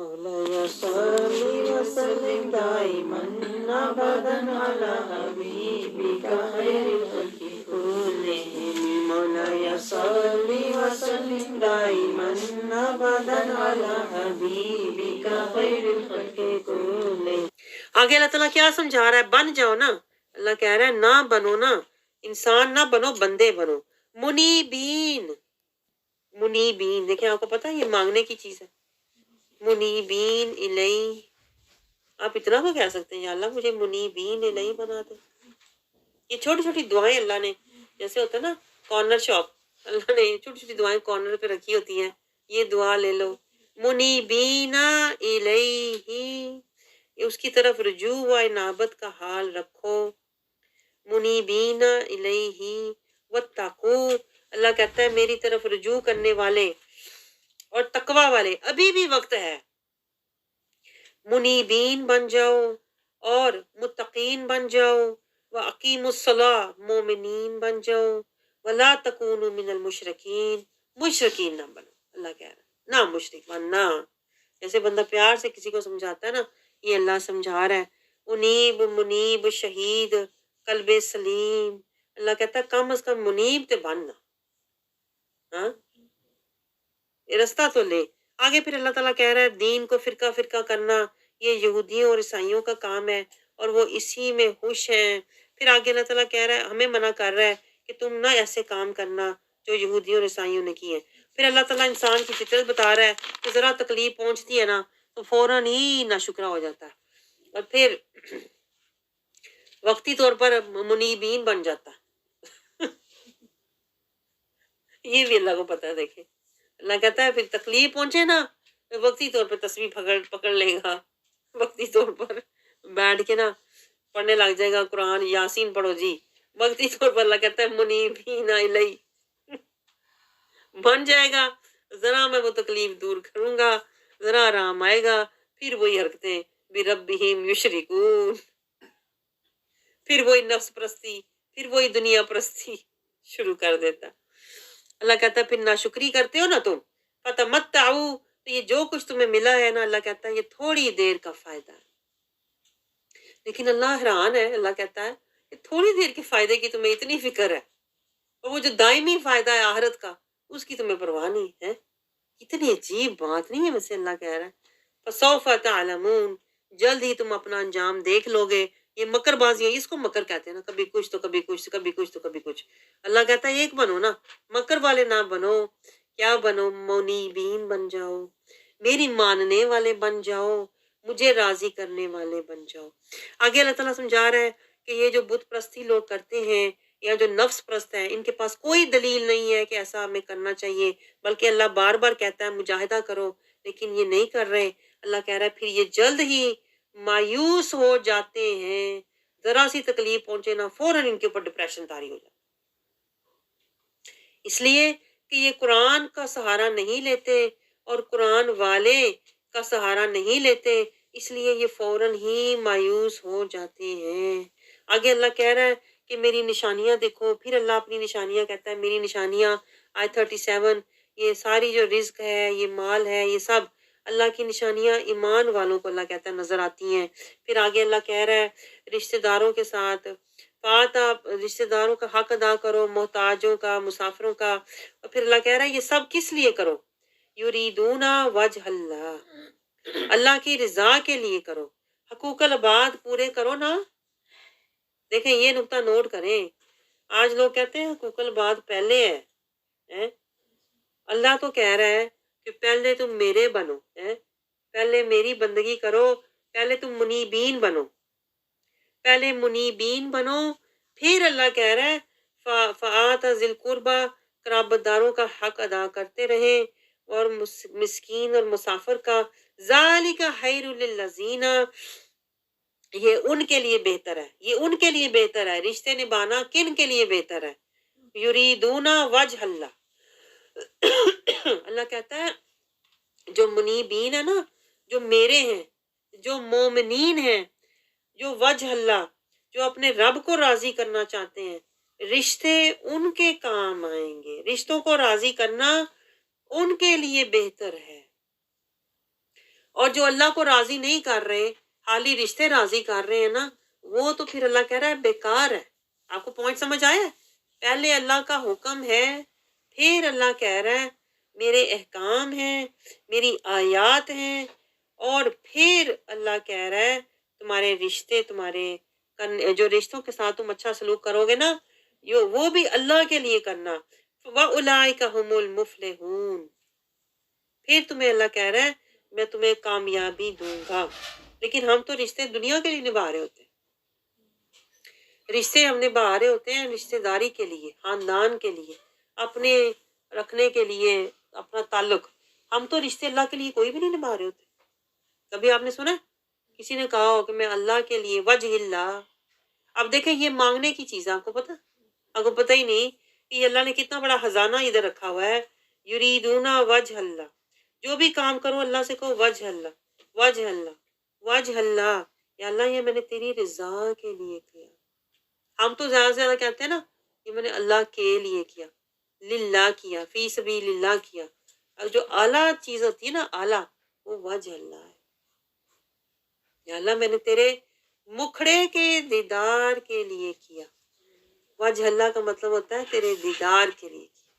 مولاي صل وسلم دائما ابدا على حبيبك خير الخلق كلهم مولاي صل وسلم دائما ابدا على حبيبك خير الخلق كلهم. آگے اللہ تعالیٰ کیا سمجھا رہا ہے؟ بن جاؤ نا. اللہ کہہ رہا ہے نہ بنو نا انسان، نہ بنو بندے بنو. منیبین، منیبین دیکھیں آپ کو پتا ہے یہ مانگنے کی چیز ہے. منیبین الیہ، آپ اتنا تو کہہ سکتے ہیں یا اللہ مجھے منیبین الیہ بنا دے. یہ چھوٹی چھوٹی دعائیں اللہ نے، جیسے ہوتا ہے نا کارنر شاپ، اللہ نے چھوٹی چھوٹی دعائیں کارنر پہ رکھی ہوتی ہیں. یہ دعا لے لو، منیبین الیہ، اس کی طرف رجوع و انابت کا حال رکھو. منیبین الیہ واتقو، اللہ کہتا ہے میری طرف رجوع کرنے والے اور تقوی والے ابھی بھی وقت ہے. منیبین بن جاؤ اور متقین بن جاؤ. وَأَقِیمُوا الصَّلَاةَ، مومنین بن جاؤ. وَلَا تَکُونُوا مِنَ الْمُشْرِکِین، مشرکین نہ بنو. اللہ کہہ رہا ہے نہ مشرک بننا. جیسے بندہ پیار سے کسی کو سمجھاتا ہے نا، یہ اللہ سمجھا رہا ہے. انیب، منیب، شہید، قلب سلیم. اللہ کہتا ہے کم از کم منیب تے بننا. ہاں یہ رستہ تو لے. آگے پھر اللہ تعالیٰ کہہ رہا ہے دین کو فرقہ فرقہ کرنا یہ یہودیوں اور عیسائیوں کا کام ہے اور وہ اسی میں خوش ہیں. پھر آگے اللہ تعالیٰ کہہ رہا ہے ہمیں منع کر رہا ہے کہ تم نہ ایسے کام کرنا جو یہودیوں اور عیسائیوں نے کیے ہیں. پھر اللہ تعالیٰ انسان کی فطرت بتا رہا ہے کہ ذرا تکلیف پہنچتی ہے نا تو فوراً ہی ناشکرا ہو جاتا ہے اور پھر وقتی طور پر منیبین بن جاتا ہے. یہ بھی اللہ کو پتہ ہے. دیکھیں اللہ کہتا ہے پھر تکلیف پہنچے نا وقتی طور پہ تسبیح پکڑ لے گا، وقتی طور پر بیٹھ کے نا پڑھنے لگ جائے گا قرآن، یاسین پڑھو جی. وقتی طور پر اللہ کہتا ہے منیبین الیہ بن جائے گا. ذرا میں وہ تکلیف دور کروں گا، ذرا آرام آئے گا، پھر وہی حرکتیں بربہم یشرکون، پھر وہی نفس پرستی، پھر وہی دنیا پرستی شروع کر دیتا. اللہ کہتا ہے پھر ناشکری کرتے ہو نا تم، فتمتعوا، تو یہ جو کچھ تمہیں ملا ہے نا اللہ کہتا ہے یہ تھوڑی دیر کا فائدہ ہے. لیکن اللہ حیران ہے. اللہ کہتا ہے کہ تھوڑی دیر کے فائدے کی تمہیں اتنی فکر ہے اور وہ جو دائمی فائدہ ہے آخرت کا اس کی تمہیں پرواہ نہیں ہے. اتنی عجیب بات نہیں ہے ویسے اللہ کہہ رہا ہے فسوف تعلمون، جلد ہی تم اپنا انجام دیکھ لو گے. یہ مکر بازی ہے، اس کو مکر کہتے ہیں نا، کبھی کچھ تو کبھی کچھ، کبھی کچھ تو کبھی کچھ. اللہ کہتا ہے ایک بنو نا، مکر والے نہ بنو. کیا بنو؟ منیبین بن جاؤ، میری ماننے والے بن جاؤ، مجھے راضی کرنے والے بن جاؤ. آگے اللہ تعالیٰ سمجھا رہا ہے کہ یہ جو بت پرستی لوگ کرتے ہیں یا جو نفس پرست ہیں ان کے پاس کوئی دلیل نہیں ہے کہ ایسا ہمیں کرنا چاہیے، بلکہ اللہ بار بار کہتا ہے مجاہدہ کرو، لیکن یہ نہیں کر رہے. اللہ کہہ رہا ہے پھر یہ جلد ہی مایوس ہو جاتے ہیں. ذرا سی تکلیف پہنچے نا فوراً ان کے اوپر ڈپریشن طاری ہو جاتا، اس لیے کہ یہ قرآن کا سہارا نہیں لیتے اور قرآن والے کا سہارا نہیں لیتے، اس لیے یہ فوراً ہی مایوس ہو جاتے ہیں. آگے اللہ کہہ رہا ہے کہ میری نشانیاں دیکھو. پھر اللہ اپنی نشانیاں کہتا ہے میری نشانیاں آیت 37، یہ ساری جو رزق ہے، یہ مال ہے، یہ سب اللہ کی نشانیاں ایمان والوں کو اللہ کہتا ہے نظر آتی ہیں. پھر آگے اللہ کہہ رہا ہے رشتہ داروں کے ساتھ آپ رشتہ داروں کا حق ادا کرو، محتاجوں کا، مسافروں کا. اور پھر اللہ کہہ رہا ہے یہ سب کس لیے کرو؟ یریدون وجہ اللہ، اللہ کی رضا کے لیے کرو. حقوق العباد پورے کرو نا. دیکھیں یہ نقطہ نوٹ کریں. آج لوگ کہتے ہیں حقوق العباد پہلے ہے. اللہ تو کہہ رہا ہے کہ پہلے تم میرے بنو، پہلے میری بندگی کرو، پہلے تم منیبین بنو، پہلے منیبین بنو. پھر اللہ کہہ رہا ہے فآت ذی القربہ، قرابت داروں کا حق ادا کرتے رہیں اور مسکین اور مسافر کا. ذالک خیر للذین، یہ ان کے لیے بہتر ہے، یہ ان کے لیے بہتر ہے. رشتے نبھانا کن کے لیے بہتر ہے؟ یریدون وجہ اللہ. اللہ کہتا ہے جو منیبین ہے نا، جو میرے ہیں، جو مومنین ہیں، جو وجہ اللہ، جو اپنے رب کو راضی کرنا چاہتے ہیں، رشتے ان کے کام آئیں گے. رشتوں کو راضی کرنا ان کے لیے بہتر ہے. اور جو اللہ کو راضی نہیں کر رہے، خالی رشتے راضی کر رہے ہیں نا، وہ تو پھر اللہ کہہ رہا ہے بیکار ہے. آپ کو پوائنٹ سمجھ آیا ہے؟ پہلے اللہ کا حکم ہے، پھر اللہ کہہ رہا ہے میرے احکام ہیں، میری آیات ہیں، اور پھر اللہ کہہ رہا ہے تمہارے رشتے، تمہارے جو رشتوں کے ساتھ تم اچھا سلوک کرو گے نا، وہ بھی اللہ کے لیے کرنا. وَأُولَٰئِکَ هُمُ الْمُفْلِحُونَ. پھر تمہیں اللہ کہہ رہا ہے میں تمہیں کامیابی دوں گا. لیکن ہم تو رشتے دنیا کے لیے نبھا رہے ہوتے ہیں، رشتے ہم نبھا رہے ہوتے ہیں رشتے داری کے لیے، خاندان کے لیے، اپنے رکھنے کے لیے اپنا تعلق. ہم تو رشتے اللہ کے لیے کوئی بھی نہیں نبھا رہے ہوتے. کبھی آپ نے سنا کسی نے کہا ہو کہ میں اللہ کے لیے وجہ اللہ. اب دیکھیں یہ مانگنے کی چیز ہے، آپ کو پتہ، آپ کو پتہ ہی نہیں کہ یہ اللہ نے کتنا بڑا خزانہ ادھر رکھا ہوا ہے. یریدون وجہ اللہ، جو بھی کام کرو اللہ سے کہو وجہ اللہ، وجہ اللہ، وجہ اللہ. یا اللہ یہ میں نے تیری رضا کے لیے کیا. ہم تو زیادہ سے زیادہ کہتے ہیں نا یہ میں نے اللہ کے لیے کیا، للہ کیا، فی سبیل اللہ کیا. اور جو اعلیٰ چیز ہوتی ہے نا اعلیٰ، وہ وجہ اللہ ہے. یا اللہ میں نے تیرے مکھڑے کے دیدار کے لیے کیا. وجہ اللہ کا مطلب ہوتا ہے تیرے دیدار کے لیے کیا.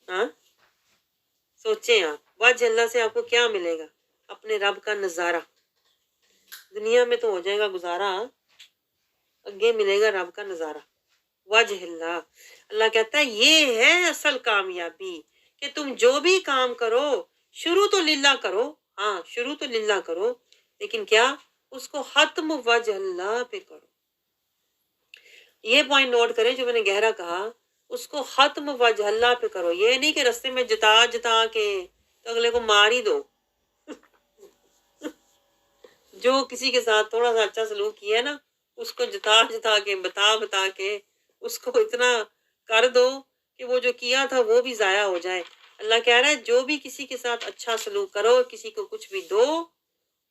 ہاں سوچیں آپ، وجہ اللہ سے آپ کو کیا ملے گا؟ اپنے رب کا نظارہ. دنیا میں تو ہو جائے گا گزارا، اگے ملے گا رب کا نظارہ. وجہ اللہ. اللہ کہتا ہے یہ ہے اصل کامیابی کہ تم جو بھی کام کرو شروع تو للہ کرو. ہاں شروع تو للہ کرو، لیکن کیا اس کو ختم وجہ اللہ پہ کرو. یہ پوائنٹ نوٹ کریں جو میں نے گہرا کہا، اس کو ختم وجہ اللہ پہ کرو. یہ نہیں کہ رستے میں جتا جتا کے تو اگلے کو مار ہی دو. جو کسی کے ساتھ تھوڑا سا اچھا سلوک کیا ہے نا، اس کو جتا جتا کے بتا کے اس کو اتنا کر دو کہ وہ جو کیا تھا وہ بھی ضائع ہو جائے. اللہ کہہ رہا ہے جو بھی کسی کے ساتھ اچھا سلوک کرو، کسی کو کچھ بھی دو،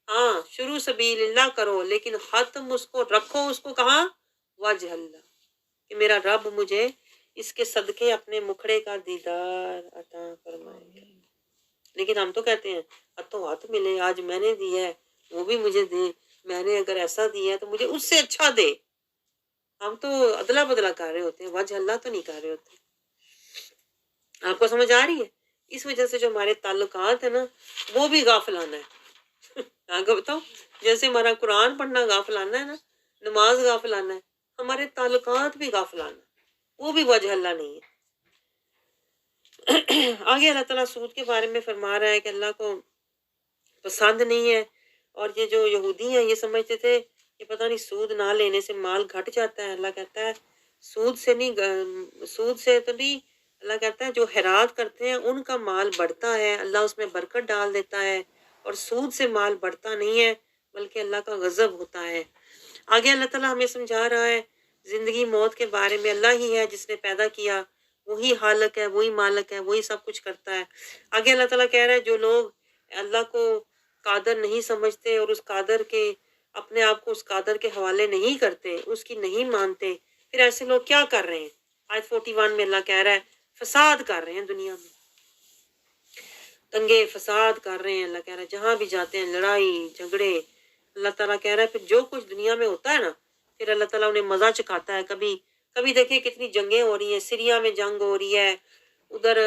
ہاں شروع سبیل اللہ کرو، لیکن ختم اس کو رکھو، اس کو کہاں؟ وجہ اللہ، کہ میرا رب مجھے اس کے صدقے اپنے مکھڑے کا دیدار عطا فرمائے گا. لیکن ہم تو کہتے ہیں ہاتھوں ہاتھ ملے، آج میں نے دیا ہے وہ بھی مجھے دے، میں نے اگر ایسا دیا ہے تو مجھے اس سے اچھا دے. ہم تو ادلا بدلا کر رہے ہوتے ہیں، وجہ اللہ تو نہیں کر رہے ہوتے. آپ کو سمجھ آ رہی ہے؟ اس وجہ سے جو ہمارے تعلقات ہیں نا وہ بھی غافلانہ ہے. آپ کو بتاؤ، جیسے ہمارا قرآن پڑھنا غافلانہ ہے نا، نماز غافلانہ ہے، ہمارے تعلقات بھی غافلانہ ہے، وہ بھی وجہ اللہ نہیں ہے. آگے اللہ تعالیٰ سود کے بارے میں فرما رہا ہے کہ اللہ کو پسند نہیں ہے. اور یہ جو یہودی ہیں یہ سمجھتے تھے کہ پتہ نہیں سود نہ لینے سے مال گھٹ جاتا ہے. اللہ کہتا ہے سود سے تو نہیں، اللہ کہتا ہے جو خیرات کرتے ہیں ان کا مال بڑھتا ہے، اللہ اس میں برکت ڈال دیتا ہے. اور سود سے مال بڑھتا نہیں ہے بلکہ اللہ کا غضب ہوتا ہے. آگے اللہ تعالیٰ ہمیں سمجھا رہا ہے زندگی موت کے بارے میں. اللہ ہی ہے جس نے پیدا کیا، وہی خالق ہے، وہی مالک ہے، وہی سب کچھ کرتا ہے. آگے اللہ تعالیٰ کہہ رہا ہے جو لوگ اللہ کو قادر نہیں سمجھتے اور اس قادر کے اپنے آپ کو اس قادر کے حوالے نہیں کرتے، اس کی نہیں مانتے، پھر ایسے لوگ کیا کر رہے ہیں؟ آیت 41 میں اللہ کہہ رہا ہے فساد کر رہے ہیں دنیا میں، دنگے فساد کر رہے ہیں. اللہ کہہ رہا ہے جہاں بھی جاتے ہیں لڑائی جھگڑے. اللہ تعالیٰ کہہ رہا ہے پھر جو کچھ دنیا میں ہوتا ہے نا، پھر اللہ تعالیٰ انہیں مزہ چکھاتا ہے. کبھی دیکھیں کتنی جنگیں ہو رہی ہیں، سیریا میں جنگ ہو رہی ہے، ادھر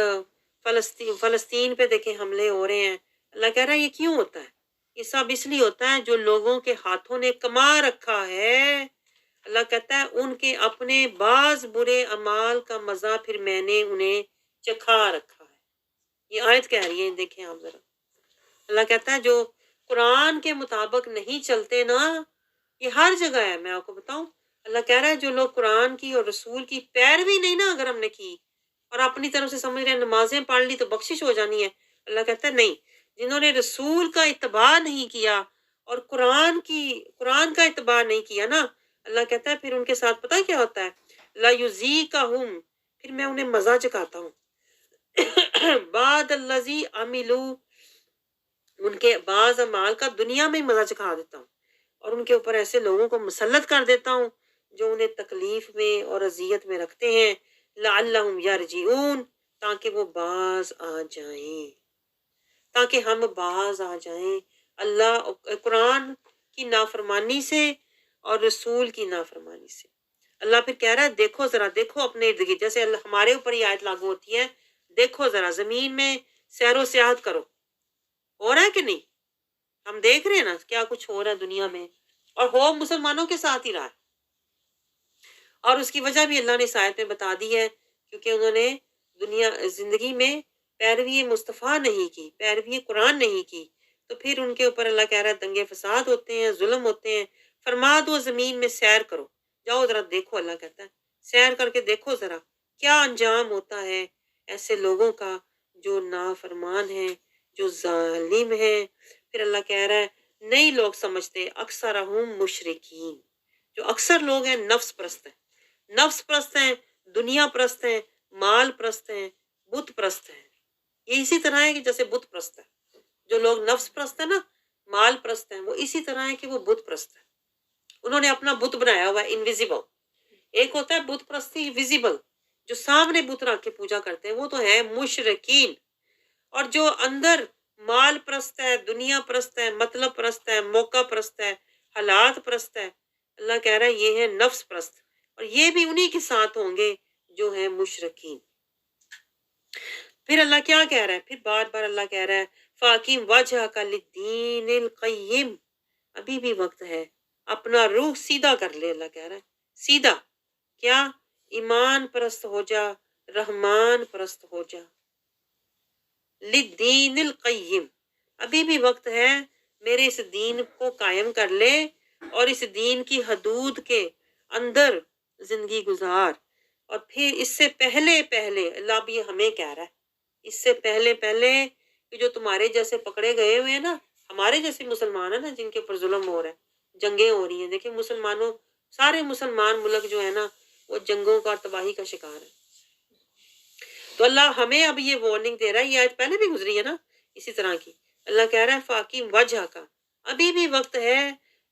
فلسطین پہ دیکھیں حملے ہو رہے ہیں. اللہ کہہ رہا ہے یہ کیوں ہوتا ہے؟ یہ سب اس لیے ہوتا ہے جو لوگوں کے ہاتھوں نے کما رکھا ہے. اللہ کہتا ہے ان کے اپنے بعض برے اعمال کا مزہ پھر میں نے انہیں چکھا رکھا ہے. یہ آیت کہہ رہی ہے، دیکھیں آپ ذرا. اللہ کہتا ہے جو قرآن کے مطابق نہیں چلتے نا، یہ ہر جگہ ہے. میں آپ کو بتاؤں اللہ کہہ رہا ہے جو لوگ قرآن کی اور رسول کی پیروی نہیں نا اگر ہم نے کی اور اپنی طرف سے سمجھ رہے ہیں نمازیں پڑھ لی تو بخشش ہو جانی ہے، اللہ کہتا ہے نہیں. جنہوں نے رسول کا اتباع نہیں کیا اور قرآن کا اتباع نہیں کیا نا، اللہ کہتا ہے پھر ان کے ساتھ پتہ کیا ہوتا ہے؟ لا یذیقہم، پھر میں انہیں مزہ چکھاتا ہوں. بعد الذی عملوا، ان کے بعض اعمال کا دنیا میں ہی مزہ چکھا دیتا ہوں اور ان کے اوپر ایسے لوگوں کو مسلط کر دیتا ہوں جو انہیں تکلیف میں اور اذیت میں رکھتے ہیں. لعلہم یرجعون، تاکہ وہ باز آ جائیں. تاکہ ہم باز آ جائیں اللہ قرآن کی نافرمانی سے اور رسول کی نافرمانی سے۔ اللہ پھر کہہ رہا ہے دیکھو ذرا، دیکھو اپنے ارد گرد، جیسے اللہ ہمارے اوپر یہ آیت لاگو ہوتی ہے، دیکھو ذرا زمین میں سیر و سیاحت کرو، ہو رہا ہے کہ نہیں؟ ہم دیکھ رہے ہیں نا کیا کچھ ہو رہا ہے دنیا میں، اور ہو مسلمانوں کے ساتھ ہی رہا ہے۔ اور اس کی وجہ بھی اللہ نے اس آیت میں بتا دی ہے، کیونکہ انہوں نے زندگی میں پیروی مصطفیٰ نہیں کی، پیروی قرآن نہیں کی، تو پھر ان کے اوپر اللہ کہہ رہا ہے دنگے فساد ہوتے ہیں، ظلم ہوتے ہیں۔ فرما دو زمین میں سیر کرو، جاؤ ذرا دیکھو، اللہ کہتا ہے سیر کر کے دیکھو ذرا کیا انجام ہوتا ہے ایسے لوگوں کا جو نافرمان ہیں، جو ظالم ہیں۔ پھر اللہ کہہ رہا ہے نہیں لوگ سمجھتے، اکثرہم مشرکین، جو اکثر لوگ ہیں نفس پرست ہیں، نفس پرست ہیں، دنیا پرست ہیں، مال پرست ہیں، بت پرست ہیں۔ یہ اسی طرح ہے کہ جیسے بت پرست ہے، جو لوگ نفس پرست ہیں نا، مال پرست ہیں، وہ اسی طرح ہے کہ وہ بت پرست ہے۔ انہوں نے اپنا بت بنایا ہوا ہے انویزیبل۔ ایک ہوتا ہے بت پرستی ویزیبل، جو سامنے بت رکھ کے پوجا کرتے ہیں، وہ تو ہے مشرکین۔ اور جو اندر مال پرست ہے، دنیا پرست ہے، مطلب پرست ہے، موقع پرست ہے، حالات پرست ہے، اللہ کہہ رہا ہے یہ ہے نفس پرست، اور یہ بھی انہی کے ساتھ ہوں گے جو ہیں مشرکین۔ پھر اللہ کیا کہہ رہا ہے؟ پھر بار بار اللہ کہہ رہا ہے فَأَقِمْ وَجْهَكَ لِلدِّينِ الْقَيِّمِ، ابھی بھی وقت ہے، اپنا روح سیدھا کر لے۔ اللہ کہہ رہا ہے سیدھا کیا؟ ایمان پرست ہو جا، رحمان پرست ہو جا۔ لِلدِّينِ الْقَيِّمِ، ابھی بھی وقت ہے، میرے اس دین کو قائم کر لے اور اس دین کی حدود کے اندر زندگی گزار۔ اور پھر اس سے پہلے اللہ بھی ہمیں کہہ رہا ہے، اس سے پہلے کہ جو تمہارے جیسے پکڑے گئے ہوئے ہیں نا، ہمارے جیسے مسلمان ہیں نا جن کے اوپر ظلم ہو رہا ہے، جنگیں ہو رہی ہیں، دیکھیں مسلمانوں، سارے مسلمان ملک جو ہے نا وہ جنگوں کا اور تباہی کا شکار ہے۔ تو اللہ ہمیں اب یہ وارننگ دے رہا ہے، یہ آیت پہلے بھی گزری ہے نا اسی طرح کی۔ اللہ کہہ رہا ہے فاقیم وجہ کا، ابھی بھی وقت ہے،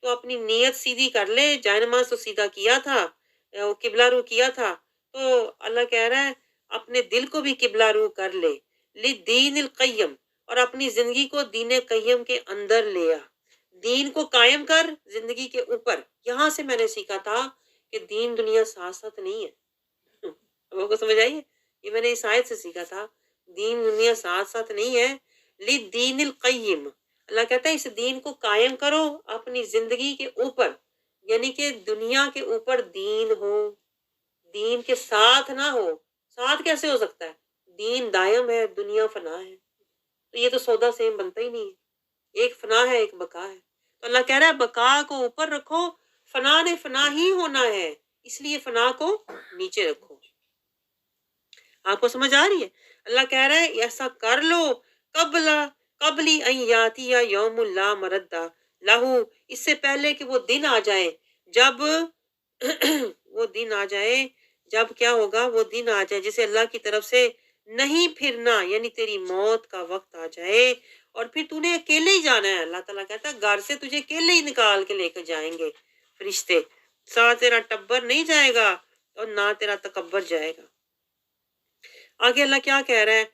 تو اپنی نیت سیدھی کر لے۔ جائے نماز تو سیدھا کیا تھا، قبلہ رو کیا تھا، تو اللہ کہہ رہا ہے اپنے دل کو بھی قبلہ رو کر لے۔ لدین القیم، اور اپنی زندگی کو دین قیم کے اندر لیا، دین کو قائم کر زندگی کے اوپر۔ یہاں سے میں نے سیکھا تھا کہ دین دنیا ساتھ ساتھ نہیں ہے۔ وہ کو سمجھ آئیے؟ یہ میں نے اس آیت سے سیکھا تھا، دین دنیا ساتھ ساتھ نہیں ہے۔ لدین القیم، اللہ کہتا ہے اس دین کو قائم کرو اپنی زندگی کے اوپر، یعنی کہ دنیا کے اوپر دین ہو، دین کے ساتھ نہ ہو۔ ساتھ کیسے ہو سکتا ہے؟ دین دائم ہے، دنیا فنا ہے، تو یہ تو سودا سیم بنتا ہی نہیں ہے، ایک فنا ہے ایک بقا ہے۔ تو اللہ کہہ رہا ہے بقا کو اوپر رکھو، فنا نے فنا ہی ہونا ہے، اس لیے فنا کو نیچے رکھو۔ آپ کو سمجھ آ رہی ہے؟ اللہ کہہ رہا ہے ایسا کر لو قبلی ان یاتی یوم لا مردہ لہو، اس سے پہلے کہ وہ دن آ جائے جب وہ دن آ جائے جب کیا ہوگا؟ وہ دن آ جائے جسے اللہ کی طرف سے نہیں پھرنا، یعنی تیری موت کا وقت آ جائے اور پھر تو نے اکیلے ہی جانا ہے۔ اللہ تعالیٰ کہتا ہے گھر سے تجھے اکیلے ہی نکال کے لے کر جائیں گے فرشتے، ساتھ تیرا ٹبر نہیں جائے گا اور نہ تیرا تکبر جائے گا۔ آگے اللہ کیا کہہ رہا ہے؟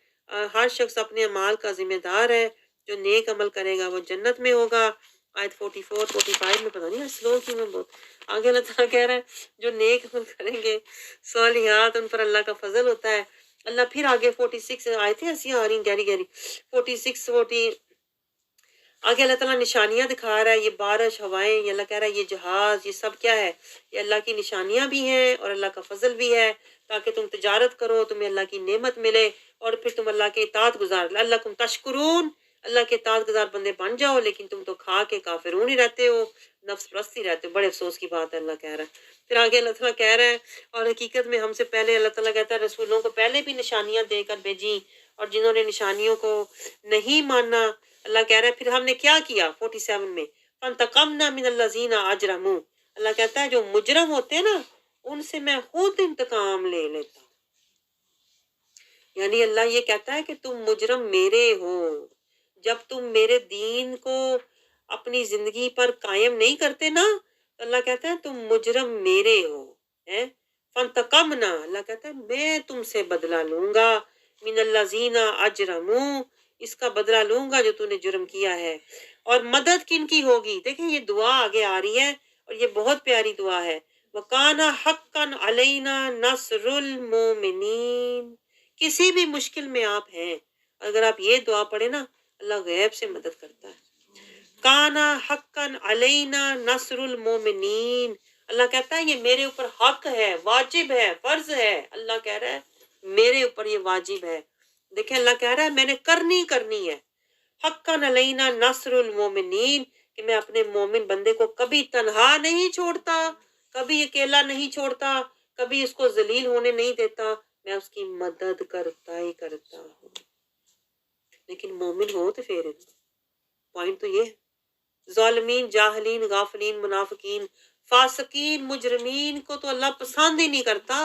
ہر شخص اپنے اعمال کا ذمہ دار ہے، جو نیک عمل کرے گا وہ جنت میں ہوگا۔ آیت 44 45 میں، پتہ نہیں سلو کی میں بہت آگے اللہ تعالیٰ کہہ رہا ہے جو نیک عمل کریں گے صالحات ان پر اللہ کا فضل ہوتا ہے۔ اللہ پھر آگے 46 آیتیں ایسی آ رہی گہری گہری، 40 آگے اللہ تعالیٰ نشانیاں دکھا رہا ہے، یہ بارش، ہوائیں، یہ اللہ کہہ رہا ہے یہ جہاز، یہ سب کیا ہے؟ یہ اللہ کی نشانیاں بھی ہیں اور اللہ کا فضل بھی ہے، تاکہ تم تجارت کرو، تمہیں اللہ کی نعمت ملے اور پھر تم اللہ کے اطاعت گزار، اللہ کم تشکرون، اللہ کے اطاعت گزار بندے بن جاؤ، لیکن تم تو کھا کے کافرون ہی رہتے ہو، نفس پرستی رہتے ہو۔ بڑے افسوس کی بات ہے، اللہ کہہ رہا ہے۔ پھر آگے اللہ تعالیٰ کہہ رہا ہے اور حقیقت میں ہم سے پہلے اللہ تعالیٰ کہتا ہے رسولوں کو پہلے بھی نشانیاں دے کر بھیجی، اور جنہوں نے نشانیوں کو نہیں مانا، اللہ کہہ رہا ہے پھر ہم نے کیا کیا 47 میں فانتقمنا من الذین اجرموا، اللہ کہتا ہے جو مجرم ہوتے ہیں نا ان سے میں خود انتقام لے لیتا ہوں۔ یعنی اللہ یہ کہتا ہے کہ تم مجرم میرے ہو، جب تم میرے دین کو اپنی زندگی پر قائم نہیں کرتے نا، تو اللہ کہتا ہے تم مجرم میرے ہو۔ فانتقمنا، اللہ کہتا ہے میں تم سے بدلہ لوں گا، من الذین اجرموا، اس کا بدلہ لوں گا جو تو نے جرم کیا ہے۔ اور مدد کن کی ہوگی؟ دیکھیں یہ دعا آگے آ رہی ہے اور یہ بہت پیاری دعا ہے، وَقَانَ حَقًّا عَلَيْنَا نَصْرُ الْمُؤْمِنِينَ۔ کسی بھی مشکل میں آپ ہیں، اگر آپ یہ دعا پڑھیں نا، اللہ غیب سے مدد کرتا ہے۔ کانا حقاً علینا نصر المومنین، اللہ کہتا ہے یہ میرے اوپر حق ہے، واجب ہے، فرض ہے۔ اللہ کہہ رہا ہے میرے اوپر یہ واجب ہے۔ دیکھیں اللہ کہہ رہا ہے میں نے کرنی ہے، حقاً علینا نصر المومنین، کہ میں اپنے مومن بندے کو کبھی تنہا نہیں چھوڑتا، کبھی اکیلا نہیں چھوڑتا، کبھی اس کو ذلیل ہونے نہیں دیتا، میں اس کی مدد کرتا ہی کرتا ہوں۔ لیکن مومن ہو تو پھر پوائنٹ تو یہ ہے، ظالمین، جاہلین، غافلین، منافقین، فاسقین، مجرمین کو تو اللہ پسند ہی نہیں کرتا،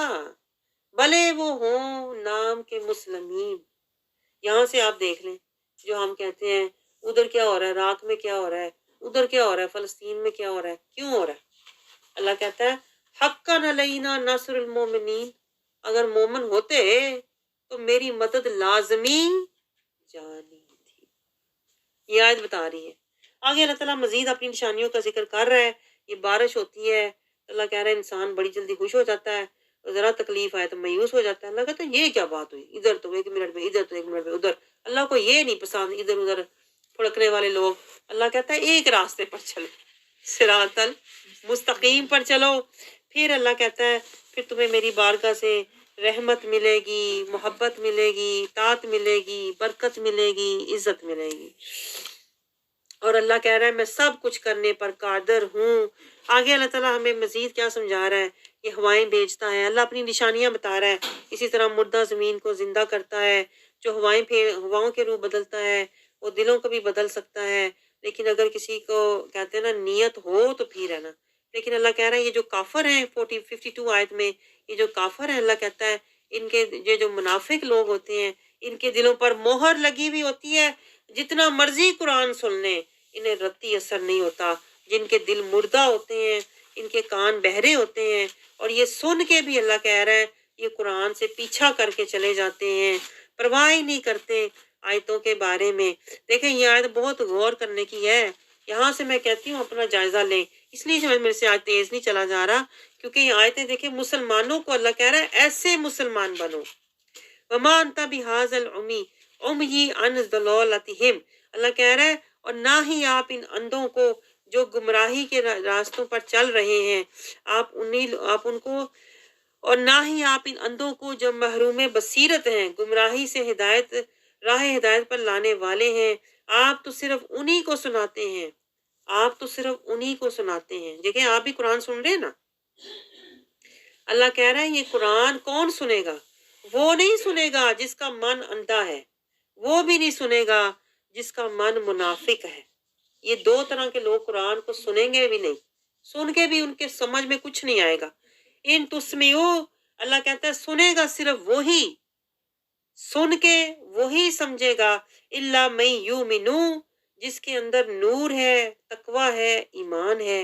بھلے وہ ہوں نام کے مسلمین۔ یہاں سے آپ دیکھ لیں جو ہم کہتے ہیں ادھر کیا ہو رہا ہے، عراق میں کیا ہو رہا ہے، ادھر کیا ہو رہا ہے، فلسطین میں کیا ہو رہا ہے، کیوں ہو رہا ہے؟ اللہ کہتا ہے حقاً علینا نصر المومنین، اگر مومن ہوتے تو میری مدد لازمی جانی تھی۔ یہ آیت بتا رہی ہے۔ آگے اللہ تعالیٰ مزید اپنی نشانیوں کا ذکر کر رہا ہے، یہ بارش ہوتی ہے، اللہ کہہ رہا ہے انسان بڑی جلدی خوش ہو جاتا ہے، ذرا تکلیف آئے تو مایوس ہو جاتا ہے۔ اللہ کہتا ہے یہ کیا بات ہوئی، ادھر تو ایک منٹ میں ادھر، تو ایک منٹ میں ادھر۔ اللہ کو یہ نہیں پسند ادھر ادھر پھڑکنے والے لوگ۔ اللہ کہتا ہے ایک راستے پر چلو، صراط المستقیم پر چلو۔ پھر اللہ کہتا ہے پھر تمہیں میری بارگاہ سے رحمت ملے گی، محبت ملے گی، طاعت ملے گی، برکت ملے گی، عزت ملے گی۔ اور اللہ کہہ رہا ہے میں سب کچھ کرنے پر قادر ہوں۔ آگے اللہ تعالیٰ ہمیں مزید کیا سمجھا رہا ہے، یہ ہوائیں بھیجتا ہے، اللہ اپنی نشانیاں بتا رہا ہے، اسی طرح مردہ زمین کو زندہ کرتا ہے، جو ہواؤں کے روح بدلتا ہے، وہ دلوں کو بھی بدل سکتا ہے، لیکن اگر کسی کو کہتے ہیں نا نیت ہو تو پھر ہے نا۔ لیکن اللہ کہہ رہا ہے یہ جو کافر ہیں 52 آیت میں، یہ جو کافر ہیں اللہ کہتا ہے ان کے یہ جو منافق لوگ ہوتے ہیں ان کے دلوں پر مہر لگی ہوئی ہوتی ہے، جتنا مرضی قرآن سن لیں انہیں رتی اثر نہیں ہوتا۔ جن کے دل مردہ ہوتے ہیں، ان کے کان بہرے ہوتے ہیں، اور یہ سن کے بھی اللہ کہہ رہا ہے یہ قرآن سے پیچھا کر کے چلے جاتے ہیں، پرواہ ہی نہیں کرتے آیتوں کے بارے میں۔ دیکھیں یہ آیت بہت غور کرنے کی ہے، یہاں سے میں کہتی ہوں اپنا جائزہ لیں، اس لیے میں میرے سے آج تیز نہیں چلا جا رہا، کیونکہ یہ آیتیں دیکھیں مسلمانوں کو اللہ کہہ رہا ہے ایسے مسلمان بنو۔ وما انت بہذا العمی عمی عن ضلالتہم، اللہ کہہ رہا ہے اور نہ ہی آپ ان اندھوں کو جو گمراہی کے راستوں پر چل رہے ہیں آپ ان کو، اور نہ ہی آپ ان اندھوں کو جو محروم بصیرت ہیں، گمراہی سے راہ ہدایت پر لانے والے ہیں، آپ تو صرف انہی کو سناتے ہیں، آپ تو صرف انہی کو سناتے ہیں۔ دیکھیں آپ بھی قرآن سن رہے ہیں نا، اللہ کہہ رہا ہے یہ قرآن کون سنے گا؟ وہ نہیں سنے گا جس کا من اندھا ہے، وہ بھی نہیں سنے گا جس کا من منافق ہے۔ یہ دو طرح کے لوگ قرآن کو سنیں گے بھی نہیں، سن کے بھی ان کے سمجھ میں کچھ نہیں آئے گا۔ ان تسمیعو، اللہ کہتا ہے سنے گا صرف وہی، سن کے وہی سمجھے گا، الا من یؤمنو، جس کے اندر نور ہے، تقوی ہے، ایمان ہے،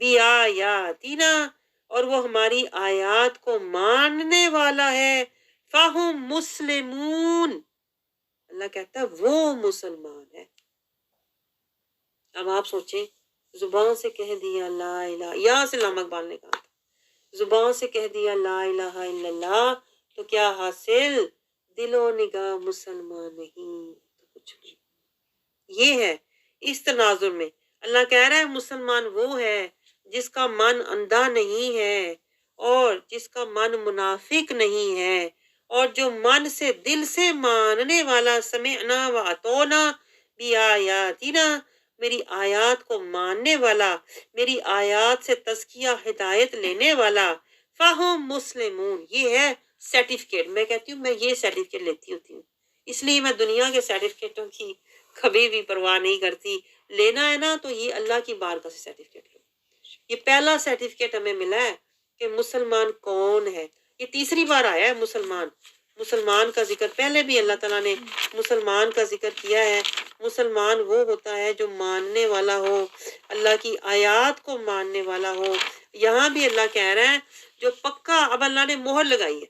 بآیاتنا، اور وہ ہماری آیات کو ماننے والا ہے، فہم مسلمون، اللہ کہتا ہے وہ مسلمان ہے۔ اب آپ سوچیں زبان سے کہہ دیا لا الہ، یہاں سے علامہ اقبال نے کہا تھا زبان سے کہہ دیا لا الہ الا اللہ تو کیا حاصل، دل و نگاہ مسلمان نہیں تو کچھ نہیں۔ یہ ہے اس تناظر میں اللہ کہہ رہا ہے مسلمان وہ ہے جس کا من اندھا نہیں ہے اور جس کا من منافق نہیں ہے، اور جو من سے دل سے ماننے والا، سمعنا و اطعنا بآیاتنا، میری آیات کو ماننے والا، میری آیات سے تزکیہ ہدایت لینے والا، فہم مسلمون، یہ ہے سرٹیفکیٹ۔ میں کہتی ہوں میں یہ سرٹیفکیٹ لیتی ہوتی ہوں، اس لیے میں دنیا کے سرٹیفکیٹوں کی کبھی بھی پرواہ نہیں کرتی۔ لینا ہے نا تو یہ اللہ کی بارگاہ سے سرٹیفکیٹ لو۔ یہ پہلا سرٹیفکیٹ ہمیں ملا ہے کہ مسلمان کون ہے، یہ تیسری بار آیا ہے مسلمان کا ذکر، پہلے بھی اللہ تعالیٰ نے مسلمان کا ذکر کیا ہے۔ مسلمان وہ ہوتا ہے جو ماننے والا ہو، اللہ کی آیات کو ماننے والا ہو۔ یہاں بھی اللہ کہہ رہا ہے جو پکا، اب اللہ نے مہر لگائی ہے،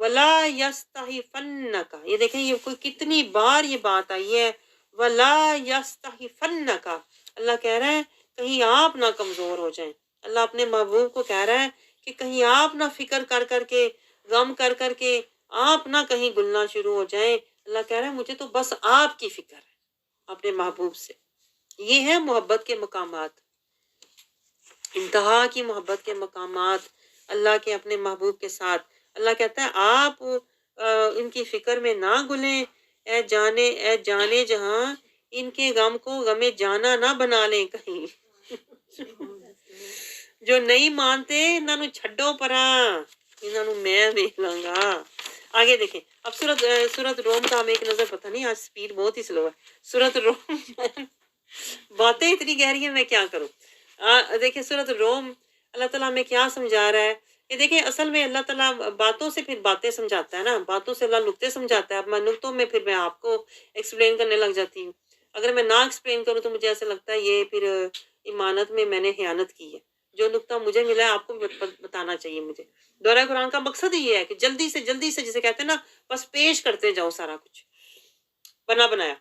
ولا یستحفنک، یہ دیکھیں یہ کوئی کتنی بار یہ بات آئی ہے، ولا یستحفنک، اللہ کہہ رہے ہیں کہیں آپ نہ کمزور ہو جائیں، اللہ اپنے محبوب کو کہہ رہا ہے کہ کہیں آپ نہ فکر کر کر کے، غم کر کر کے آپ نہ کہیں گلنا شروع ہو جائیں، اللہ کہہ رہا ہے مجھے تو بس آپ کی فکر ہے اپنے محبوب سے۔ یہ ہے محبت کے مقامات، انتہا کی محبت کے مقامات اللہ کے اپنے محبوب کے ساتھ۔ اللہ کہتا ہے آپ ان کی فکر میں نہ گلیں، اے جانے جہاں ان کے غم کو غم جانا نہ بنا لیں کہیں۔ جو نہیں مانتے انہاں نو چھڈو پراں، انہاں نو میں ویکھ لاں گا۔ آگے دیکھیں اب سورت روم کا ہمیں ایک نظر، پتہ نہیں آج سپیڈ بہت ہی سلو ہے سورت روم باتیں اتنی گہری ہیں میں کیا کروں۔ دیکھیں سورت روم اللہ تعالیٰ ہمیں کیا سمجھا رہا ہے، یہ دیکھیں اصل میں اللہ تعالیٰ باتوں سے پھر باتیں سمجھاتا ہے نا، باتوں سے اللہ نکتے سمجھاتا ہے۔ اب میں نکتوں میں پھر میں آپ کو ایکسپلین کرنے لگ جاتی ہوں، اگر میں نہ ایکسپلین کروں تو مجھے ایسا لگتا ہے یہ پھر ایمانت میں نے خیانت کی ہے۔ جو نکتہ مجھے ملا ہے آپ کو بتانا چاہیے مجھے۔ دورہ قرآن کا مقصد ہی یہ ہے کہ جلدی سے جسے کہتے ہیں نا بس پیش کرتے جاؤ سارا کچھ بنا بنایا،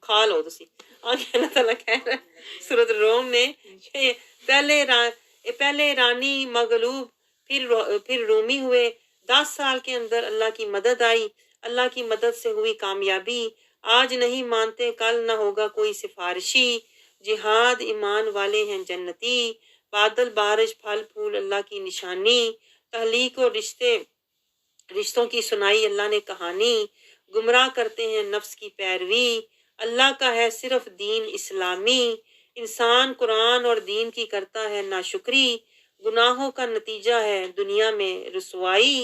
کھا لو تسی۔ آگے اللہ تعالیٰ کہہ رہا ہے سورۃ روم میں کہ پہلے رانی مغلوب پھر رومی ہوئے، 10 سال کے اندر اللہ کی مدد آئی، اللہ کی مدد سے ہوئی کامیابی، آج نہیں مانتے کل نہ ہوگا کوئی سفارشی، جہاد ایمان والے ہیں جنتی، بادل بارش پھل پھول اللہ کی نشانی، تحلیق و رشتوں کی سنائی اللہ نے کہانی، گمراہ کرتے ہیں نفس کی پیروی، اللہ کا ہے صرف دین اسلامی، انسان قرآن اور دین کی کرتا ہے ناشکری، گناہوں کا نتیجہ ہے دنیا میں رسوائی،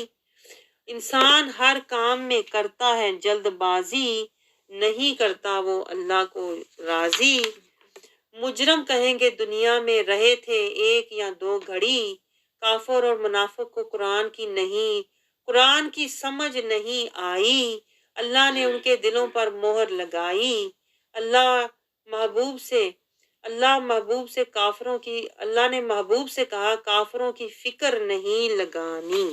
انسان ہر کام میں کرتا ہے جلد بازی، نہیں کرتا وہ اللہ کو راضی، مجرم کہیں گے دنیا میں رہے تھے 1 یا 2 گھڑی، کافر اور منافق کو قرآن کی سمجھ نہیں آئی، اللہ نے ان کے دلوں پر مہر لگائی، اللہ محبوب سے کہا کافروں کی فکر نہیں لگانی۔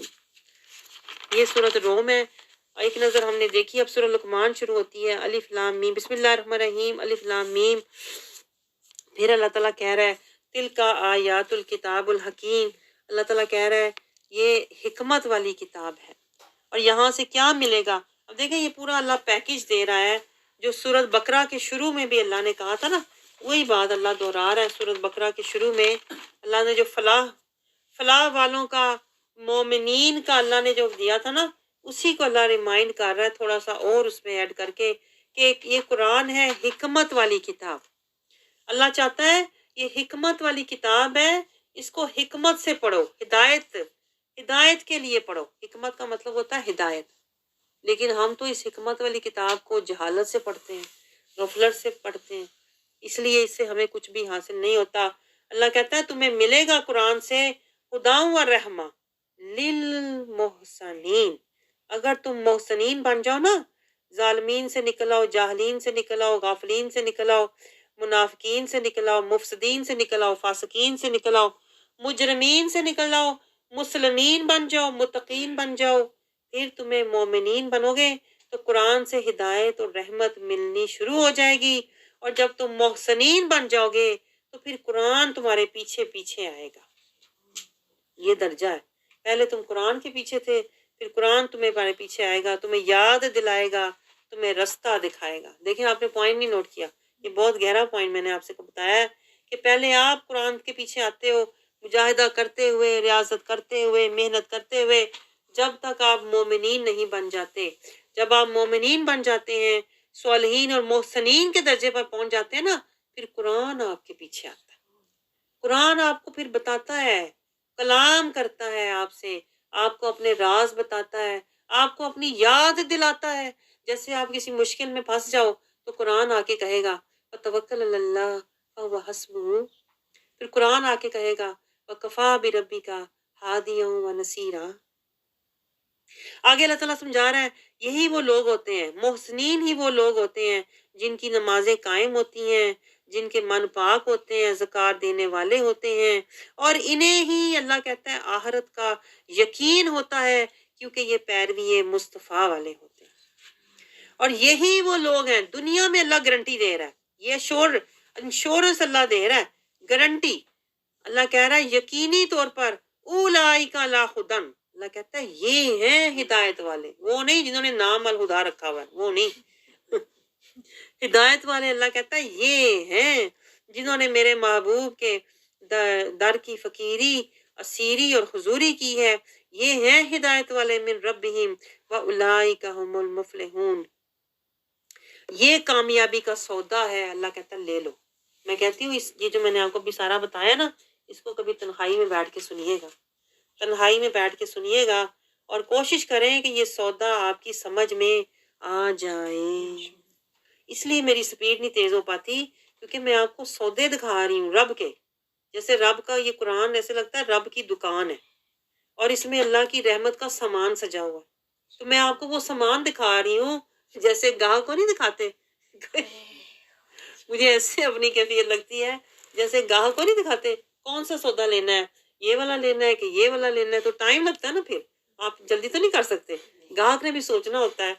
یہ سورۃ روم ہے، ایک نظر ہم نے دیکھی۔ اب سورۃ لقمان شروع ہوتی ہے، الف لام میم، بسم اللہ الرحمن الرحیم، الف لام میم۔ پھر اللہ تعالیٰ کہہ رہا ہے تلک آیات الکتاب الحکیم، اللہ تعالیٰ کہہ رہا ہے یہ حکمت والی کتاب ہے۔ اور یہاں سے کیا ملے گا؟ اب دیکھیں یہ پورا اللہ پیکج دے رہا ہے، جو سورۃ بقرہ کے شروع میں بھی اللہ نے کہا تھا نا، وہی بات اللہ دہرا رہا ہے۔ سورۃ بقرہ کے شروع میں اللہ نے جو فلاح والوں کا، مومنین کا اللہ نے جو دیا تھا نا، اسی کو اللہ ریمائنڈ کر رہا ہے تھوڑا سا اور اس میں ایڈ کر کے کہ یہ قرآن ہے حکمت والی کتاب۔ اللہ چاہتا ہے یہ حکمت والی کتاب ہے، اس کو حکمت سے پڑھو، ہدایت کے لیے پڑھو۔ حکمت کا مطلب ہوتا ہے ہدایت، لیکن ہم تو اس حکمت والی کتاب کو جہالت سے پڑھتے ہیں، غفلت سے پڑھتے ہیں، اس لیے اس سے ہمیں کچھ بھی حاصل نہیں ہوتا۔ اللہ کہتا ہے تمہیں ملے گا قرآن سے ہدیٰ و رحمہ للمحسنین، اگر تم محسنین بن جاؤ نا، ظالمین سے نکل آؤ، جاہلین سے نکل آؤ، غافلین سے نکل آؤ، منافقین سے نکل آؤ، مفسدین سے نکل آؤ، فاسقین سے نکل آؤ، مجرمین سے نکل آؤ، مسلمین بن جاؤ، متقین بن جاؤ، پھر تمہیں مومنین بنو گے تو قرآن سے ہدایت اور رحمت ملنی شروع ہو جائے گی، اور جب تم محسنین بن جاؤ گے تو پھر قرآن تمہارے پیچھے پیچھے آئے گا۔ یہ درجہ ہے، پہلے تم قرآن کے پیچھے تھے، پھر قرآن تمہارے پیچھے آئے گا، تمہیں یاد دلائے گا، تمہیں رستہ دکھائے گا۔ دیکھیں آپ نے پوائنٹ نہیں نوٹ کیا، یہ بہت گہرا پوائنٹ میں نے آپ سے بتایا ہے کہ پہلے آپ قرآن کے پیچھے آتے ہو، مجاہدہ کرتے ہوئے، ریاضت کرتے ہوئے، محنت کرتے ہوئے، جب تک آپ مومنین نہیں بن جاتے۔ جب آپ مومنین بن جاتے ہیں، صالحین اور محسنین کے درجے پر پہنچ جاتے ہیں نا، پھر قرآن آپ کے پیچھے آتا ہے، قرآن آپ کو پھر بتاتا ہے، کلام کرتا ہے آپ سے، آپ کو اپنے راز بتاتا ہے، آپ کو اپنی یاد دلاتا ہے۔ جیسے آپ کسی مشکل میں پھنس جاؤ تو قرآن آ کے کہے گا وَتَوَكَّلْ عَلَى اللَّهِ فَهُوَ حَسْبُهُ، پھر قرآن آ کے کہے گا وَكَفَىٰ بِرَبِّكَ هَادِيًا وَنَصِيرًا۔ آگے اللہ تعالیٰ سمجھا رہا ہے یہی وہ لوگ ہوتے ہیں، محسنین ہی وہ لوگ ہوتے ہیں جن کی نمازیں قائم ہوتی ہیں، جن کے من پاک ہوتے ہیں، زکوٰۃ دینے والے ہوتے ہیں، اور انہیں ہی اللہ کہتا ہے آخرت کا یقین ہوتا ہے کیونکہ یہ پیروی مصطفیٰ والے ہوتے ہیں. اور یہی وہ لوگ ہیں دنیا میں اللہ گارنٹی دے رہا ہے، یہ انشورنس اللہ دے رہا ہے، گارنٹی. اللہ کہہ رہا ہے یقینی طور پر اولئک علی ہدی، اللہ کہتا ہے یہ ہیں ہدایت والے، وہ نہیں جنہوں نے نام الہدا رکھا ہوا ہے، وہ نہیں. ہدایت والے اللہ کہتا ہے یہ ہیں جنہوں نے میرے محبوب کے در کی فقیری، اسیری اور حضوری کی ہے، یہ ہیں ہدایت والے من ربہم واولئک هم المفلحون. یہ کامیابی کا سودا ہے. اللہ کہتا ہے لے لو. میں کہتی ہوں یہ جو میں نے آپ کو بھی سارا بتایا نا، اس کو کبھی تنہائی میں بیٹھ کے سنیے گا، تنہائی میں بیٹھ کے سنیے گا، اور کوشش کریں کہ یہ سودا آپ کی سمجھ میں آ جائے. اس لیے میری سپیڈ نہیں تیز ہو پاتی، کیونکہ میں آپ کو سودے دکھا رہی ہوں رب کے. جیسے رب کا یہ قرآن ایسے لگتا ہے رب کی دکان ہے، اور اس میں اللہ کی رحمت کا سامان سجا ہوا ہے. تو میں آپ کو وہ سامان دکھا رہی ہوں جیسے گاہک کو نہیں دکھاتے. مجھے ایسے اپنی کیفیت لگتی ہے جیسے گاہک کو نہیں دکھاتے کون سا سودا لینا ہے، یہ والا لینا ہے کہ یہ والا لینا ہے. تو ٹائم لگتا ہے نا، پھر آپ جلدی تو نہیں کر سکتے. گاہک نے بھی سوچنا ہوتا ہے،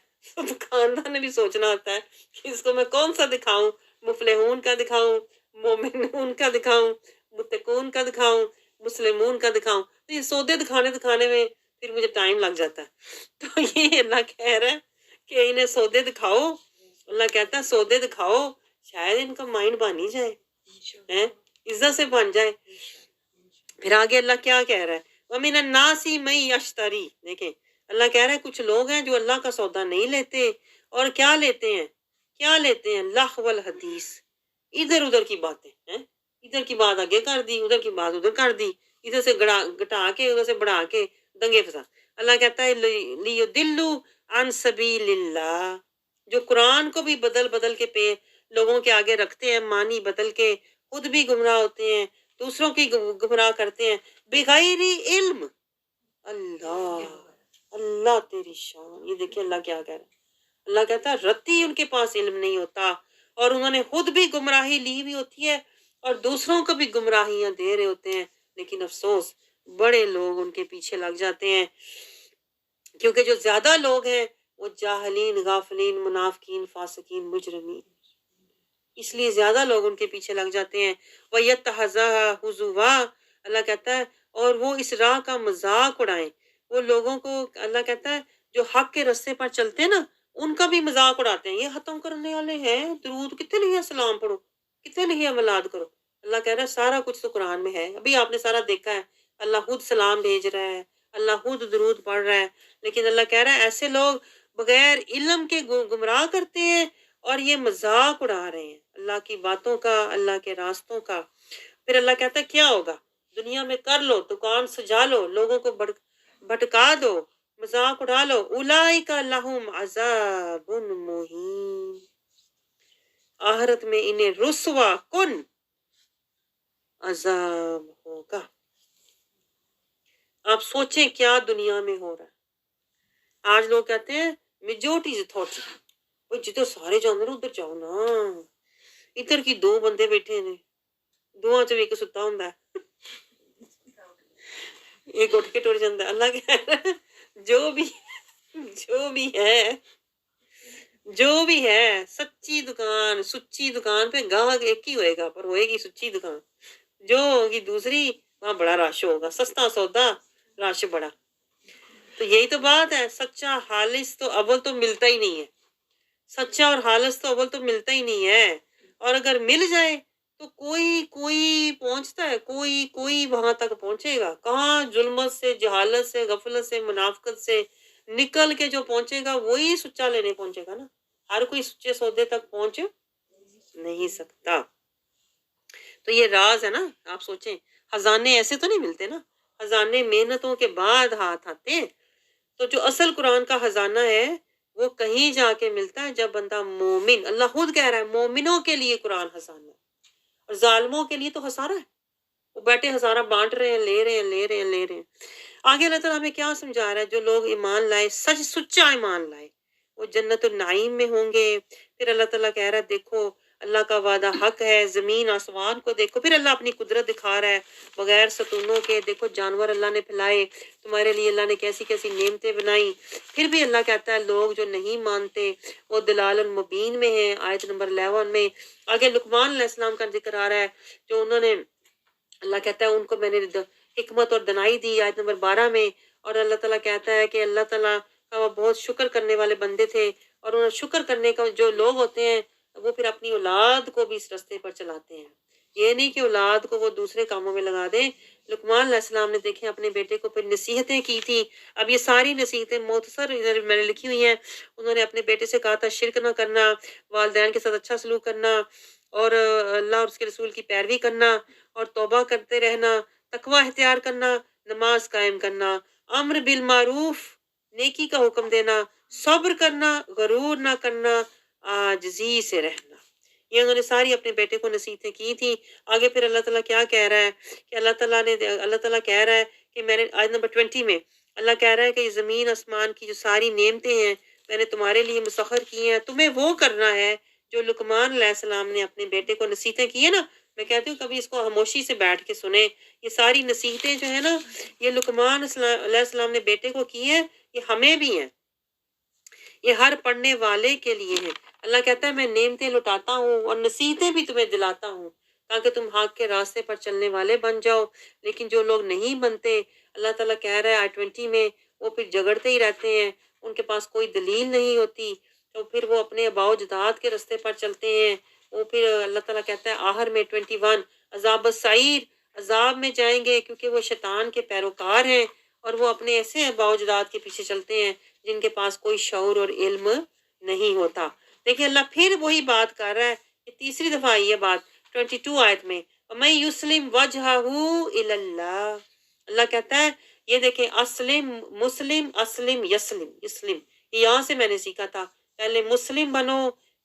دکاندار نے بھی سوچنا ہوتا ہے کہ اس کو میں کون سا دکھاؤں، مفلحون کا دکھاؤں، مومنون کا دکھاؤں، متقون کا دکھاؤں، مسلمون کا دکھاؤں. تو یہ سودے دکھانے میں پھر مجھے ٹائم لگ جاتا ہے. تو یہ اللہ کہہ رہا ہے کہ انہیں سودے دکھاؤ. اللہ کہتا ہے سودے دکھاؤ، شاید ان کا مائنڈ بن ہی جائے، عزت سے بن جائے. پھر آگے اللہ کیا کہہ رہا ہے، وَمِنَ النَّاسِ مَن يَشْتَرِي. دیکھیں اللہ کہہ رہا ہے کچھ لوگ ہیں جو اللہ کا سودا نہیں لیتے، اور کیا لیتے ہیں، کیا لیتے ہیں، لغو الحدیث، ادھر ادھر کی باتیں. ادھر کی بات آگے کر دی، ادھر کی بات ادھر کر دی، ادھر سے گٹا کے ادھر سے بڑھا کے دنگے فساد. اللہ کہتا ہے لیضلوا عن سبیل اللہ، جو قرآن کو بھی بدل بدل کے لوگوں کے آگے رکھتے ہیں، معنی بدل کے خود بھی گمراہ ہوتے ہیں، دوسروں کی گمراہ کرتے ہیں، بغیر علم. اللہ اللہ تیری شان. یہ دیکھیں اللہ کیا کہہ رہا ہے. اللہ کہتا ہے رتی ان کے پاس علم نہیں ہوتا، اور انہوں نے خود بھی گمراہی لی ہوئی ہوتی ہے اور دوسروں کو بھی گمراہیاں دے رہے ہوتے ہیں. لیکن افسوس بڑے لوگ ان کے پیچھے لگ جاتے ہیں، کیونکہ جو زیادہ لوگ ہیں وہ جاہلین، غافلین، منافقین، فاسقین، مجرمین، اس لیے زیادہ لوگ ان کے پیچھے لگ جاتے ہیں. وَيَتَّخِذَهَا هُزُوًا. اللہ کہتا ہے اور وہ اس راہ کا مذاق اڑائیں. وہ لوگوں کو اللہ کہتا ہے جو حق کے رستے پر چلتے ہیں نا، ان کا بھی مذاق اڑاتے ہیں. یہ ختم کرنے والے ہیں، درود کتنے لکھے، سلام پڑھو کتنے لکھے، ملاد کرو. اللہ کہہ رہا ہے سارا کچھ تو قرآن میں ہے. ابھی آپ نے سارا دیکھا ہے، اللہ خود سلام بھیج رہا ہے، اللہ خود درود پڑھ رہا ہے. لیکن اللہ کہہ رہا ہے ایسے لوگ بغیر علم کے گمراہ کرتے ہیں اور یہ مذاق اڑا رہے ہیں اللہ کی باتوں کا، اللہ کے راستوں کا. پھر اللہ کہتا ہے کیا ہوگا، دنیا میں کر لو، دکان سجا لو، لوگوں کو بھٹکا دو، مذاق اڑا لو. اولئک لہم عذاب مہین. آخرت میں انہیں رسوا کن عذاب ہوگا. آپ سوچیں کیا دنیا میں ہو رہا ہے. آج لوگ کہتے ہیں میجورٹی اتھارٹی، وہ جدھر سارے جاندے نا ادھر جاؤ نا. ادھر کی دو بندے بیٹھے نے، دوواں چ ایک ستا ہوندا ہے، ایک اٹھ کے ٹر جاندا ہے. اللہ کہہ رہا ہے جو بھی ہے سچی دکان، سچی دکان پہ گاہک ایک ہی ہوئے گا، پر ہوئے گی سچی دکان. جو ہوگی دوسری، وہاں بڑا رش ہوگا، سستا سودا، رش بڑا. تو یہی تو بات ہے، سچا خالص تو اول تو ملتا ہی نہیں ہے. سچا اور خالص تو اول تو ملتا ہی نہیں ہے. اور اگر مل جائے تو کوئی پہنچتا ہے، کوئی وہاں تک پہنچے گا. کہاں ظلمت سے، جہالت سے، غفلت سے، منافقت سے نکل کے جو پہنچے گا وہی سچا لینے پہنچے گا نا. ہر کوئی سچے سودے تک پہنچ نہیں سکتا. تو یہ راز ہے نا. آپ سوچیں خزانے ایسے تو نہیں ملتے نا، خزانے محنتوں کے بعد ہاتھ آتے ہیں. تو جو اصل قرآن کا خزانہ ہے وہ کہیں جا کے ملتا ہے جب بندہ مومن، اللہ خود کہہ رہا ہے مومنوں کے لیے قرآن خزانہ ہے، اور ظالموں کے لیے تو خسارہ ہے. وہ بیٹھے خسارہ بانٹ رہے ہیں، لے رہے ہیں. آگے اللہ تعالیٰ ہمیں کیا سمجھا رہا ہے، جو لوگ ایمان لائے، سچا ایمان لائے، وہ جنت النعیم میں ہوں گے. پھر اللہ تعالیٰ کہہ رہا ہے دیکھو اللہ کا وعدہ حق ہے. زمین آسمان کو دیکھو. پھر اللہ اپنی قدرت دکھا رہا ہے بغیر ستونوں کے. دیکھو جانور اللہ نے پھیلائے تمہارے لیے, اللہ نے کیسی کیسی نعمتیں بنائی. پھر بھی اللہ کہتا ہے لوگ جو نہیں مانتے وہ دلال المبین میں ہیں. آیت نمبر 11 میں آگے لقمان علیہ السلام کا ذکر آ رہا ہے جو انہوں نے, اللہ کہتا ہے ان کو میں نے حکمت اور دنائی دی آیت نمبر 12 میں. اور اللہ تعالیٰ کہتا ہے کہ اللہ تعالیٰ کا وہ بہت شکر کرنے والے بندے تھے, اور انہوں شکر کرنے کا جو لوگ ہوتے ہیں وہ پھر اپنی اولاد کو بھی اس رستے پر چلاتے ہیں. یہ نہیں کہ اولاد کو وہ دوسرے کاموں میں لگا دیں. لقمان علیہ السلام نے دیکھیں اپنے بیٹے کو پھر نصیحتیں کی تھی. اب یہ ساری نصیحتیں مختصر ادھر میں نے لکھی ہوئی ہیں. انہوں نے اپنے بیٹے سے کہا تھا شرک نہ کرنا, والدین کے ساتھ اچھا سلوک کرنا, اور اللہ اور اس کے رسول کی پیروی کرنا, اور توبہ کرتے رہنا, تقوی اختیار کرنا, نماز قائم کرنا, امر بالمعروف نیکی کا حکم دینا, صبر کرنا, غرور نہ کرنا, عاجزی سے رہنا. یہ انہوں نے ساری اپنے بیٹے کو نصیحتیں کی تھی. آگے پھر اللہ تعالیٰ کیا کہہ رہا ہے کہ اللہ تعالیٰ کہہ رہا ہے کہ میں نے آیت نمبر 20 میں اللہ کہہ رہا ہے کہ یہ زمین آسمان کی جو ساری نعمتیں ہیں میں نے تمہارے لیے مسخر کی ہیں, تمہیں وہ کرنا ہے جو لقمان علیہ السلام نے اپنے بیٹے کو نصیحتیں کی ہیں نا. میں کہتی ہوں کبھی اس کو خاموشی سے بیٹھ کے سنیں. یہ ساری نصیحتیں جو ہے نا یہ لقمان علیہ السلام نے بیٹے کو کی ہیں, یہ ہمیں بھی ہیں, یہ ہر پڑھنے والے کے لیے ہیں. اللہ کہتا ہے میں نعمتیں لٹاتا ہوں اور نصیحتیں بھی تمہیں دلاتا ہوں تاکہ تم حق کے راستے پر چلنے والے بن جاؤ. لیکن جو لوگ نہیں بنتے, اللہ تعالیٰ کہہ رہا ہے آیت 20 میں, وہ پھر جگڑتے ہی رہتے ہیں, ان کے پاس کوئی دلیل نہیں ہوتی, تو پھر وہ اپنے آباء و اجداد کے راستے پر چلتے ہیں. وہ پھر اللہ تعالیٰ کہتا ہے آخر میں 21 عذاب السعیر, عذاب میں جائیں گے کیونکہ وہ شیطان کے پیروکار ہیں اور وہ اپنے ایسے آباء و اجداد کے پیچھے چلتے ہیں جن کے پاس کوئی شعور اور علم نہیں ہوتا. دیکھیں اللہ پھر وہی بات کر رہا ہے, یہ تیسری دفعہ آئی ہے بات 22 آیت میں, وَمَن يُسْلِمْ وَجْهَهُ إِلَى اللَّهِ. اللہ کہتا ہے یہ دیکھیں اسلم, مسلم, اسلم, یسلم, یہ یہاں سے میں نے سیکھا تھا. پہلے مسلم بنو,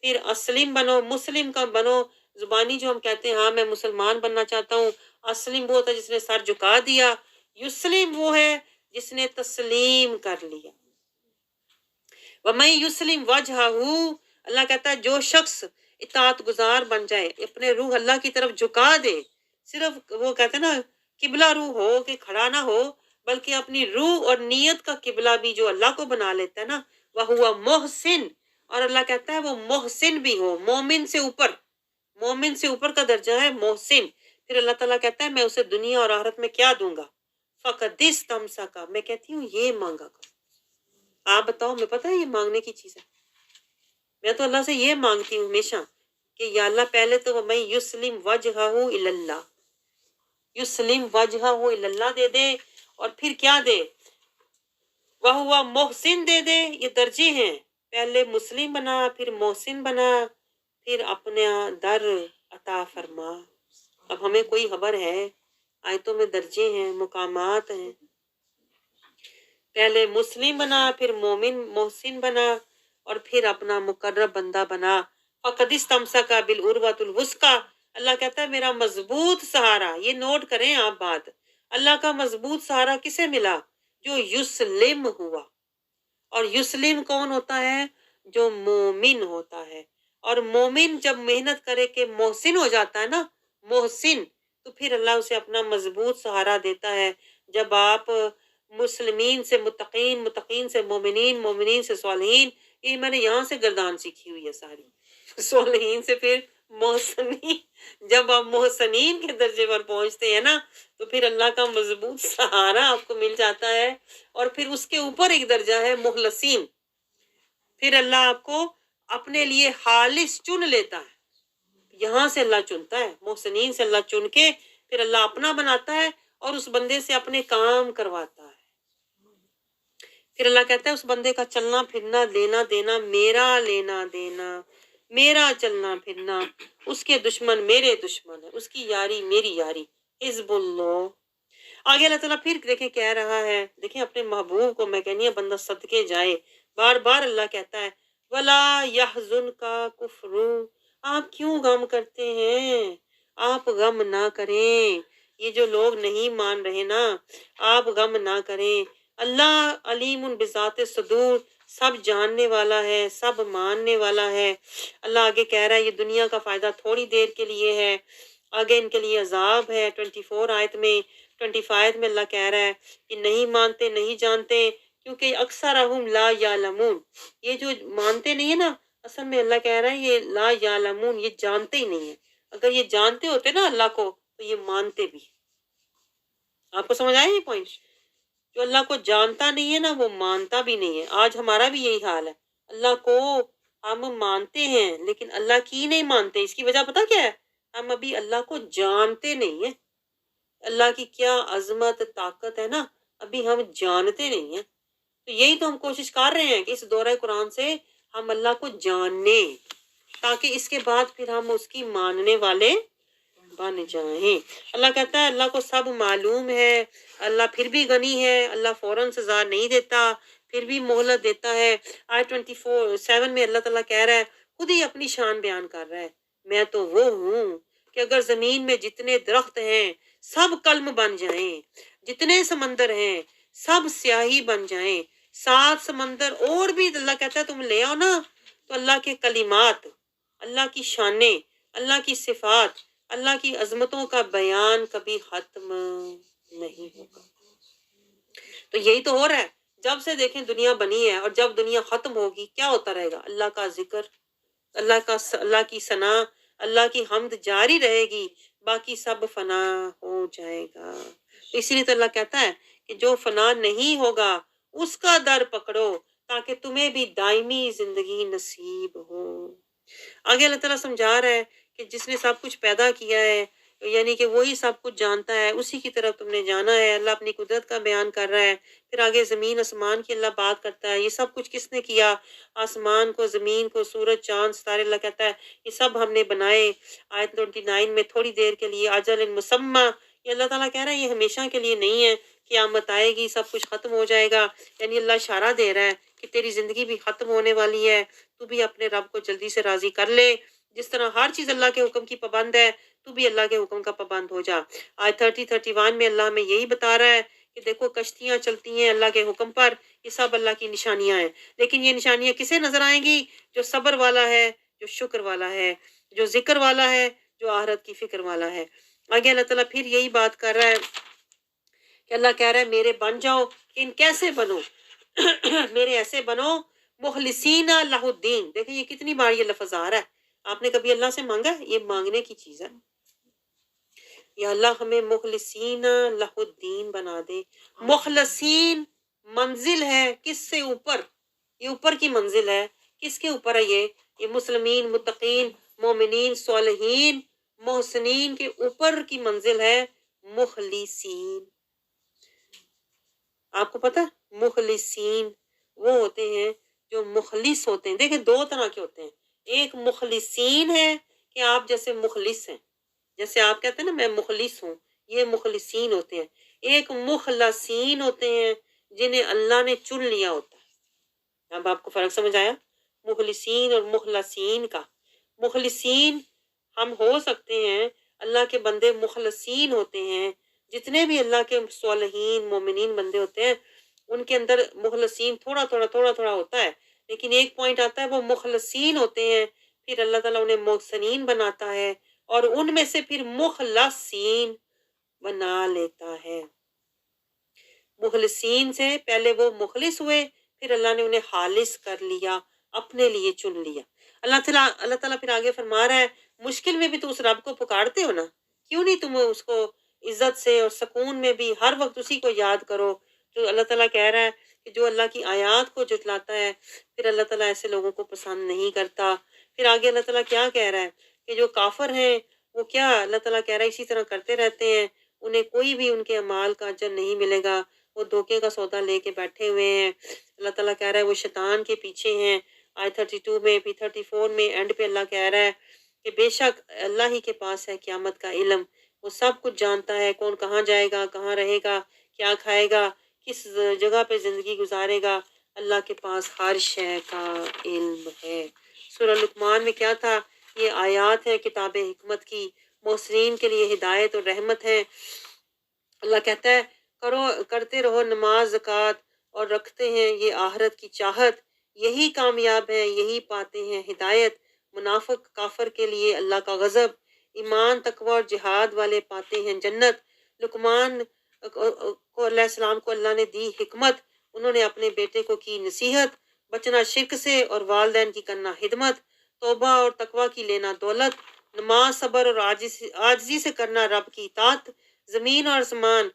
پھر اسلم بنو. مسلم کا بنو زبانی جو ہم کہتے ہیں ہاں میں مسلمان بننا چاہتا ہوں. اسلم وہ ہوتا ہے جس نے سر جھکا دیا, یسلم وہ ہے جس نے تسلیم کر لیا. وَمَن يُسْلِمْ وَجْهَهُ, اللہ کہتا ہے جو شخص اطاعت گزار بن جائے, اپنے روح اللہ کی طرف جھکا دے, صرف وہ کہتے ہیں نا قبلہ روح ہو کہ کھڑا نہ ہو, بلکہ اپنی روح اور نیت کا قبلہ بھی جو اللہ کو بنا لیتا ہے نا, وَهُوَ مُحْسِن, اور اللہ کہتا ہے وہ محسن بھی ہو, مومن سے اوپر, مومن سے اوپر کا درجہ ہے محسن. پھر اللہ تعالیٰ کہتا ہے میں اسے دنیا اور آخرت میں کیا دوں گا, فقط استمسک, میں کہتی ہوں یہ مانگا کرو. آپ بتاؤ, میں پتہ ہے یہ مانگنے کی چیز ہے, میں تو اللہ سے یہ مانگتی ہوں ہمیشہ کہ یا اللہ پہلے تو میں یسلم وجہہ الی اللہ, یسلم وجہہ الی اللہ دے دے, اور پھر کیا دے, وہو محسن دے دے. یہ درجے ہیں, پہلے مسلم بنا, پھر محسن بنا, پھر اپنا در عطا فرما. اب ہمیں کوئی خبر ہے, آیتوں میں درجے ہیں, مقامات ہیں. پہلے مسلم بنا, پھر مومن محسن بنا, اور پھر اپنا مقرب بندہ بنا. فقد استمسک بالعروۃ الوثقی, اللہ کہتا ہے میرا مضبوط سہارا. یہ نوٹ کریں آپ بات, اللہ کا مضبوط سہارا کسے ملا, جو یسلم ہوا. اور یسلم کون ہوتا ہے, جو مومن ہوتا ہے. اور مومن جب محنت کرے کہ محسن ہو جاتا ہے نا, محسن, تو پھر اللہ اسے اپنا مضبوط سہارا دیتا ہے. جب آپ مسلمین سے متقین, متقین سے مومنین, مومنین سے صالحین, یہ میں نے یہاں سے گردان سیکھی ہوئی ہے ساری, صالحین سے پھر محسنین. جب آپ محسنین کے درجے پر پہنچتے ہیں نا تو پھر اللہ کا مضبوط سہارا آپ کو مل جاتا ہے. اور پھر اس کے اوپر ایک درجہ ہے مخلصین, پھر اللہ آپ کو اپنے لیے خالص چن لیتا ہے. یہاں سے اللہ چنتا ہے, محسنین سے اللہ چن کے پھر اللہ اپنا بناتا ہے اور اس بندے سے اپنے کام کرواتا ہے. پھر اللہ کہتا ہے اس بندے کا چلنا پھرنا, لینا دینا میرا, لینا دینا میرا, چلنا پھرنا, اس کے دشمن میرے دشمن ہے, اس کی یاری میری یاری, حزب اللہ. آگے اللہ تعالیٰ پھر دیکھیں کہہ رہا ہے, دیکھیں اپنے محبوب کو میں کہنی ہے بندہ صدقے جائے, بار بار اللہ کہتا ہے وَلَا يَحْزُنْكَ كُفْرُ, آپ کیوں غم کرتے ہیں, آپ غم نہ کریں. یہ جو لوگ نہیں مان رہے نا, آپ غم نہ کریں. اللہ علیم بذات صدور, سب جاننے والا ہے، سب ماننے والا ہے۔ اللہ آگے کہہ رہا ہے یہ دنیا کا فائدہ تھوڑی دیر کے لیے ہے، آگے ان کے لیے عذاب ہے۔ 24 آیت میں، 25 میں اللہ کہہ رہا ہے کہ نہیں مانتے، نہیں جانتے، کیونکہ اکثرہم لا یعلمون، یہ جو مانتے نہیں ہے نا، اصل میں اللہ کہہ رہا ہے یہ لا یعلمون، یہ جانتے ہی نہیں ہے۔ اگر یہ جانتے ہوتے نا اللہ کو تو یہ مانتے بھی۔ آپ کو سمجھ آیا یہ پوائنٹ؟ جو اللہ کو جانتا نہیں ہے نا وہ مانتا بھی نہیں ہے۔ آج ہمارا بھی یہی حال ہے، اللہ کو ہم مانتے ہیں لیکن اللہ کی نہیں مانتے۔ اس کی وجہ پتہ کیا ہے؟ ہم ابھی اللہ کو جانتے نہیں ہیں، اللہ کی کیا عظمت طاقت ہے نا، ابھی ہم جانتے نہیں ہیں۔ تو یہی تو ہم کوشش کر رہے ہیں کہ اس دورہ قرآن سے ہم اللہ کو جانیں، تاکہ اس کے بعد پھر ہم اس کی ماننے والے بن جائیں۔ اللہ کہتا ہے اللہ کو سب معلوم ہے، اللہ پھر بھی غنی ہے، اللہ فوراً سزا نہیں دیتا، پھر بھی مہلت دیتا ہے۔ آیت 24:7 میں اللہ تعالیٰ کہہ رہا ہے، خود ہی اپنی شان بیان کر رہا ہے، میں تو وہ ہوں کہ اگر زمین میں جتنے درخت ہیں سب کلم بن جائیں، جتنے سمندر ہیں سب سیاہی بن جائیں، 7 سمندر اور بھی اللہ کہتا ہے تم لے آؤ نا، تو اللہ کے کلمات، اللہ کی شانیں، اللہ کی صفات، اللہ کی عظمتوں کا بیان کبھی ختم نہیں ہوگا۔ تو یہی تو ہو رہا ہے، جب سے دیکھیں دنیا بنی ہے اور جب دنیا ختم ہوگی کیا ہوتا رہے گا؟ اللہ کا ذکر، اللہ کی ثنا، اللہ کی حمد جاری رہے گی، باقی سب فنا ہو جائے گا۔ تو اسی لیے تو اللہ کہتا ہے کہ جو فنا نہیں ہوگا اس کا در پکڑو تاکہ تمہیں بھی دائمی زندگی نصیب ہو۔ آگے اللہ تعالیٰ سمجھا رہا ہے کہ جس نے سب کچھ پیدا کیا ہے، یعنی کہ وہی سب کچھ جانتا ہے، اسی کی طرف تم نے جانا ہے۔ اللہ اپنی قدرت کا بیان کر رہا ہے، پھر آگے زمین آسمان کی اللہ بات کرتا ہے، یہ سب کچھ کس نے کیا؟ آسمان کو، زمین کو، سورج، چاند، ستارے، اللہ کہتا ہے یہ سب ہم نے بنائے۔ آیت 29 میں تھوڑی دیر کے لیے، اجل مسمى، یہ اللہ تعالیٰ کہہ رہا ہے یہ ہمیشہ کے لیے نہیں ہے، قیامت آئے گی سب کچھ ختم ہو جائے گا۔ یعنی اللہ اشارہ دے رہا ہے کہ تیری زندگی بھی ختم ہونے والی ہے، تو بھی اپنے رب کو جلدی سے راضی کر لے۔ جس طرح ہر چیز اللہ کے حکم کی پابند ہے، تو بھی اللہ کے حکم کا پابند ہو جا۔ آیت 30-31 میں اللہ ہمیں یہی بتا رہا ہے کہ دیکھو کشتیاں چلتی ہیں اللہ کے حکم پر، یہ سب اللہ کی نشانیاں ہیں، لیکن یہ نشانیاں کسے نظر آئیں گی؟ جو صبر والا ہے، جو شکر والا ہے، جو ذکر والا ہے، جو آخرت کی فکر والا ہے۔ آگے اللہ تعالیٰ پھر یہی بات کر رہا ہے کہ اللہ کہہ رہا ہے میرے بن جاؤ، کہ کیسے بنو؟ میرے ایسے بنو مخلصین لہ الدین۔ دیکھیں یہ کتنی بار یہ لفظ آ رہا ہے، آپ نے کبھی اللہ سے مانگا ہے؟ یہ مانگنے کی چیز ہے، یا اللہ ہمیں مخلصین لہ الدین بنا دے۔ مخلصین منزل ہے کس سے اوپر؟ یہ اوپر کی منزل ہے، کس کے اوپر ہے یہ مسلمین، متقین، مومنین، صالحین، محسنین کے اوپر کی منزل ہے مخلصین۔ آپ کو پتہ ہے مخلصین وہ ہوتے ہیں جو مخلص ہوتے ہیں۔ دیکھیں دو طرح کے ہوتے ہیں، ایک مخلصین ہے کہ آپ جیسے مخلص ہیں، جیسے آپ کہتے ہیں نا میں مخلص ہوں، یہ مخلصین ہوتے ہیں۔ ایک مخلصین ہوتے ہیں جنہیں اللہ نے چن لیا ہوتا ہے۔ اب آپ کو فرق سمجھ آیا مخلصین اور مخلصین کا؟ مخلصین ہم ہو سکتے ہیں، اللہ کے بندے مخلصین ہوتے ہیں، جتنے بھی اللہ کے صالحین مومنین بندے ہوتے ہیں ان کے اندر مخلصین تھوڑا تھوڑا ہوتا ہے، لیکن ایک پوائنٹ آتا ہے وہ مخلصین ہوتے ہیں، پھر اللہ تعالیٰ انہیں محسنین بناتا ہے اور ان میں سے پھر مخلصین بنا لیتا ہے۔ مخلصین سے پہلے وہ مخلص ہوئے، پھر اللہ نے انہیں خالص کر لیا، اپنے لیے چن لیا۔ اللہ تعالیٰ پھر آگے فرما رہا ہے مشکل میں بھی تو اس رب کو پکارتے ہو نا، کیوں نہیں تم اس کو عزت سے اور سکون میں بھی ہر وقت اسی کو یاد کرو؟ جو اللہ تعالیٰ کہہ رہا ہے کہ جو اللہ کی آیات کو جھٹلاتا ہے پھر اللہ تعالیٰ ایسے لوگوں کو پسند نہیں کرتا۔ پھر آگے اللہ تعالیٰ کیا کہہ رہا ہے کہ جو کافر ہیں وہ کیا اللہ تعالیٰ کہہ رہا ہے اسی طرح کرتے رہتے ہیں، انہیں کوئی بھی ان کے اعمال کا اجر نہیں ملے گا، وہ دھوکے کا سودا لے کے بیٹھے ہوئے ہیں۔ اللہ تعالیٰ کہہ رہا ہے وہ شیطان کے پیچھے ہیں۔ آیت 32 میں پھر 34 میں اینڈ پہ اللہ کہہ رہا ہے کہ بے شک اللہ ہی کے پاس ہے قیامت کا علم، وہ سب کچھ جانتا ہے، کون کہاں جائے گا، کہاں رہے گا، کیا کھائے گا، کس جگہ پہ زندگی گزارے گا، اللہ کے پاس ہر شے کا علم ہے۔ سورہ لقمان میں کیا تھا؟ یہ آیات ہے کتاب حکمت کی، محسنین کے لیے ہدایت اور رحمت ہے۔ اللہ کہتا ہے کرتے رہو نماز، زکوٰۃ اور رکھتے ہیں یہ آخرت کی چاہت یہی کامیاب ہیں، یہی پاتے ہیں ہدایت۔ منافق کافر کے لیے اللہ کا غضب، ایمان تقوی اور جہاد والے پاتے ہیں جنت۔ لقمان کو علیہ السلام کو اللہ نے دی حکمت، انہوں نے اپنے بیٹے کو کی نصیحت، بچنا شرک سے اور والدین کی کرنا خدمت، توبہ اور تقوی کی لینا دولت، نماز صبر اور عاجزی سے کرنا رب کی اطاعت۔ زمین اور آسمان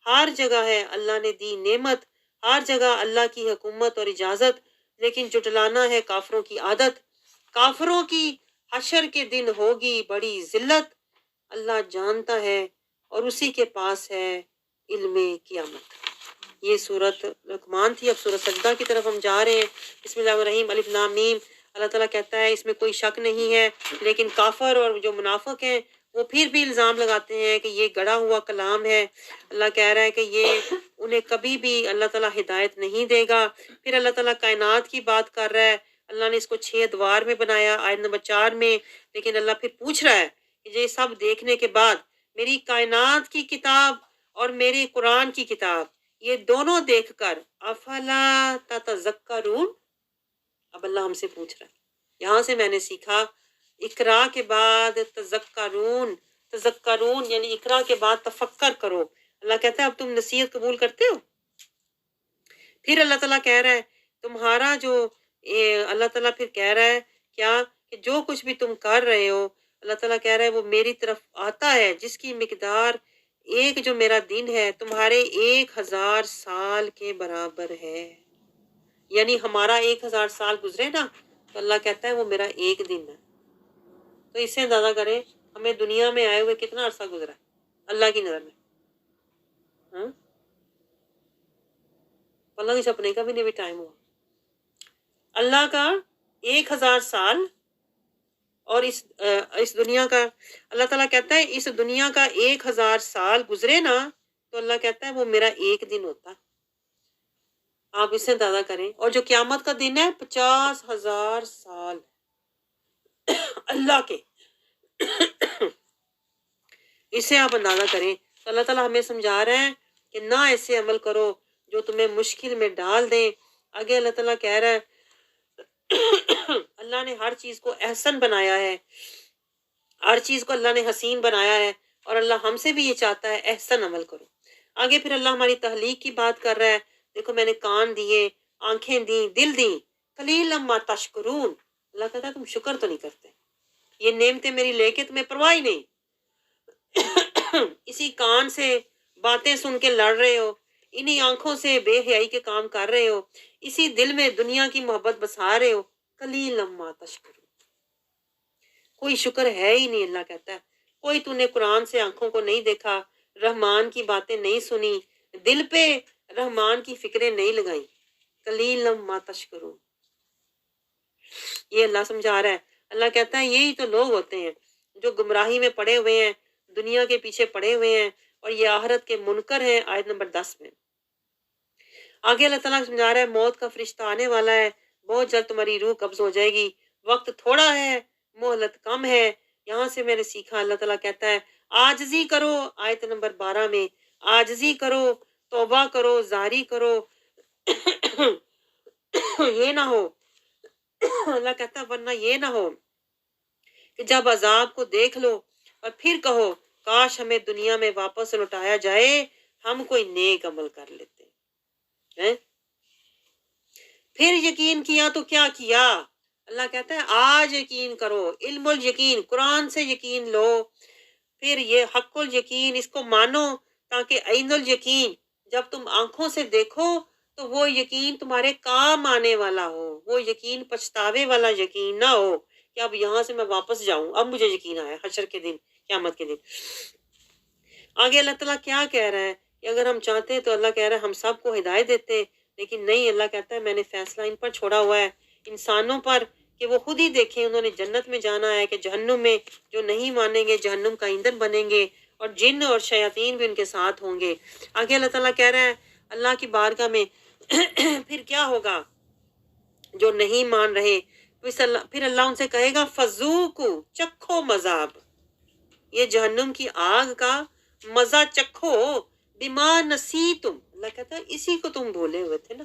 ہر جگہ ہے اللہ نے دی نعمت، ہر جگہ اللہ کی حکومت اور اجازت، لیکن جٹلانا ہے کافروں کی عادت۔ کافروں کی حشر کے دن ہوگی بڑی ذلت، اللہ جانتا ہے اور اسی کے پاس ہے علم قیامت۔ یہ سورت لقمان تھی۔ اب سورت سجدہ کی طرف ہم جا رہے ہیں۔ بسم اللہ الرحمن الرحیم، الف لام میم۔ اللہ تعالیٰ کہتا ہے اس میں کوئی شک نہیں ہے، لیکن کافر اور جو منافق ہیں وہ پھر بھی الزام لگاتے ہیں کہ یہ گڑا ہوا کلام ہے۔ اللہ کہہ رہا ہے کہ یہ انہیں کبھی بھی اللہ تعالیٰ ہدایت نہیں دے گا۔ پھر اللہ تعالیٰ کائنات کی بات کر رہا ہے، اللہ نے اس کو 6 ادوار میں بنایا، آیت نمبر 4 میں، لیکن اللہ پھر پوچھ رہا ہے کہ یہ سب دیکھنے کے بعد میری کائنات کی کتاب اور میری قرآن کی کتاب، یہ دونوں دیکھ کر افلا تتذکرون، اب اللہ ہم سے پوچھ رہا ہے۔ یہاں سے میں نے سیکھا اقرا کے بعد تذکرون، تذکرون یعنی اقرا کے بعد تفکر کرو۔ اللہ کہتا ہے اب تم نصیحت قبول کرتے ہو؟ پھر اللہ تعالیٰ کہہ رہا ہے تمہارا جو اللہ تعالیٰ پھر کہہ رہا ہے کیا کہ جو کچھ بھی تم کر رہے ہو، اللہ تعالیٰ کہہ رہا ہے وہ میری طرف آتا ہے، جس کی مقدار ایک جو میرا دن ہے تمہارے 1000 سال کے برابر ہے۔ یعنی ہمارا 1000 سال گزرے نا تو اللہ کہتا ہے وہ میرا ایک دن ہے۔ تو اس سے اندازہ کریں ہمیں دنیا میں آئے ہوئے کتنا عرصہ گزرا ہے اللہ کی نظر میں۔ ہاں، اللہ کے سپنے کا بھی نہیں بھی ٹائم ہوا۔ اللہ کا 1000 سال اور اس دنیا کا، اللہ تعالیٰ کہتا ہے اس دنیا کا 1000 سال گزرے نا تو اللہ کہتا ہے وہ میرا ایک دن ہوتا۔ آپ اس سے اندازہ کریں، اور جو قیامت کا دن ہے 50,000 سال اللہ کے، اس سے آپ اندازہ کریں۔ تو اللہ تعالیٰ ہمیں سمجھا رہے ہیں کہ نہ ایسے عمل کرو جو تمہیں مشکل میں ڈال دیں۔ آگے اللہ تعالیٰ کہہ رہا ہے اللہ نے ہر چیز کو احسن بنایا ہے، ہر چیز کو اللہ نے حسین بنایا ہے، اور اللہ ہم سے بھی یہ چاہتا ہے احسن عمل کرو۔ آگے پھر اللہ ہماری تخلیق کی بات کر رہا ہے، دیکھو میں نے کان دیے، آنکھیں دیں، دل دیں، قلیلا ما تشکرون، اللہ کہتا ہے تم شکر تو نہیں کرتے، یہ نعمتیں میری لے کے تمہیں پرواہ ہی نہیں۔ اسی کان سے باتیں سن کے لڑ رہے ہو، انہی آنکھوں سے بے حیائی کے کام کر رہے ہو، اسی دل میں دنیا کی محبت بسا رہے ہو، قلیلا ما تشکرون، کوئی شکر ہے ہی نہیں۔ اللہ کہتا ہے کوئی تو نے قرآن سے آنکھوں کو نہیں دیکھا، رحمان کی باتیں نہیں سنی، دل پہ رحمان کی فکریں نہیں لگائیں، قلیلا ما تشکرون۔ یہ اللہ سمجھا رہا ہے۔ اللہ کہتا ہے یہی تو لوگ ہوتے ہیں جو گمراہی میں پڑے ہوئے ہیں، دنیا کے پیچھے پڑے ہوئے ہیں، اور یہ آخرت کے منکر ہیں، آیت نمبر 10 میں۔ آگے اللہ تعالیٰ سمجھا رہا ہے موت کا فرشتہ آنے والا ہے، بہت جلد تمہاری روح قبض ہو جائے گی، وقت تھوڑا ہے، مہلت کم ہے۔ یہاں سے میں نے سیکھا اللہ تعالیٰ کہتا ہے عاجزی کرو، آیت نمبر 12 میں عاجزی کرو، توبہ کرو، زاری کرو، یہ نہ ہو، اللہ کہتا ہے ورنہ یہ نہ ہو کہ جب عذاب کو دیکھ لو اور پھر کہو کاش ہمیں دنیا میں واپس لوٹایا جائے، ہم کوئی نیک عمل کر لیتے ہیں۔ پھر یقین کیا تو کیا کیا؟ اللہ کہتا ہے آج یقین کرو، علم الیقین، قرآن سے یقین لو، پھر یہ حق الیقین، اس کو مانو، تاکہ عین الیقین جب تم آنکھوں سے دیکھو تو وہ یقین تمہارے کام آنے والا ہو، وہ یقین پچھتاوے والا یقین نہ ہو کہ اب یہاں سے میں واپس جاؤں، اب مجھے یقین آیا حشر کے دن، قیامت کے دن۔ آگے اللہ تعالیٰ کیا کہہ رہا ہے کہ اگر ہم چاہتے تو اللہ کہہ رہا ہے ہم سب کو ہدایت دیتے، لیکن نہیں، اللہ کہتا ہے میں نے فیصلہ ان پر چھوڑا ہوا ہے، انسانوں پر، کہ وہ خود ہی دیکھیں انہوں نے جنت میں جانا ہے کہ جہنم میں، جو نہیں مانیں گے جہنم کا ایندھن بنیں گے، اور جن اور شیاطین بھی ان کے ساتھ ہوں گے۔ آگے اللہ تعالیٰ کہہ رہا ہے اللہ کی بارگاہ میں پھر کیا ہوگا جو نہیں مان رہے، پھر اللہ ان سے کہے گا فذوقوا، چکھو مذاب، یہ جہنم کی آگ کا مزہ چکھو، بما نسیتم، اللہ کہتا ہے اسی کو تم بھولے ہوئے تھے نا،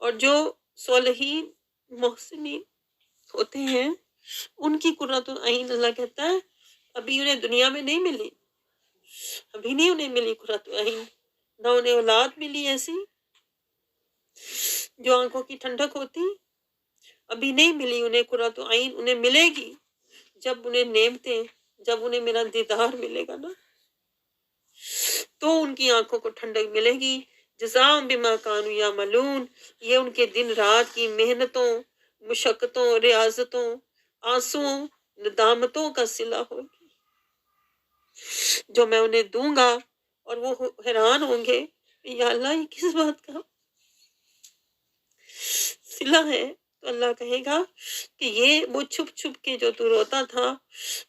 اور جو صالحین محسنین ہوتے ہیں ان کی قرۃ العین اللہ کہتا ہے ابھی انہیں دنیا میں نہیں ملی، ابھی نہیں انہیں ملی قرۃ العین، نہ انہیں اولاد ملی ایسی جو آنکھوں کی ٹھنڈک ہوتی، ابھی نہیں ملی انہیں قرۃ العین، انہیں ملے گی جب انہیں نعمتیں، جب انہیں میرا دیدار ملے گا نا تو ان کی آنکھوں کو ٹھنڈک ملے گی۔ جزاء بما کانوا یعملون، یہ ان کے دن رات کی محنتوں، مشقتوں، ریاضتوں، آنسوؤں، ندامتوں کا صلہ ہوگی جو میں انہیں دوں گا، اور وہ حیران ہوں گے یا اللہ یہ کس بات کا صلہ ہے؟ تو اللہ کہے گا کہ یہ وہ چھپ چھپ کے جو تو روتا تھا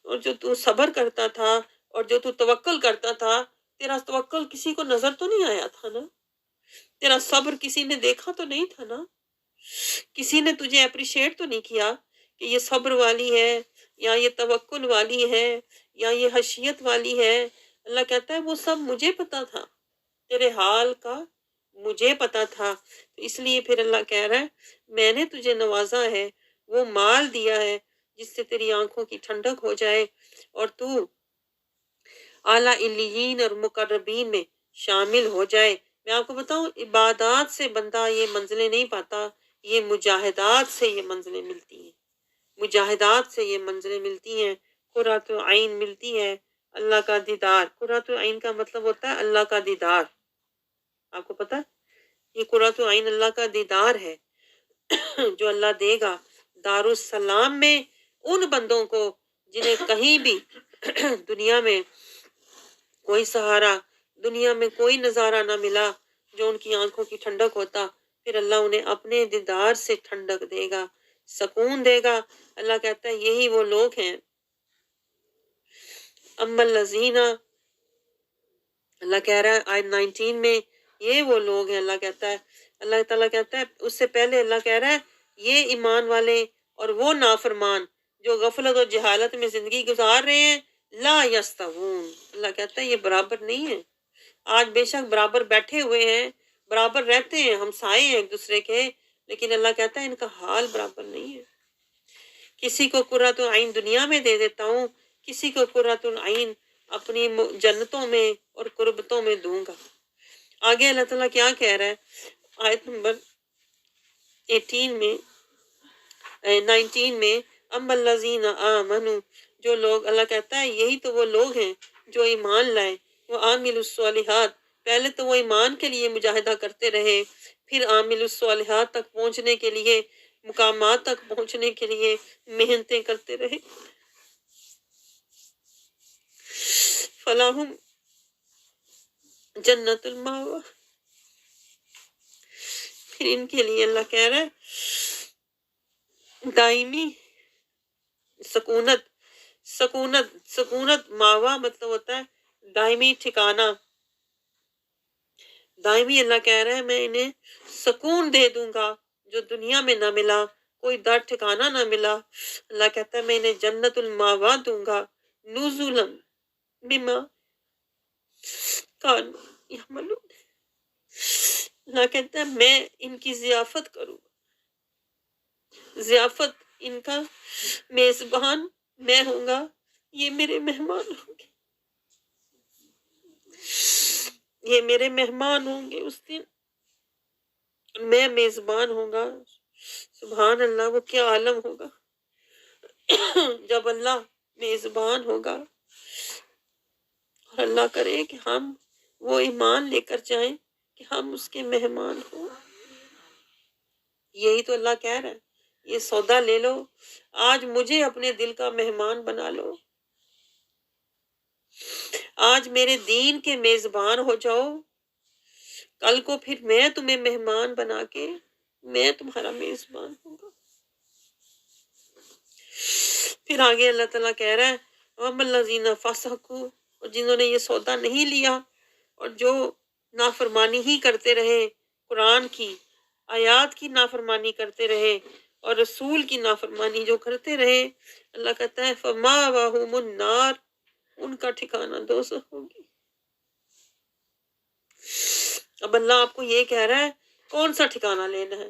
اور جو تو صبر کرتا تھا اور جو تو توکل کرتا تھا، تیرا توکل کسی کو نظر تو نہیں آیا تھا نا، تیرا صبر کسی نے دیکھا تو نہیں تھا نا، کسی نے تجھے اپریشیٹ تو نہیں کیا کہ یہ صبر والی ہے یا یہ توکل والی ہے یا یہ خشیت والی ہے۔ اللہ کہتا ہے وہ سب مجھے پتا تھا، تیرے حال کا مجھے پتا تھا، اس لیے پھر اللہ کہہ رہا ہے میں نے تجھے نوازا ہے، وہ مال دیا ہے جس سے تیری آنکھوں کی ٹھنڈک ہو جائے اور تو اعلیٰ علیین اور مقربین میں شامل ہو جائے۔ میں آپ کو بتاؤں عبادات سے بندہ یہ منزلیں نہیں پاتا، یہ مجاہدات سے یہ منزلیں ملتی ہیں، مجاہدات سے یہ منزلیں ملتی ہیں، قرۃ عین ملتی ہے، اللہ کا دیدار۔ قرۃ عین کا مطلب ہوتا ہے اللہ کا دیدار، آپ کو پتا یہ قرۃ عین اللہ کا دیدار ہے جو اللہ دے گا دارالسلام میں ان بندوں کو جنہیں کہیں بھی دنیا میں کوئی سہارا، دنیا میں کوئی نظارہ نہ ملا جو ان کی آنکھوں کی ٹھنڈک ہوتا، پھر اللہ انہیں اپنے دیدار سے ٹھنڈک دے گا، سکون دے گا۔ اللہ کہتا ہے یہی وہ لوگ ہیں، اما الذین، اللہ کہہ رہا ہے آیت 19 میں یہ وہ لوگ ہیں، اللہ کہتا ہے، اللہ تعالیٰ کہتا ہے اس سے پہلے اللہ کہہ رہا ہے یہ ایمان والے اور وہ نافرمان جو غفلت اور جہالت میں زندگی گزار رہے ہیں، لا یستوون، اللہ کہتا ہے یہ برابر نہیں ہے۔ آج بے شک برابر بیٹھے ہوئے ہیں، برابر رہتے ہیں، ہم سائے ہیں ایک دوسرے کے، لیکن اللہ کہتا ہے ان کا حال برابر نہیں ہے۔ کسی کو قرۃ العین دنیا میں دے دیتا ہوں، کسی کو قرۃ العین اپنی جنتوں میں اور قربتوں میں دوں گا۔ آگے اللہ تعالیٰ کیا کہہ رہا ہے آیت نمبر 18 میں 19 میں، اما الذین آمنوا، جو لوگ، اللہ کہتا ہے یہی تو وہ لوگ ہیں جو ایمان لائے، وہ عاملوا الصالحات، پہلے تو وہ ایمان کے لیے مجاہدہ کرتے رہے، پھر عاملوا الصالحات تک پہنچنے کے لیے، مقامات تک پہنچنے کے لیے محنتیں کرتے رہے، فلاحم جنت الماوا، پھر ان کے لیے اللہ کہہ رہا ہے دائمی سکونت، سکونت ماوا مطلب ہوتا ہے دائمی ٹھکانہ، دائمی اللہ کہہ رہا ہے میں انہیں سکون دے دوں گا جو دنیا میں نہ ملا، کوئی در ٹھکانہ نہ ملا، اللہ کہتا ہے میں انہیں جنت الماوا دوں گا، نزلا بما کانوا یعملون، اللہ کہتا ہے میں ان کی ضیافت کروں گا، ضیافت ان کا میزبان میں ہوں گا، یہ میرے مہمان ہوں گے، یہ میرے مہمان ہوں گے، اس دن میں میزبان ہوں گا۔ سبحان اللہ، وہ کیا عالم ہوگا جب اللہ میزبان ہوگا اور اللہ کرے کہ ہم وہ ایمان لے کر جائیں کہ ہم اس کے مہمان ہوں۔ یہی تو اللہ کہہ رہا ہے یہ سودا لے لو، آج مجھے اپنے دل کا مہمان بنا لو، آج میرے دین کے میزبان ہو جاؤ، کل کو پھر میں تمہیں مہمان بنا کے میں تمہارا میزبان ہوں گا۔ پھر آگے اللہ تعالیٰ کہہ رہا ہے وَأَمَّا الَّذِينَ فَسَقُوا، اور جنہوں نے یہ سودا نہیں لیا اور جو نافرمانی ہی کرتے رہے، قرآن کی آیات کی نافرمانی کرتے رہے اور رسول کی نافرمانی جو کرتے رہے، اللہ کہتا ہے فَمَأْوَاهُمُ النَّارُ، ان کا ٹھکانہ دوزخ ہوگی۔ اب اللہ آپ کو یہ کہہ رہا ہے کون سا ٹھکانہ لینا ہے؟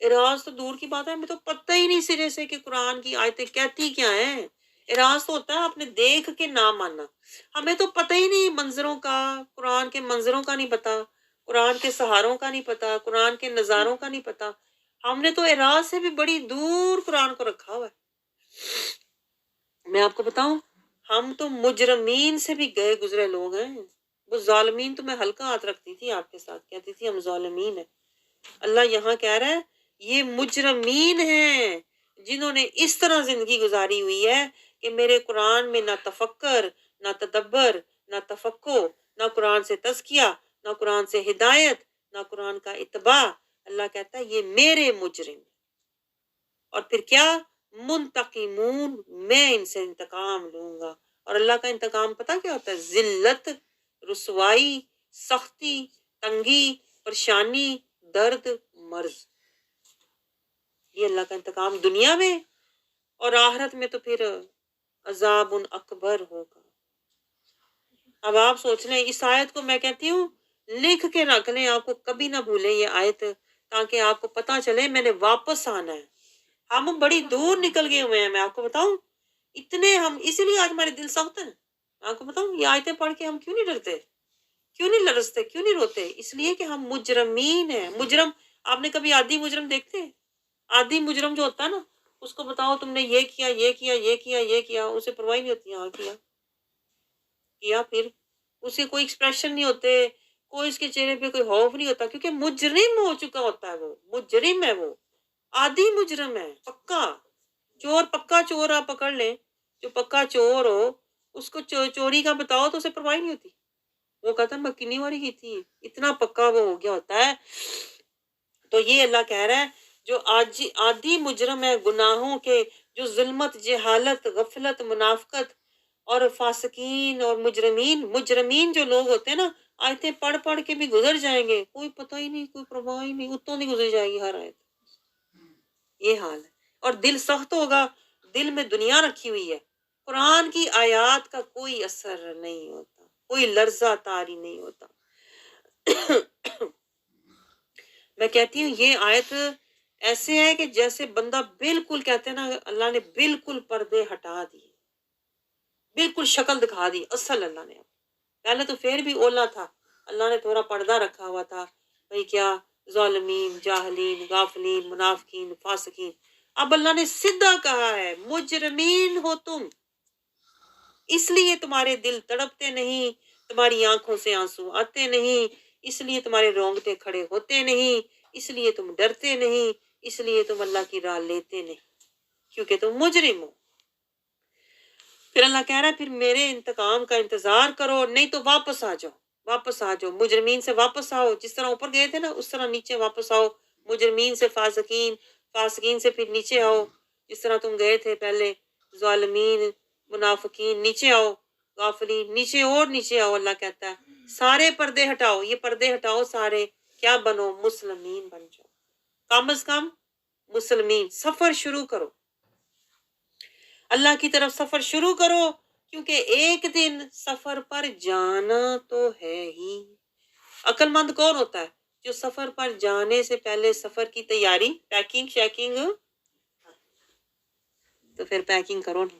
اعراض تو دور کی بات ہے، ہمیں تو پتہ ہی نہیں سرے سے کہ قرآن کی آیتیں کہتی کیا ہیں۔ اعراض تو ہوتا ہے آپ نے دیکھ کے نہ ماننا، ہمیں تو پتہ ہی نہیں منظروں کا، قرآن کے منظروں کا نہیں پتا، قرآن کے سہاروں کا نہیں پتا، قرآن کے نظاروں کا نہیں پتا، ہم نے تو اعراض سے بھی بڑی دور قرآن کو رکھا ہوا ہے۔ میں آپ کو بتاؤں، ہم تو مجرمین سے بھی گئے گزرے لوگ ہیں، وہ ظالمین تو میں ہلکا ہاتھ رکھتی تھی آپ کے ساتھ، کہتی تھی ہم ظالمین ہیں۔ اللہ یہاں کہہ رہا ہے یہ مجرمین ہیں جنہوں نے اس طرح زندگی گزاری ہوئی ہے کہ میرے قرآن میں نہ تفکر، نہ تدبر، نہ تفقہ، نہ قرآن سے تزکیہ، نہ قرآن سے ہدایت، نہ قرآن کا اتباع۔ اللہ کہتا ہے یہ میرے مجرم، اور پھر کیا، منتقمون، میں ان سے انتقام لوں گا۔ اور اللہ کا انتقام پتہ کیا ہوتا ہے؟ ذلت، رسوائی، سختی، تنگی، پریشانی، درد، مرض۔ یہ اللہ کا انتقام دنیا میں، اور آخرت میں تو پھر عذاب اکبر ہوگا۔ اب آپ سوچ لیں، اس آیت کو میں کہتی ہوں لکھ کے رکھ لیں، آپ کو کبھی نہ بھولیں یہ آیت، تاکہ آپ کو پتہ چلے میں نے واپس آنا ہے۔ ہم بڑی دور نکل گئے ہوئے ہیں، میں آپ کو بتاؤں اتنے، ہم اسی لیے آج ہمارے دل سخت ہیں۔ میں آپ کو بتاؤں یہ آیتیں پڑھ کے ہم کیوں نہیں ڈرتے، کیوں نہیں لرزتے، کیوں نہیں روتے؟ اس لیے کہ ہم مجرمین ہیں۔ مجرم، آپ نے کبھی عادی مجرم دیکھتے ہیں؟ عادی مجرم جو ہوتا ہے نا، اس کو بتاؤ تم نے یہ کیا، یہ کیا، یہ کیا، یہ کیا، اسے پرواہ نہیں ہوتی، ہاں کیا، پھر اسے کوئی ایکسپریشن نہیں ہوتے، کوئی اس کے چہرے پہ کوئی خوف نہیں ہوتا، کیونکہ مجرم ہو چکا ہوتا ہے، وہ مجرم ہے، وہ عادی مجرم ہے، پکا چور، پکا چور آپ پکڑ لیں، جو پکا چور ہو اس کو چوری کا بتاؤ تو اسے پرواہ نہیں ہوتی، وہ کہتا ہے میں کنی واری کی تھی، اتنا پکا وہ ہو گیا ہوتا ہے۔ تو یہ اللہ کہہ رہا ہے جو عادی مجرم ہے گناہوں کے، جو ظلمت، جہالت، غفلت، منافقت اور فاسقین اور مجرمین جو لوگ ہوتے ہیں نا، آیتیں پڑھ پڑھ کے بھی گزر جائیں گے، کوئی پتہ ہی نہیں، کوئی پرواہ ہی نہیں، اتوں نہیں گزر جائے گی ہر آیت، یہ حال ہے۔ اور دل سخت ہوگا، دل میں دنیا رکھی ہوئی ہے، قرآن کی آیات کا کوئی اثر نہیں ہوتا، کوئی لرزہ طاری نہیں ہوتا۔ میں کہتی ہوں یہ آیت ایسے ہے کہ جیسے بندہ بالکل، کہتے ہیں نا اللہ نے بالکل پردے ہٹا دیے، بالکل شکل دکھا دی اصل اللہ نے۔ پہلے تو پھر بھی اولا تھا، اللہ نے تھوڑا پردہ رکھا ہوا تھا، بھئی کیا، ظالمین، جاہلین، غافلین، منافقین، فاسقین۔ اب اللہ نے سیدھا کہا ہے مجرمین ہو تم، اس لیے تمہارے دل تڑپتے نہیں، تمہاری آنکھوں سے آنسو آتے نہیں، اس لیے تمہارے رونگٹے کھڑے ہوتے نہیں، اس لیے تم ڈرتے نہیں، اس لیے تم اللہ کی راہ لیتے نہیں، کیونکہ تم مجرم ہو۔ پھر اللہ کہہ رہا ہے پھر میرے انتقام کا انتظار کرو، نہیں تو واپس آ جاؤ، واپس آ جاؤ، مجرمین سے واپس آؤ، جس طرح اوپر گئے تھے نا اس طرح نیچے واپس آؤ، مجرمین سے فاسقین، فاسقین سے پھر نیچے آؤ، جس طرح تم گئے تھے پہلے، ظالمین، منافقین، نیچے آؤ، غافلین، نیچے اور نیچے آؤ۔ اللہ کہتا ہے سارے پردے ہٹاؤ، یہ پردے ہٹاؤ سارے، کیا بنو، مسلمین بن جاؤ، کم از کم مسلمین، سفر شروع کرو، اللہ کی طرف سفر شروع کرو، کیونکہ ایک دن سفر پر جانا تو ہے ہی۔ عقل مند کون ہوتا ہے؟ جو سفر پر جانے سے پہلے سفر کی تیاری، پیکنگ شیکنگ، تو پھر پیکنگ کرو نا،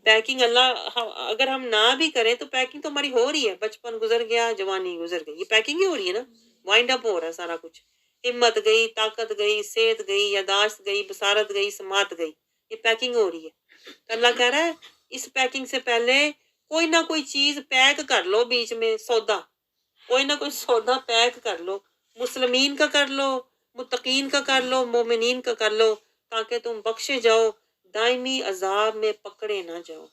پیکنگ اللہ اگر ہم نہ بھی کریں تو پیکنگ تو ہماری ہو رہی ہے، بچپن گزر گیا، جوانی گزر گئی، یہ پیکنگ ہی ہو رہی ہے نا، وائنڈ اپ ہو رہا ہے سارا کچھ، ہمت گئی، طاقت گئی، صحت گئی، یاداشت گئی، بصارت گئی، سماعت گئی، یہ پیکنگ ہو رہی ہے۔ تو اللہ کہہ رہا ہے اس پیکنگ سے پہلے کوئی نہ کوئی چیز پیک کر لو، بیچ میں سودا، کوئی نہ کوئی سودا پیک کر لو، مسلمین کا کر لو، متقین کا کر لو، مومنین کا کر لو، تاکہ تم بخشے جاؤ، دائمی عذاب میں پکڑے نہ جاؤ۔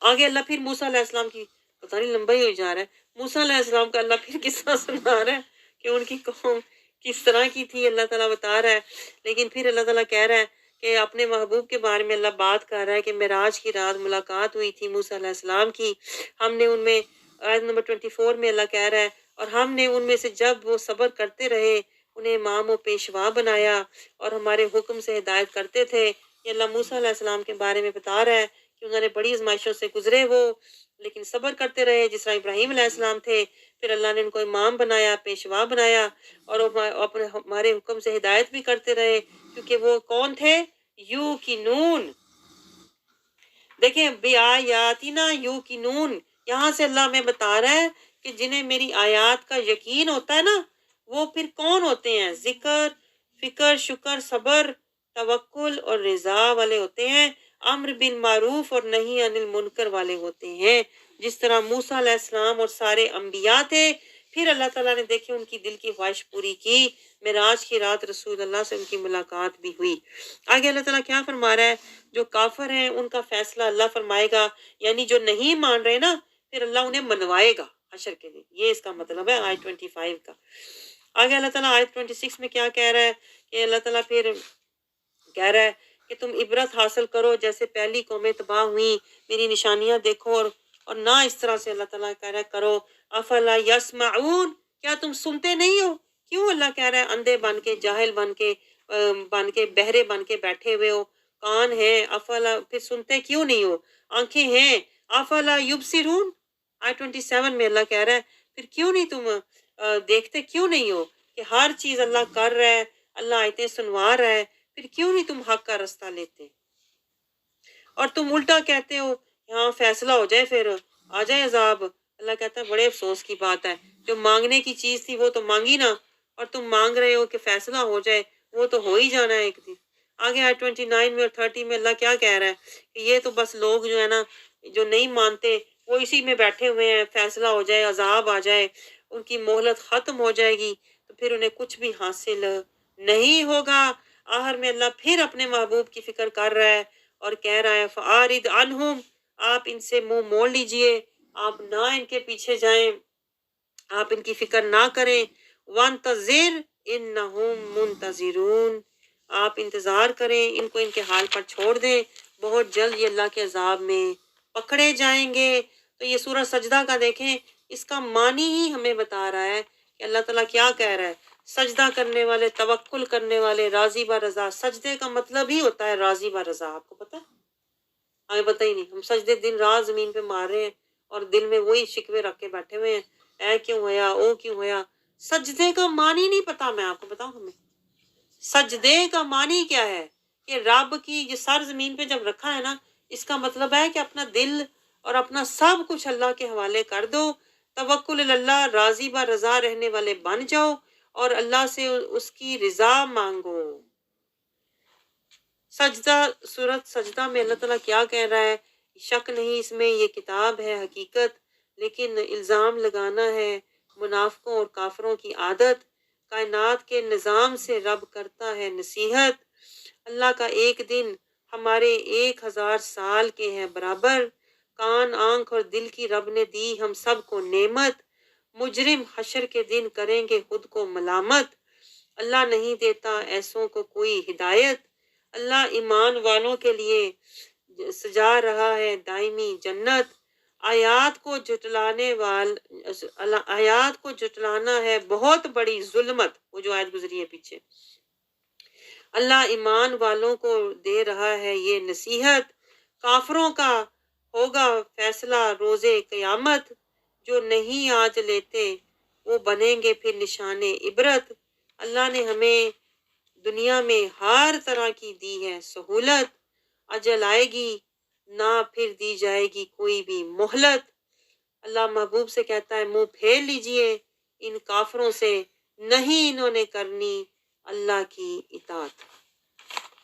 آگے اللہ پھر موسیٰ علیہ السلام کی، پتہ نہیں لمبا ہی ہو جا رہا ہے، موسیٰ علیہ السلام کا اللہ پھر قصہ سنا رہا ہے کہ ان کی قوم کس طرح کی تھی، اللہ تعالیٰ بتا رہا ہے۔ لیکن پھر اللہ تعالیٰ کہہ رہا ہے کہ اپنے محبوب کے بارے میں اللہ بات کر رہا ہے کہ معراج کی رات ملاقات ہوئی تھی موسیٰ علیہ السلام کی، ہم نے ان میں، آیت نمبر 24 میں اللہ کہہ رہا ہے، اور ہم نے ان میں سے جب وہ صبر کرتے رہے انہیں امام و پیشوا بنایا اور ہمارے حکم سے ہدایت کرتے تھے۔ یہ اللہ موسیٰ علیہ السلام کے بارے میں بتا رہا ہے کہ انہوں نے بڑی آزمائشوں سے گزرے وہ، لیکن صبر کرتے رہے جس طرح ابراہیم علیہ السلام تھے. پھر اللہ نے ان کو امام بنایا، پیشوا بنایا، اور وہ اپنے ہمارے حکم سے ہدایت بھی کرتے رہے، کیونکہ وہ کون تھے؟ یوقنون. دیکھیں بیااتنا یوقنون، یہاں سے اللہ ہمیں بتا رہا ہے کہ جنہیں میری آیات کا یقین ہوتا ہے نا، وہ پھر کون ہوتے ہیں؟ ذکر، فکر، شکر، صبر، توکل اور رضا والے ہوتے ہیں، امر بالمعروف اور نہی عن المنکر والے ہوتے ہیں، جس طرح موسیٰ علیہ السلام اور سارے انبیاء تھے. پھر اللہ تعالیٰ نے دیکھے ان کی دل کی خواہش پوری کی، معراج کی رات رسول اللہ سے ان کی ملاقات بھی ہوئی. آگے اللہ تعالیٰ کیا فرما رہا ہے؟ جو کافر ہیں ان کا فیصلہ اللہ فرمائے گا، یعنی جو نہیں مان رہے نا، پھر اللہ انہیں منوائے گا حشر کے دن. یہ اس کا مطلب ہے آیت 25 کا. آگے اللہ تعالیٰ آیت 26 میں کیا کہہ رہا ہے کہ اللہ تعالیٰ پھر کہہ رہا ہے کہ تم عبرت حاصل کرو جیسے پہلی قومیں تباہ ہوئیں، میری نشانیاں دیکھو، اور نہ اس طرح سے اللہ تعالیٰ کہہ رہا ہے کرو. افلا یسمعون، کیا تم سنتے نہیں ہو؟ کیوں اللہ کہہ رہا ہے اندھے بن کے، جاہل بن کے بہرے بن کے بیٹھے ہوئے ہو؟ کان ہیں، افلا، پھر سنتے کیوں نہیں ہو؟ آنکھیں ہیں، افلا یبصرون. آیت 27 میں اللہ کہہ رہا ہے پھر کیوں نہیں تم دیکھتے کیوں نہیں ہو کہ ہر چیز اللہ کر رہا ہے، اللہ آیتیں سنوا رہا ہے، پھر کیوں نہیں تم حق کا رستہ لیتے؟ اور تم الٹا کہتے ہو یہاں فیصلہ ہو جائے، پھر آ جائے عذاب. اللہ کہتا ہے بڑے افسوس کی بات ہے، جو مانگنے کی چیز تھی وہ تو مانگی نا، اور تم مانگ رہے ہو کہ فیصلہ ہو جائے، وہ تو ہو ہی جانا ہے ایک دن. آگے آیت 29 میں اور 30 میں اللہ کیا کہہ رہا ہے کہ یہ تو بس لوگ جو ہے نا جو نہیں مانتے وہ اسی میں بیٹھے ہوئے ہیں، فیصلہ ہو جائے، عذاب آ جائے، ان کی مہلت ختم ہو جائے گی تو پھر انہیں کچھ بھی حاصل نہیں ہوگا. آخر میں اللہ پھر اپنے محبوب کی فکر کر رہا ہے اور کہہ رہا ہے فَأَعْرِضْ عَنْهُمْ، آپ ان سے منہ موڑ لیجئے، آپ نہ ان کے پیچھے جائیں، آپ ان کی فکر نہ کریں. وَانْتَظِرْ إِنَّهُمْ مُنْتَظِرُونَ، آپ انتظار کریں، ان کو ان کے حال پر چھوڑ دیں، بہت جلد یہ اللہ کے عذاب میں پکڑے جائیں گے. تو یہ سورہ سجدہ کا دیکھیں، اس کا معنی ہی ہمیں بتا رہا ہے کہ اللہ تعالیٰ کیا کہہ رہا ہے. سجدہ کرنے والے، توکل کرنے والے، راضی با رضا. سجدے کا مطلب ہی ہوتا ہے راضی با رضا. آپ کو پتہ ہے؟ ہمیں پتہ ہی نہیں، ہم سجدے دن رات زمین پہ مار رہے ہیں اور دل میں وہی شکوے رکھ کے بیٹھے ہوئے ہیں، اے کیوں ہوا، او کیوں ہوا. سجدے کا معنی نہیں پتا. میں آپ کو بتاؤں، ہمیں سجدے کا معنی کیا ہے کہ رب کی یہ سر زمین پہ جب رکھا ہے نا، اس کا مطلب ہے کہ اپنا دل اور اپنا سب کچھ اللہ کے حوالے کر دو، توکل اللہ، راضی با رضا رہنے والے بن جاؤ اور اللہ سے اس کی رضا مانگو. سجدہ، سورت سجدہ میں اللہ تعالیٰ کیا کہہ رہا ہے؟ شک نہیں اس میں، یہ کتاب ہے حقیقت، لیکن الزام لگانا ہے منافقوں اور کافروں کی عادت. کائنات کے نظام سے رب کرتا ہے نصیحت. اللہ کا ایک دن ہمارے 1000 سال کے ہیں برابر. کان، آنکھ اور دل کی رب نے دی ہم سب کو نعمت. مجرم حشر کے دن کریں گے خود کو ملامت. اللہ نہیں دیتا ایسوں کو کوئی ہدایت. اللہ ایمان والوں کے لیے سجا رہا ہے دائمی جنت. آیات کو جھٹلانا ہے بہت بڑی ظلمت. وہ جو آیت گزری ہے پیچھے، اللہ ایمان والوں کو دے رہا ہے یہ نصیحت. کافروں کا ہوگا فیصلہ روز قیامت. جو نہیں آج لیتے وہ بنیں گے پھر نشان عبرت. اللہ نے ہمیں دنیا میں ہر طرح کی دی ہے سہولت. اجل آئے گی نہ پھر دی جائے گی کوئی بھی مہلت. اللہ محبوب سے کہتا ہے منہ پھیر لیجئے ان کافروں سے، نہیں انہوں نے کرنی اللہ کی اطاعت.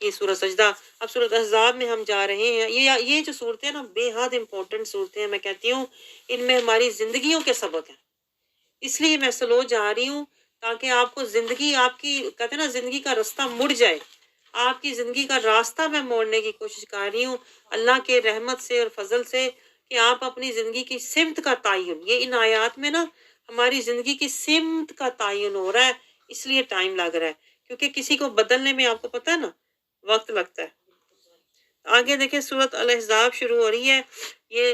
یہ سورہ سجدہ. اب سورۃ احزاب میں ہم جا رہے ہیں. یہ جو صورتیں نا بے حد امپورٹنٹ صورتیں ہیں. میں کہتی ہوں ان میں ہماری زندگیوں کے سبق ہیں، اس لیے میں سلو جا رہی ہوں تاکہ آپ کو زندگی، آپ کی کہتے ہیں نا زندگی کا راستہ مڑ جائے. آپ کی زندگی کا راستہ میں موڑنے کی کوشش کر رہی ہوں اللہ کے رحمت سے اور فضل سے، کہ آپ اپنی زندگی کی سمت کا تعین، یہ ان آیات میں نا ہماری زندگی کی سمت کا تعین ہو رہا ہے. اس لیے ٹائم لگ رہا ہے، کیونکہ کسی کو بدلنے میں آپ کو پتہ ہے نا وقت لگتا ہے. آگے دیکھیں سورۃ الاحزاب شروع ہو رہی ہے. یہ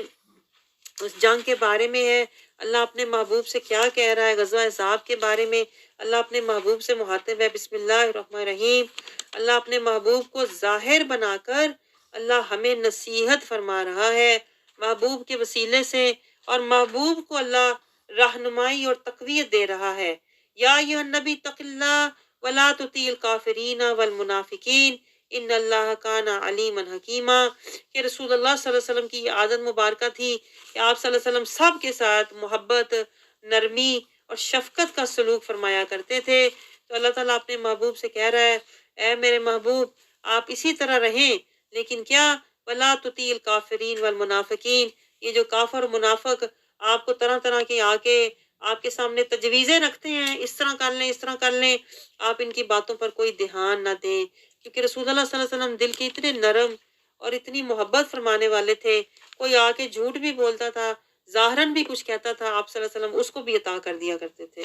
اس جنگ کے بارے میں ہے. اللہ اپنے محبوب سے کیا کہہ رہا ہے غزوہ احزاب کے بارے میں؟ اللہ اپنے محبوب سے مخاطب ہے. بسم اللہ الرحمن الرحیم. اللہ اپنے محبوب کو ظاہر بنا کر اللہ ہمیں نصیحت فرما رہا ہے محبوب کے وسیلے سے، اور محبوب کو اللہ رہنمائی اور تقویت دے رہا ہے۔ یا ایھا النبی اتق اللہ ولا تطیع الکافرین والمنافقین ان اللہ کان علیما حکیما، کہ رسول اللہ صلی اللہ علیہ وسلم کی یہ عادت مبارکہ تھی کہ آپ صلی اللہ علیہ وسلم سب کے ساتھ محبت، نرمی اور شفقت کا سلوک فرمایا کرتے تھے۔ تو اللہ تعالیٰ اپنے محبوب سے کہہ رہا ہے اے میرے محبوب آپ اسی طرح رہیں، لیکن کیا ولا تطیع الکافرین والمنافقین، یہ جو کافر و منافق آپ کو طرح طرح کے آ کے آپ کے سامنے تجویزیں رکھتے ہیں، اس طرح کر لیں اس طرح کر لیں، آپ ان کی باتوں پر کوئی دھیان نہ دیں، کیونکہ رسول اللہ صلی اللہ علیہ وسلم دل کے اتنے نرم اور اتنی محبت فرمانے والے تھے، کوئی آ کے جھوٹ بھی بولتا تھا، ظاہراً بھی کچھ کہتا تھا، آپ صلی اللہ علیہ وسلم اس کو بھی عطا کر دیا کرتے تھے۔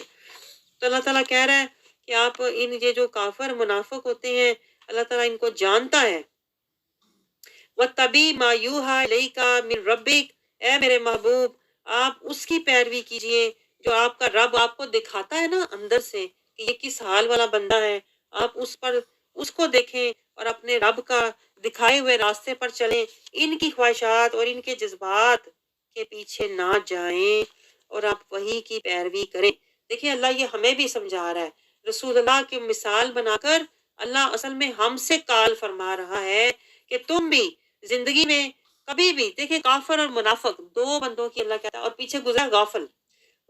تو اللہ تعالیٰ کہہ رہا ہے کہ آپ یہ جو کافر منافق ہوتے ہیں اللہ تعالیٰ ان کو جانتا ہے۔ وَاتَّبِعْ مَا يُوحَىٰ إِلَيْكَ مِن رَبِّكَ، اے میرے محبوب آپ اس کی پیروی کیجئے جو آپ کا رب آپ کو دکھاتا ہے نا اندر سے کہ یہ کس حال والا بندہ ہے، آپ اس کو دیکھیں اور اپنے رب کا دکھائے ہوئے راستے پر چلیں، ان کی خواہشات اور ان کے جذبات کے پیچھے نہ جائیں اور آپ وہی کی پیروی کریں۔ دیکھیں اللہ یہ ہمیں بھی سمجھا رہا ہے، رسول اللہ کی مثال بنا کر اللہ اصل میں ہم سے کال فرما رہا ہے کہ تم بھی زندگی میں کبھی بھی، دیکھیں کافر اور منافق دو بندوں کی اللہ کہتا ہے، اور پیچھے گزرا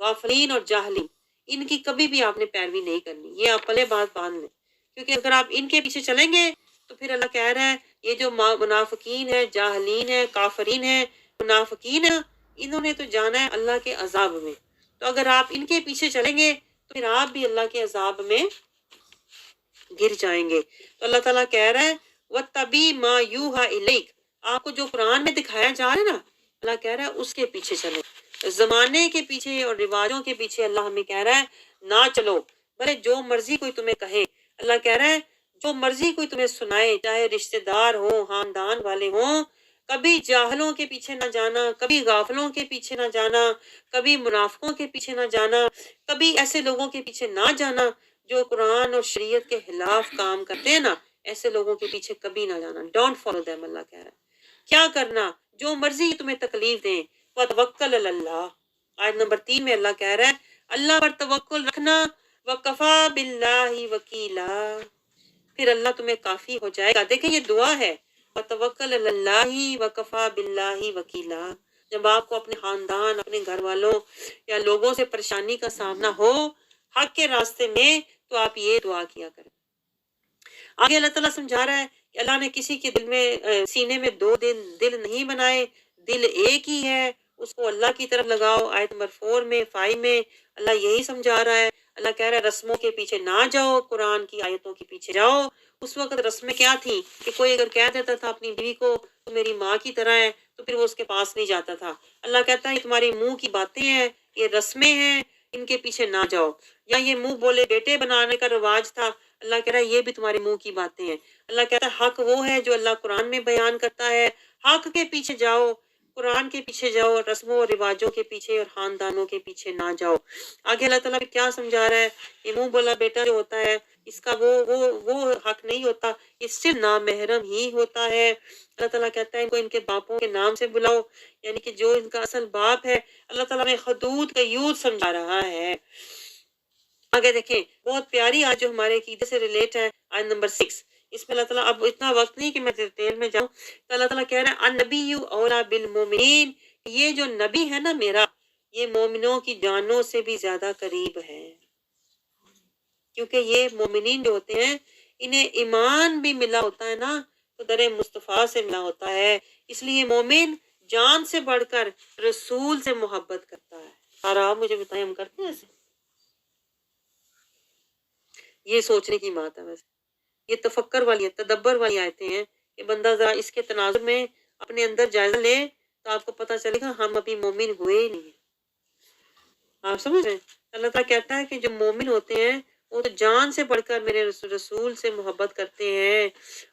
غافلین اور جاہلین، ان کی کبھی بھی آپ نے پیروی نہیں کرنی، یہ آپ پہلے بات باندھ لیں، کیونکہ اگر آپ ان کے پیچھے چلیں گے تو پھر اللہ کہہ رہا ہے یہ جو منافقین ہے، جاہلین ہے، کافرین ہے، منافقین ہے، انہوں نے تو جانا ہے اللہ کے عذاب میں، تو اگر آپ ان کے پیچھے چلیں گے تو پھر آپ بھی اللہ کے عذاب میں گر جائیں گے۔ تو اللہ تعالیٰ کہہ رہا ہے وَاتَّبِعْ مَا يُوحَىٰ إِلَيْكَ، آپ کو جو قرآن میں دکھایا جا رہا ہے نا اللہ کہہ رہا ہے اس کے پیچھے چلو، زمانے کے پیچھے اور رواجوں کے پیچھے اللہ ہمیں کہہ رہا ہے نہ چلو، بھلے جو مرضی کوئی تمہیں کہے، اللہ کہہ رہا ہے جو مرضی کوئی تمہیں سنائے، چاہے رشتہ دار ہوں، خاندان والے ہوں، کبھی جاہلوں کے پیچھے نہ جانا، کبھی غافلوں کے پیچھے نہ جانا، کبھی منافقوں کے پیچھے نہ جانا، کبھی ایسے لوگوں کے پیچھے نہ جانا جو قرآن اور شریعت کے خلاف کام کرتے ہیں نا، ایسے لوگوں کے پیچھے کبھی نہ جانا، ڈونٹ فالو دیم، اللہ کہہ رہا ہے کیا کرنا جو مرضی تمہیں تکلیف دیں، وَتَوَکَّلْ عَلَى اللَّهِ، آیت نمبر 3 میں اللہ کہہ رہا ہے اللہ پر توکل رکھنا، وَكَفَى بِاللَّهِ وَكِيلًا، پھر اللہ تمہیں کافی ہو جائے گا۔ دیکھیں یہ دعا ہے وَتَوَکَّلْ عَلَى اللَّهِ وَكَفَى بِاللَّهِ وَكِيلًا، جب آپ کو اپنے خاندان، اپنے گھر والوں یا لوگوں سے پریشانی کا سامنا ہو حق کے راستے میں تو آپ یہ دعا کیا کریں۔ آگے اللہ تعالیٰ سمجھا رہا ہے کہ اللہ نے کسی کے دل میں سینے میں دو دل نہیں بنائے، دل ایک ہی ہے، اس کو اللہ کی طرف لگاؤ۔ آیت نمبر 5 میں اللہ یہی سمجھا رہا ہے، اللہ کہہ رہا ہے رسموں کے پیچھے نہ جاؤ، قرآن کی آیتوں کے پیچھے جاؤ۔ اس وقت رسمیں کیا تھیں کہ کوئی اگر کہہ دیتا تھا اپنی بیوی کو تو میری ماں کی طرح ہے تو پھر وہ اس کے پاس نہیں جاتا تھا۔ اللہ کہتا ہے یہ تمہارے منہ کی باتیں ہیں، یہ رسمیں ہیں، ان کے پیچھے نہ جاؤ۔ یا یہ منہ بولے بیٹے بنانے کا رواج تھا، اللہ کہہ رہا ہے یہ بھی تمہارے منہ کی باتیں ہیں۔ اللہ کہتا ہے حق وہ ہے جو اللہ قرآن میں بیان کرتا ہے، حق کے پیچھے جاؤ، قرآن کے پیچھے جاؤ، رسموں اور رواجوں کے پیچھے اور خاندانوں کے پیچھے نہ جاؤ۔ آگے اللہ تعالیٰ بھی کیا سمجھا رہا ہے، یہ منہ بولا بیٹا جو ہوتا ہے اس کا وہ حق نہیں ہوتا، یہ صرف نامحرم ہی ہوتا ہے۔ اللہ تعالیٰ کہتا ہے ان کو ان کے باپوں کے نام سے بلاؤ، یعنی کہ جو ان کا اصل باپ ہے۔ اللہ تعالیٰ نے حدود کا یوز سمجھا رہا ہے۔ آگے دیکھیں بہت پیاری آج جو ہمارے عقیدے سے ریلیٹ ہے، آیت نمبر 6، اس میں اللہ تعالیٰ، اب اتنا وقت نہیں کہ میں ڈیٹیل میں جاؤں، تو اللہ تعالیٰ کہہ رہا ہے النبی اولیٰ بالمومنین، یہ جو نبی ہے نا میرا، یہ مومنوں کی جانوں سے بھی زیادہ قریب ہے، کیونکہ یہ مومنین جو ہوتے ہیں انہیں ایمان بھی ملا ہوتا ہے نا تو در مصطفیٰ سے ملا ہوتا ہے، اس لیے مومن جان سے بڑھ کر رسول سے محبت کرتا ہے۔ اور آپ مجھے بتائیں ہم کرتے ہیں ایسے؟ یہ سوچنے کی بات ہے، ویسے یہ تفکر والی تدبر والی آیتیں ہیں کہ بندہ ذرا اس کے تناظر میں اپنے اندر جائزہ لے تو آپ کو پتہ چلے گا ہم ابھی مومن ہوئے ہی نہیں ہیں۔ آپ سمجھ رہے ہیں؟ اللہ تعالیٰ کہتا ہے کہ جو مومن ہوتے ہیں وہ تو جان سے بڑھ کر میرے رسول سے محبت کرتے ہیں،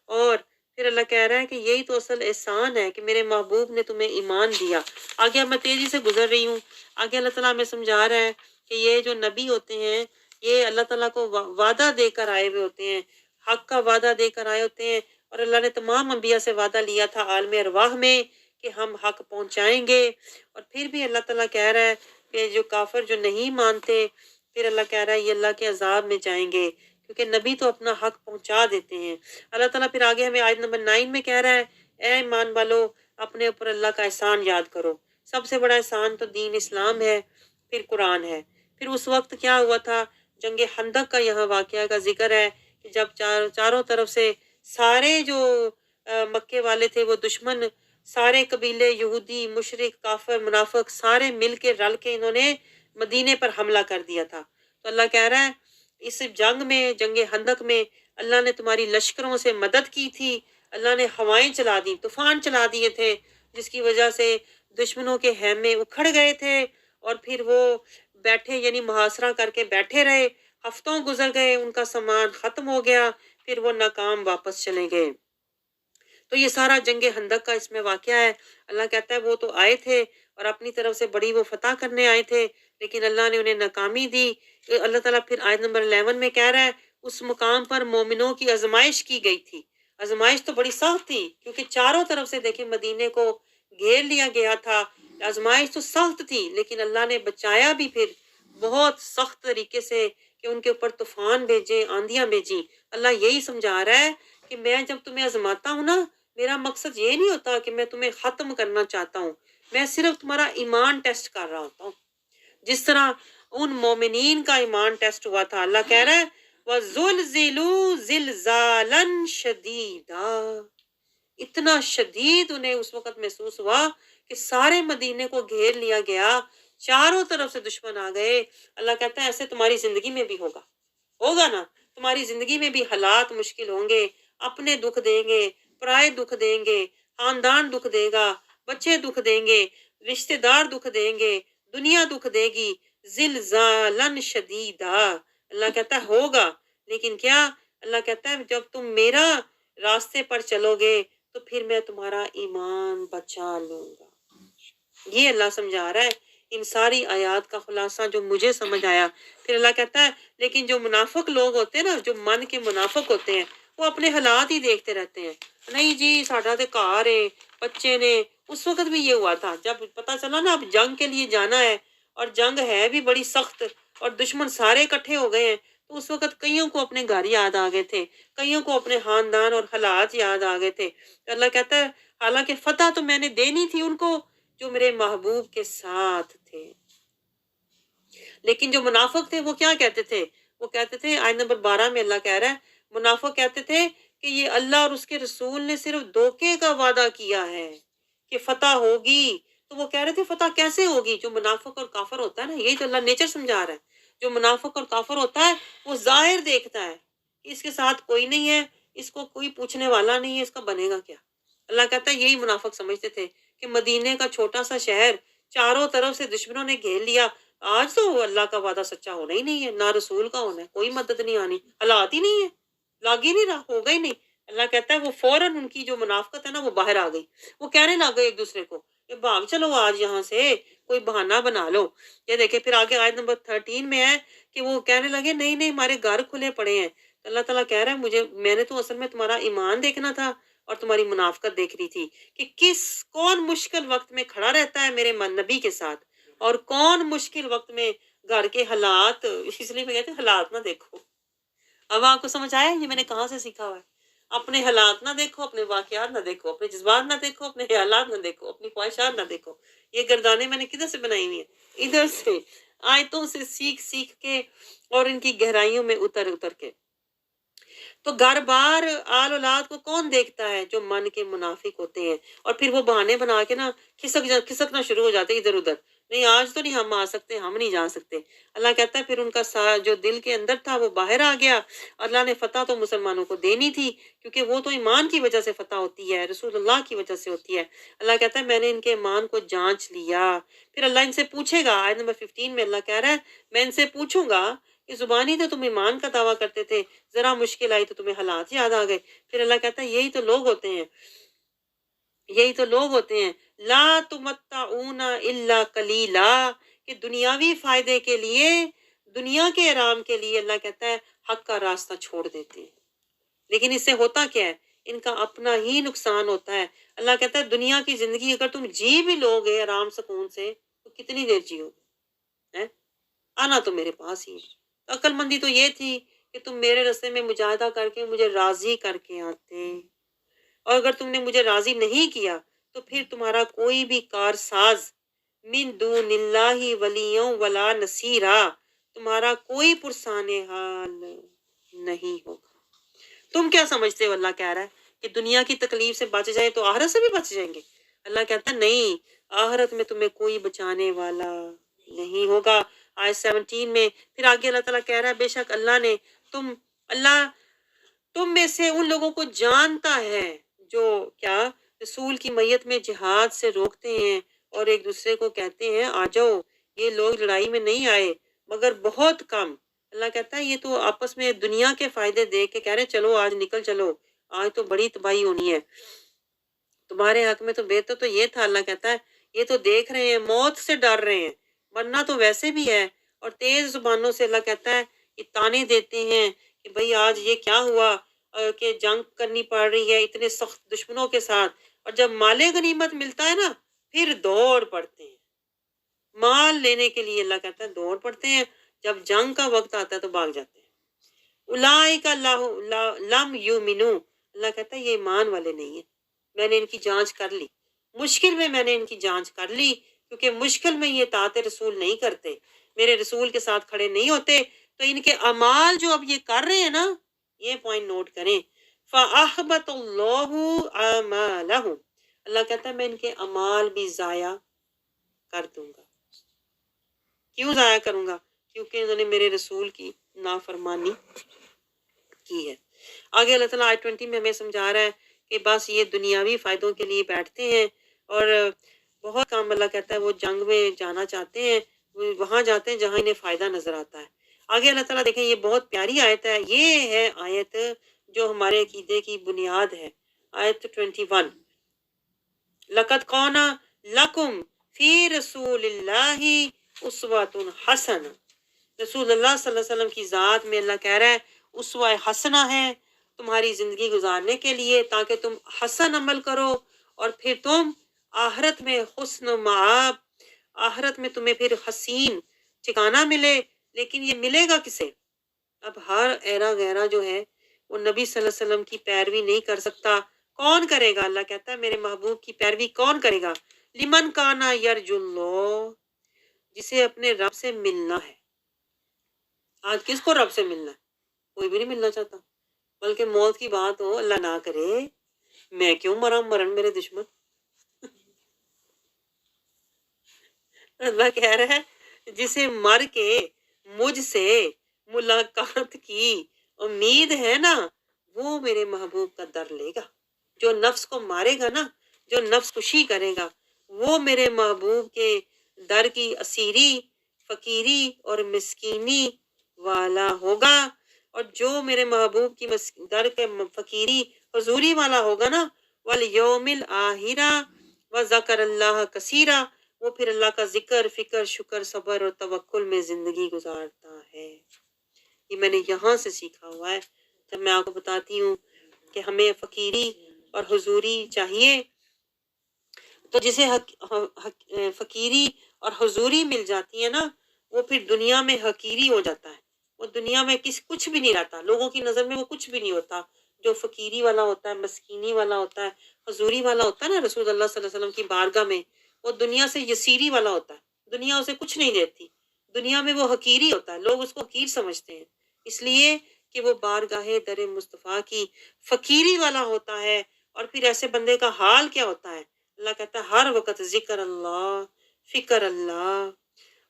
اور پھر اللہ کہہ رہا ہے کہ یہی تو اصل احسان ہے کہ میرے محبوب نے تمہیں ایمان دیا۔ آگے اب میں تیزی سے گزر رہی ہوں، آگے اللہ تعالیٰ ہمیں سمجھا رہا ہے کہ یہ جو نبی ہوتے ہیں یہ اللہ تعالیٰ کو وعدہ دے کر آئے ہوئے ہوتے ہیں، حق کا وعدہ دے کر آئے ہوتے ہیں، اور اللہ نے تمام انبیاء سے وعدہ لیا تھا عالم ارواح میں کہ ہم حق پہنچائیں گے، اور پھر بھی اللہ تعالیٰ کہہ رہا ہے کہ جو کافر جو نہیں مانتے، پھر اللہ کہہ رہا ہے یہ اللہ کے عذاب میں جائیں گے، کیونکہ نبی تو اپنا حق پہنچا دیتے ہیں۔ اللہ تعالیٰ پھر آگے ہمیں آیت نمبر 9 میں کہہ رہا ہے اے ایمان والو اپنے اوپر اللہ کا احسان یاد کرو، سب سے بڑا احسان تو دین اسلام ہے، پھر قرآن ہے۔ پھر اس وقت کیا ہوا تھا، جنگ خندق کا یہاں واقعہ کا ذکر ہے کہ جب چاروں طرف سے سارے جو مکے والے تھے وہ دشمن، سارے قبیلے یہودی مشرک کافر منافق سارے مل کے رل کے انہوں نے مدینے پر حملہ کر دیا تھا۔ تو اللہ کہہ رہا ہے اس جنگ میں، جنگ خندق میں اللہ نے تمہاری لشکروں سے مدد کی تھی، اللہ نے ہوائیں چلا دی، طوفان چلا دیے تھے، جس کی وجہ سے دشمنوں کے خیمے اکھڑ گئے تھے، اور پھر وہ بیٹھے یعنی محاصرہ کر کے بیٹھے رہے، ہفتوں گزر گئے، ان کا سامان ختم ہو گیا، پھر وہ ناکام واپس چلے گئے۔ تو یہ سارا جنگ خندق کا اس میں واقعہ ہے۔ اللہ کہتا ہے وہ تو آئے تھے اور اپنی طرف سے بڑی وہ فتح کرنے آئے تھے، لیکن اللہ نے انہیں ناکامی دی۔ اللہ تعالیٰ پھر آیت نمبر 11 میں کہہ رہا ہے اس مقام پر مومنوں کی آزمائش کی گئی تھی۔ آزمائش تو بڑی سخت تھی، کیونکہ چاروں طرف سے دیکھیں مدینے کو گھیر لیا گیا تھا، آزمائش تو سخت تھی، لیکن اللہ نے بچایا بھی پھر بہت سخت طریقے سے کہ ان کے اوپر طوفان بھیجے، آندیاں بھیجی۔ اللہ یہی سمجھا رہا ہے کہ میں جب تمہیں آزماتا ہوں نا، میرا مقصد یہ نہیں ہوتا کہ میں تمہیں ختم کرنا چاہتا ہوں، میں صرف تمہارا ایمان ٹیسٹ کر رہا ہوتا ہوں، جس طرح ان مومنین کا ایمان ٹیسٹ ہوا تھا۔ اللہ کہہ رہا ہے وَزُلْزِلُوا زِلْزَالًا شَدِيدًا، اتنا شدید انہیں اس وقت محسوس ہوا کہ سارے مدینے کو گھیر لیا گیا، چاروں طرف سے دشمن آ گئے۔ اللہ کہتا ہے ایسے تمہاری زندگی میں بھی ہوگا نا، تمہاری زندگی میں بھی حالات مشکل ہوں گے، اپنے دکھ دیں گے، پرائے دکھ دیں گے، خاندان دکھ دے گا، بچے دکھ دیں گے، رشتہ دار دکھ دیں گے، دنیا دکھ دے گی، زلزالن شدیدا۔ اللہ کہتا ہے ہوگا، لیکن کیا، اللہ کہتا ہے جب تم میرا راستے پر چلو گے تو پھر میں تمہارا ایمان بچا لوں گا۔ یہ اللہ سمجھا رہا ہے ان ساری آیات کا خلاصہ جو مجھے سمجھ آیا۔ پھر اللہ کہتا ہے لیکن جو منافق لوگ ہوتے ہیں نا، جو من کے منافق ہوتے ہیں، وہ اپنے حالات ہی دیکھتے رہتے ہیں، نہیں جی ساڈا تے گھر ہے، بچے نے۔ اس وقت بھی یہ ہوا تھا جب پتہ چلا نا اب جنگ کے لیے جانا ہے، اور جنگ ہے بھی بڑی سخت، اور دشمن سارے اکٹھے ہو گئے ہیں، تو اس وقت کئیوں کو اپنے گھر یاد آ گئے تھے، کئیوں کو اپنے خاندان اور حالات یاد آ گئے تھے۔ اللہ کہتا ہے حالانکہ فتح تو میں نے دینی تھی ان کو جو میرے محبوب کے ساتھ تھے، لیکن جو منافق تھے وہ کیا کہتے تھے، وہ کہتے تھے آیت نمبر 12 میں اللہ کہہ رہا ہے منافق کہتے تھے کہ یہ اللہ اور اس کے رسول نے صرف دھوکے کا وعدہ کیا ہے کہ فتح ہوگی۔ تو وہ کہہ رہے تھے فتح کیسے ہوگی؟ جو منافق اور کافر ہوتا ہے نا، یہی تو اللہ نیچر سمجھا رہا ہے، جو منافق اور کافر ہوتا ہے وہ ظاہر دیکھتا ہے کہ اس کے ساتھ کوئی نہیں ہے، اس کو کوئی پوچھنے والا نہیں ہے، اس کا بنے گا کیا۔ اللہ کہتا ہے یہی منافق سمجھتے تھے کہ مدینے کا چھوٹا سا شہر چاروں طرف سے دشمنوں نے گھیر لیا، آج تو اللہ کا وعدہ سچا ہونا ہی نہیں ہے، نہ رسول کا ہونا ہے، کوئی مدد نہیں آنی، حالات ہی نہیں ہے، لگ ہی نہیں رہا، ہوگا ہی نہیں۔ اللہ کہتا ہے وہ فوراً ان کی جو منافقت ہے نا وہ باہر آ گئی، وہ کہنے لگ گئے ایک دوسرے کو کہ بھاگ چلو آج یہاں سے، کوئی بہانہ بنا لو۔ یہ دیکھیں پھر آگے آیت نمبر 13 میں ہے کہ وہ کہنے لگے نہیں نہیں ہمارے گھر کھلے پڑے ہیں۔ تو اللہ تعالیٰ کہہ رہا ہے میں نے تو اصل میں تمہارا ایمان دیکھنا تھا اور تمہاری منافقت دیکھ رہی تھی کہ کون مشکل وقت میں کھڑا رہتا ہے میرے نبی کے ساتھ، اور کون مشکل وقت میں گھر کے حالات، اس لیے میں کہتے ہیں حالات نہ دیکھو۔ اب آپ کو سمجھ آیا یہ میں نے کہاں سے سیکھا ہوا ہے؟ اپنے حالات نہ دیکھو، اپنے واقعات نہ دیکھو، اپنے جذبات نہ دیکھو، اپنے خیالات نہ دیکھو، اپنی خواہشات نہ دیکھو۔ یہ گردانیں میں نے کدھر سے بنائی ہوئی ہیں؟ ادھر سے، آیتوں سے سیکھ کے اور ان کی گہرائیوں میں اتر کے۔ تو گھر بار آل اولاد کو کون دیکھتا ہے؟ جو من کے منافق ہوتے ہیں، اور پھر وہ بہانے بنا کے نا کھسکنا شروع ہو جاتے ادھر ادھر، نہیں آج تو نہیں ہم آ سکتے، ہم نہیں جا سکتے۔ اللہ کہتا ہے پھر ان کا جو دل کے اندر تھا وہ باہر آ گیا۔ اللہ نے فتح تو مسلمانوں کو دینی تھی، کیونکہ وہ تو ایمان کی وجہ سے فتح ہوتی ہے، رسول اللہ کی وجہ سے ہوتی ہے۔ اللہ کہتا ہے میں نے ان کے ایمان کو جانچ لیا۔ پھر اللہ ان سے پوچھے گا، آیت نمبر 15 میں اللہ کہہ رہا ہے میں ان سے پوچھوں گا کہ زبانی تو تم ایمان کا دعویٰ کرتے تھے، ذرا مشکل آئی تو تمہیں حالات یاد آ گئے۔ پھر اللہ کہتا ہے یہی تو لوگ ہوتے ہیں لا تمتعون الا قلیلا، کہ دنیاوی فائدے کے لیے، دنیا کے آرام کے لیے اللہ کہتا ہے حق کا راستہ چھوڑ دیتے ہیں۔ لیکن اس سے ہوتا کیا ہے؟ ان کا اپنا ہی نقصان ہوتا ہے۔ اللہ کہتا ہے دنیا کی زندگی اگر تم جی بھی لوگے آرام سکون سے تو کتنی دیر جیو گے؟ آنا تو میرے پاس ہی ہے۔ عقل مندی تو یہ تھی کہ تم میرے رستے میں مجاہدہ کر کے مجھے راضی کر کے آتے، اور اگر تم نے مجھے راضی نہیں کیا تو پھر تمہارا کوئی بھی کارساز من دون اللہ ولیوں ولا نصیرا، تمہارا کوئی پرسان حال نہیں ہوگا۔ تم کیا سمجھتے ہو، اللہ کہہ رہا ہے کہ دنیا کی تکلیف سے بچ جائیں تو آخرت سے بھی بچ جائیں گے؟ اللہ کہتا ہے نہیں، آخرت میں تمہیں کوئی بچانے والا نہیں ہوگا۔ آیت 17 میں پھر آگے اللہ تعالیٰ کہہ رہا ہے بے شک اللہ تم میں سے ان لوگوں کو جانتا ہے جو کیا رسول کی میت میں جہاد سے روکتے ہیں اور ایک دوسرے کو کہتے ہیں آ جاؤ۔ یہ لوگ لڑائی میں نہیں آئے مگر بہت کم۔ اللہ کہتا ہے یہ تو آپس میں دنیا کے فائدے دیکھ کے کہہ رہے چلو آج نکل چلو، آج تو بڑی تباہی ہونی ہے، تمہارے حق میں تو بہتر تو یہ تھا۔ اللہ کہتا ہے یہ تو دیکھ رہے ہیں، موت سے ڈر رہے ہیں، مرنا تو ویسے بھی ہے۔ اور تیز زبانوں سے اللہ کہتا ہے یہ تانے دیتے ہیں کہ بھئی آج یہ کیا ہوا کہ جنگ کرنی پڑ رہی ہے اتنے سخت دشمنوں کے ساتھ، اور جب مال غنیمت ملتا ہے نا پھر دوڑ پڑتے ہیں مال لینے کے لیے۔ اللہ کہتا ہے دوڑ پڑتے ہیں، جب جنگ کا وقت آتا ہے تو بھاگ جاتے ہیں۔ اولئک لم یؤمنوا، اللہ کہتا ہے یہ ایمان والے نہیں ہیں، میں نے ان کی جانچ کر لی، مشکل میں میں نے ان کی جانچ کر لی، کیونکہ مشکل میں یہ اطاعت رسول نہیں کرتے، میرے رسول کے ساتھ کھڑے نہیں ہوتے، تو ان کے اعمال جو اب یہ کر رہے ہیں نا، یہ پوائنٹ نوٹ کریں، فَأَحْبَطَ اللَّهُ أَعْمَالَهُمْ، اللہ کہتا ہے میں ان کے اعمال بھی ضائع کر دوں گا۔ کیوں ضائع کروں گا؟ کیونکہ انہوں نے میرے رسول کی نافرمانی کی ہے۔ آگے اللہ تعالیٰ آیت 20 میں ہمیں سمجھا رہا ہے کہ بس یہ دنیاوی فائدوں کے لیے بیٹھتے ہیں، اور بہت کام اللہ کہتا ہے وہ جنگ میں جانا چاہتے ہیں، وہ وہاں جاتے ہیں جہاں انہیں فائدہ نظر آتا ہے۔ آگے اللہ تعالیٰ دیکھیں یہ بہت پیاری آیت ہے، یہ ہے آیت جو ہمارے عقیدے کی بنیاد ہے۔ آیت 21 لَقَدْ كَانَ لَكُمْ فِي رَسُولِ اللَّهِ أُسْوَةٌ حَسَنَةٌ، رسول اللہ صلی اللہ علیہ وسلم کی ذات میں اللہ کہہ رہا ہے اسوہ حسنہ ہے تمہاری زندگی گزارنے کے لیے، تاکہ تم حسن عمل کرو اور پھر تم آخرت میں حسن و معاب، آخرت میں تمہیں پھر حسین ٹھکانہ ملے۔ لیکن یہ ملے گا کسے؟ اب ہر ایرا غیرہ جو ہے وہ نبی صلی اللہ علیہ وسلم کی پیروی نہیں کر سکتا۔ کون کرے گا؟ اللہ کہتا ہے میرے محبوب کی پیروی کون کرے گا؟ لمن کانا یرجو اللہ، جسے اپنے رب سے ملنا ہے۔ آج کس کو رب سے ملنا ہے؟ کوئی بھی نہیں ملنا چاہتا، بلکہ موت کی بات ہو اللہ نہ کرے، میں کیوں مرن میرے دشمن۔ اللہ کہہ رہا ہے جسے مر کے مجھ سے ملاقات کی امید ہے نا، وہ میرے محبوب کا در لے گا۔ جو نفس کو مارے گا نا، جو نفس کشی کرے گا، وہ میرے محبوب کے در کی اسیری، فقیری اور مسکینی والا ہوگا۔ اور جو میرے محبوب کی در کے فقیری حضوری والا ہوگا نا، والیوم الآخرہ وذکر اللہ کثیرا، وہ پھر اللہ کا ذکر، فکر، شکر، صبر اور توکل میں زندگی گزارتا ہے۔ یہ میں نے یہاں سے سیکھا ہوا ہے۔ جب میں آپ کو بتاتی ہوں کہ ہمیں فقیری اور حضوری چاہیے، تو جسے فقیری اور حضوری مل جاتی ہے نا، وہ پھر دنیا میں حقیری ہو جاتا ہے، وہ دنیا میں کچھ بھی نہیں رہتا، لوگوں کی نظر میں وہ کچھ بھی نہیں ہوتا۔ جو فقیری والا ہوتا ہے، مسکینی والا ہوتا ہے، حضوری والا ہوتا ہے نا رسول اللہ صلی اللہ علیہ وسلم کی بارگاہ میں، وہ دنیا سے یسیری والا ہوتا ہے، دنیا اسے کچھ نہیں دیتی، دنیا میں وہ حقیری ہوتا ہے، لوگ اس کو حقیر سمجھتے ہیں، اس لیے کہ وہ بارگاہ در مصطفیٰ کی فقیری والا ہوتا ہے۔ اور پھر ایسے بندے کا حال کیا ہوتا ہے؟ اللہ کہتا ہے ہر وقت ذکر اللہ، فکر اللہ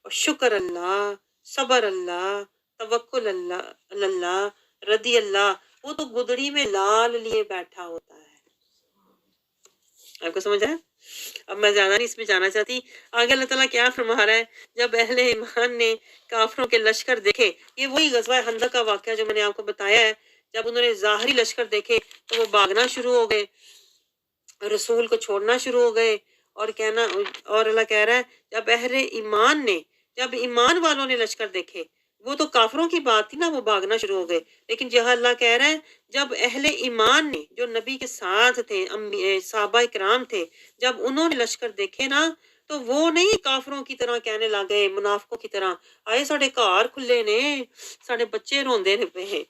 اور شکر اللہ، صبر اللہ، توکل اللہ، رضی اللہ، وہ تو گدڑی میں لال لیے بیٹھا ہوتا ہے۔ آپ کو سمجھ آیا؟ اب میں زیادہ نہیں اس میں جانا چاہتی۔ آگے اللہ تعالیٰ کیا فرما رہا ہے؟ جب اہل ایمان نے کافروں کے لشکر دیکھے، یہ وہی غزوہ خندق کا واقعہ جو میں نے آپ کو بتایا ہے، جب انہوں نے ظاہری لشکر دیکھے تو وہ بھاگنا شروع ہو گئے، رسول کو چھوڑنا شروع ہو گئے، اور اللہ کہہ رہا ہے جب ایمان والوں نے لشکر دیکھے، وہ تو کافروں کی بات تھی نا، وہ بھاگنا شروع ہو گئے. لیکن جہاں اللہ کہہ رہا ہے جب اہل ایمان نے جو نبی کے ساتھ تھے، صحابہ کرام تھے، جب انہوں نے لشکر دیکھے نا تو وہ نہیں کافروں کی طرح کہنے لگ گئے، منافقوں کی طرح، آئے ساڑے گھر کھلے نے، ساڑے بچے روندے نے پے،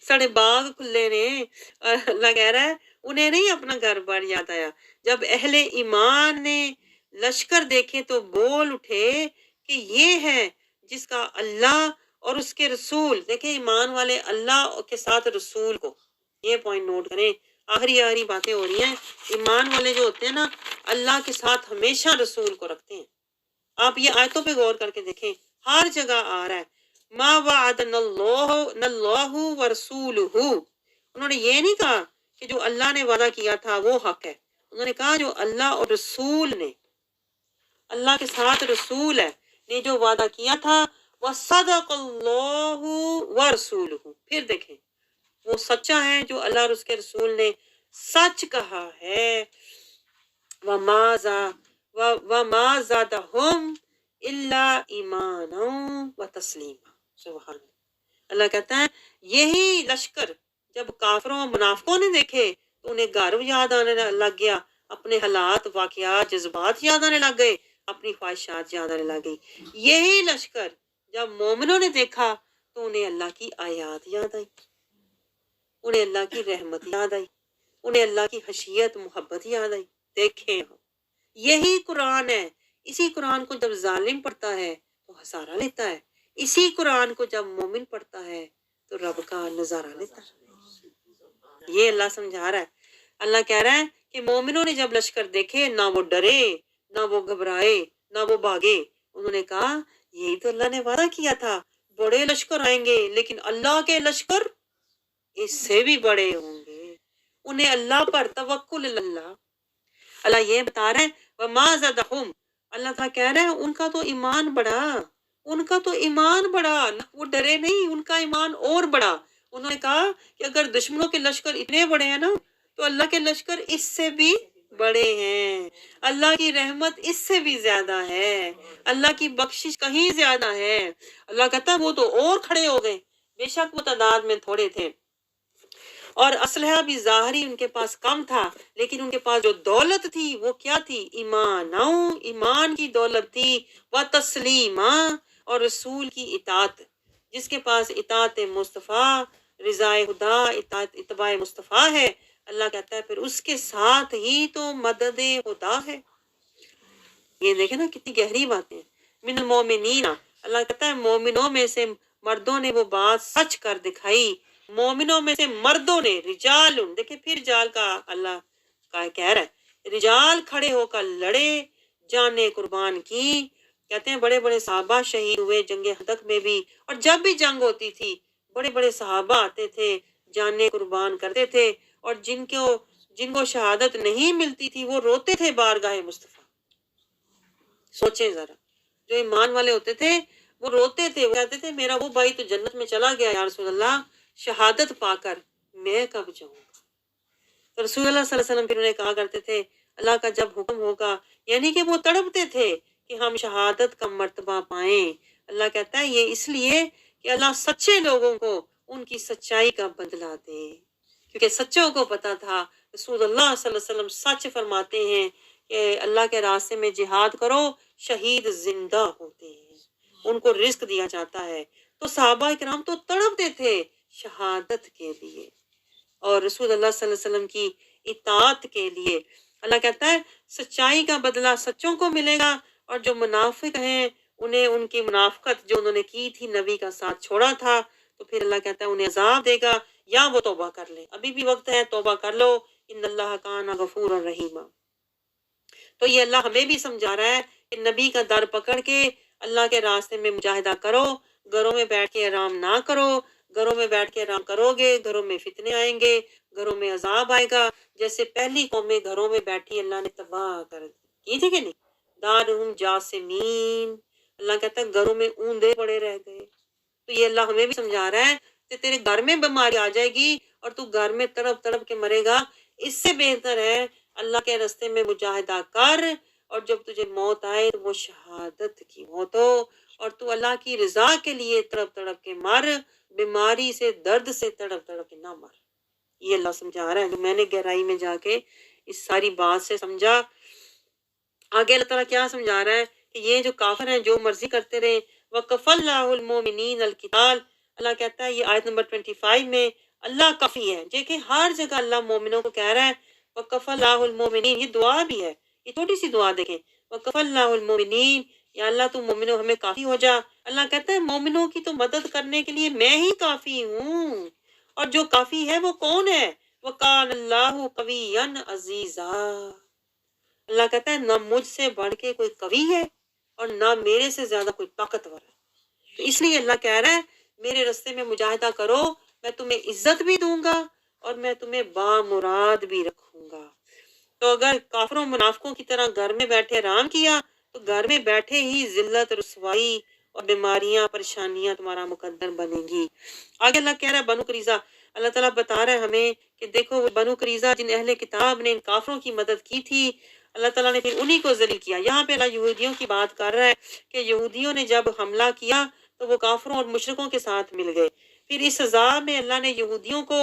ساڑے باغ کھلے نے. اور اللہ کہہ رہا ہے انہیں نہیں اپنا گھر بار یاد آیا. جب اہل ایمان نے لشکر دیکھے تو بول اٹھے کہ یہ ہے جس کا اللہ اور اس کے رسول، دیکھیں ایمان والے اللہ کے ساتھ رسول کو، یہ پوائنٹ نوٹ کریں، آخری باتیں ہو رہی ہیں. ایمان والے جو ہوتے ہیں نا اللہ کے ساتھ ہمیشہ رسول کو رکھتے ہیں. آپ یہ آیتوں پہ غور کر کے دیکھیں، ہر جگہ آ رہا ہے ما وعدنا اللہ ورسولہ. انہوں نے یہ نہیں کہا کہ جو اللہ نے وعدہ کیا تھا وہ حق ہے، انہوں نے کہا جو اللہ اور رسول نے، اللہ کے ساتھ رسول ہے نے جو وعدہ کیا تھا، وصدق اللہ ورسولہ. پھر دیکھیں وہ سچا ہے جو اللہ اور اس کے رسول نے سچ کہا ہے. وما زادہم الا ایمانا وتسلیما. سبحان اللہ. اللہ کہتا ہے یہی لشکر جب کافروں منافقوں نے دیکھے تو انہیں گھر یاد آنے لگ گیا، اپنے حالات، واقعات، جذبات یاد آنے لگ گئے، اپنی خواہشات یاد آنے لگ گئی. یہی لشکر جب مومنوں نے دیکھا تو انہیں اللہ کی آیات یاد آئی، انہیں اللہ کی رحمت یاد آئی، انہیں اللہ کی خشیت، محبت یاد آئی. دیکھیں یہی قرآن ہے. اسی قرآن کو جب ظالم پڑھتا ہے تو ہسارا لیتا ہے، اسی قرآن کو جب مومن پڑھتا ہے تو رب کا نظارہ لیتا ہے. یہ اللہ سمجھا رہا ہے. اللہ کہہ رہا ہے کہ مومنوں نے جب لشکر دیکھے نہ وہ ڈرے، نہ وہ گھبرائے، نہ وہ بھاگے. انہوں نے کہا یہی تو اللہ نے وعدہ کیا تھا، بڑے لشکر آئیں گے، لیکن اللہ کے لشکر اس سے بھی بڑے ہوں گے. انہیں اللہ پر توکل اللہ. اللہ یہ بتا رہے ہیں وما زادہم، اللہ تعالیٰ کہہ رہے ہیں ان کا تو ایمان بڑا، ان کا تو ایمان بڑا، وہ ڈرے نہیں، ان کا ایمان اور بڑا. انہوں نے کہا کہ اگر دشمنوں کے لشکر اتنے بڑے ہیں نا تو اللہ کے لشکر اس سے بھی بڑے ہیں، اللہ کی رحمت اس سے بھی زیادہ ہے، اللہ کی بخشش کہیں زیادہ ہے. اللہ کہتا ہے وہ تو اور کھڑے ہو گئے، بے شک وہ تعداد میں تھوڑے تھے اور اسلحہ بھی ظاہری ان کے پاس کم تھا، لیکن ان کے پاس جو دولت تھی وہ کیا تھی؟ ایمان کی دولت تھی، وتسلیما، اور رسول کی اطاعت. جس کے پاس اطاعت مصطفیٰ، رضا خدا، اطاعت اتباع مصطفیٰ ہے، اللہ کہتا ہے پھر اس کے ساتھ ہی تو مدد خدا ہے. یہ دیکھیں نا کتنی گہری باتیں ہیں. من المومنین، اللہ کہتا ہے مومنوں میں سے مردوں نے وہ بات سچ کر دکھائی، مومنوں میں سے مردوں نے، رجال، دیکھیں پھر رجال کا اللہ کا کہہ رہا ہے، رجال کھڑے ہو کر لڑے، جانیں قربان کی. کہتے ہیں بڑے بڑے صحابہ شہید ہوئے جنگ خندق میں بھی، اور جب بھی جنگ ہوتی تھی بڑے بڑے صحابہ آتے تھے، جانیں قربان کرتے تھے، اور جن کو شہادت نہیں ملتی تھی وہ روتے تھے بارگاہ مصطفیٰ. سوچیں ذرا، جو ایمان والے ہوتے تھے وہ روتے تھے، وہ کہتے تھے میرا وہ بھائی تو جنت میں چلا گیا یا رسول اللہ، شہادت پا کر میں کب جاؤں گا. تو رسول اللہ صلی اللہ علیہ وسلم پھر انہیں کہا کرتے تھے اللہ کا جب حکم ہوگا، یعنی کہ وہ تڑپتے تھے کہ ہم شہادت کا مرتبہ پائیں. اللہ کہتا ہے یہ اس لیے کہ اللہ سچے لوگوں کو ان کی سچائی کا بدلہ دے، کیونکہ سچوں کو پتا تھا رسول اللہ صلی اللہ علیہ وسلم سچ فرماتے ہیں کہ اللہ کے راستے میں جہاد کرو، شہید زندہ ہوتے ہیں، ان کو رزق دیا جاتا ہے. تو صحابہ کرام تو تڑپتے تھے شہادت کے لیے اور رسول اللہ صلی اللہ علیہ وسلم کی اطاعت کے لیے. اللہ کہتا ہے سچائی کا بدلہ سچوں کو ملے گا، اور جو منافق ہیں انہیں ان کی منافقت جو انہوں نے کی تھی، نبی کا ساتھ چھوڑا تھا، تو پھر اللہ کہتا ہے انہیں عذاب دے گا، یا وہ توبہ کر لیں. ابھی بھی وقت ہے، توبہ کر لو، ان اللہ کان غفور الرحیم. تو یہ اللہ ہمیں بھی سمجھا رہا ہے کہ نبی کا در پکڑ کے اللہ کے راستے میں مجاہدہ کرو، گھروں میں بیٹھ کے آرام نہ کرو. گھروں میں بیٹھ کے آرام کرو گے گھروں میں فتنے آئیں گے، گھروں میں عذاب آئے گا. جیسے پہلی قومیں گھروں میں بیٹھی اللہ نے تباہ کر کی تھی کہ نہیں، دارہم جاسمین. اللہ کہتا ہے گھروں میں اوندے پڑے رہ گئے. تو یہ اللہ ہمیں بھی سمجھا رہا ہے کہ تیرے گھر میں بیماری آ جائے گی اور تو گھر میں تڑپ تڑپ کے مرے گا، اس سے بہتر ہے اللہ کے راستے میں مجاہدہ کر اور جب تجھے موت آئے تو وہ شہادت کی موت ہو، اور تو اللہ کی رضا کے لیے تڑپ تڑپ کے مر، بیماری سے درد سے تڑپ تڑپ کے نہ مر۔ یہ اللہ سمجھا رہا ہے، جو میں نے گہرائی میں جا کے اس ساری بات سے سمجھا۔ آگے اللہ تعالیٰ کیا سمجھا رہا ہے کہ یہ جو کافر ہیں جو مرضی کرتے رہے، وَكَفَى اللَّهُ الْمُؤْمِنِينَ الْقِتَالَ، اللہ کہتا ہے، یہ آیت نمبر 25 میں اللہ کافی ہے۔ دیکھیں ہر جگہ اللہ مومنوں کو کہہ رہا ہے وَكَفَى اللَّهُ الْمُؤْمِنِينَ، یہ دعا بھی ہے، یہ چھوٹی سی دعا دیکھیں، وَكَفَى اللَّهُ الْمُؤْمِنِينَ، یا اللہ تو مومنوں ہمیں کافی ہو جا۔ اللہ کہتا ہے مومنوں کی تو مدد کرنے کے لیے میں ہی کافی ہوں، اور جو کافی ہے وہ کون ہے؟ وَكَانَ اللَّهُ قَوِيًّا عَزِيزًا، اللہ کہتا ہے نہ مجھ سے بڑھ کے کوئی قوی ہے اور نہ میرے سے زیادہ کوئی طاقتور ہے۔ تو اس لیے اللہ کہہ رہا ہے میرے رستے میں مجاہدہ کرو، میں تمہیں عزت بھی دوں گا اور میں تمہیں بامراد بھی رکھوں گا۔ تو اگر کافروں منافقوں کی طرح گھر میں بیٹھے آرام کیا تو گھر میں بیٹھے ہی ذلت، رسوائی اور بیماریاں، پریشانیاں تمہارا مقدر بنیں گی۔ آگے اللہ کہہ رہا ہے بنو قریظہ، اللہ تعالیٰ بتا رہا ہے ہمیں کہ دیکھو وہ بنو قریظہ جن اہل کتاب نے ان کافروں کی مدد کی تھی، اللہ تعالیٰ نے پھر انہی کو ذلیل کیا۔ یہاں پہ اللہ یہودیوں کی بات کر رہا ہے کہ یہودیوں نے جب حملہ کیا تو وہ کافروں اور مشرکوں کے ساتھ مل گئے۔ پھر اس سزا میں اللہ نے یہودیوں کو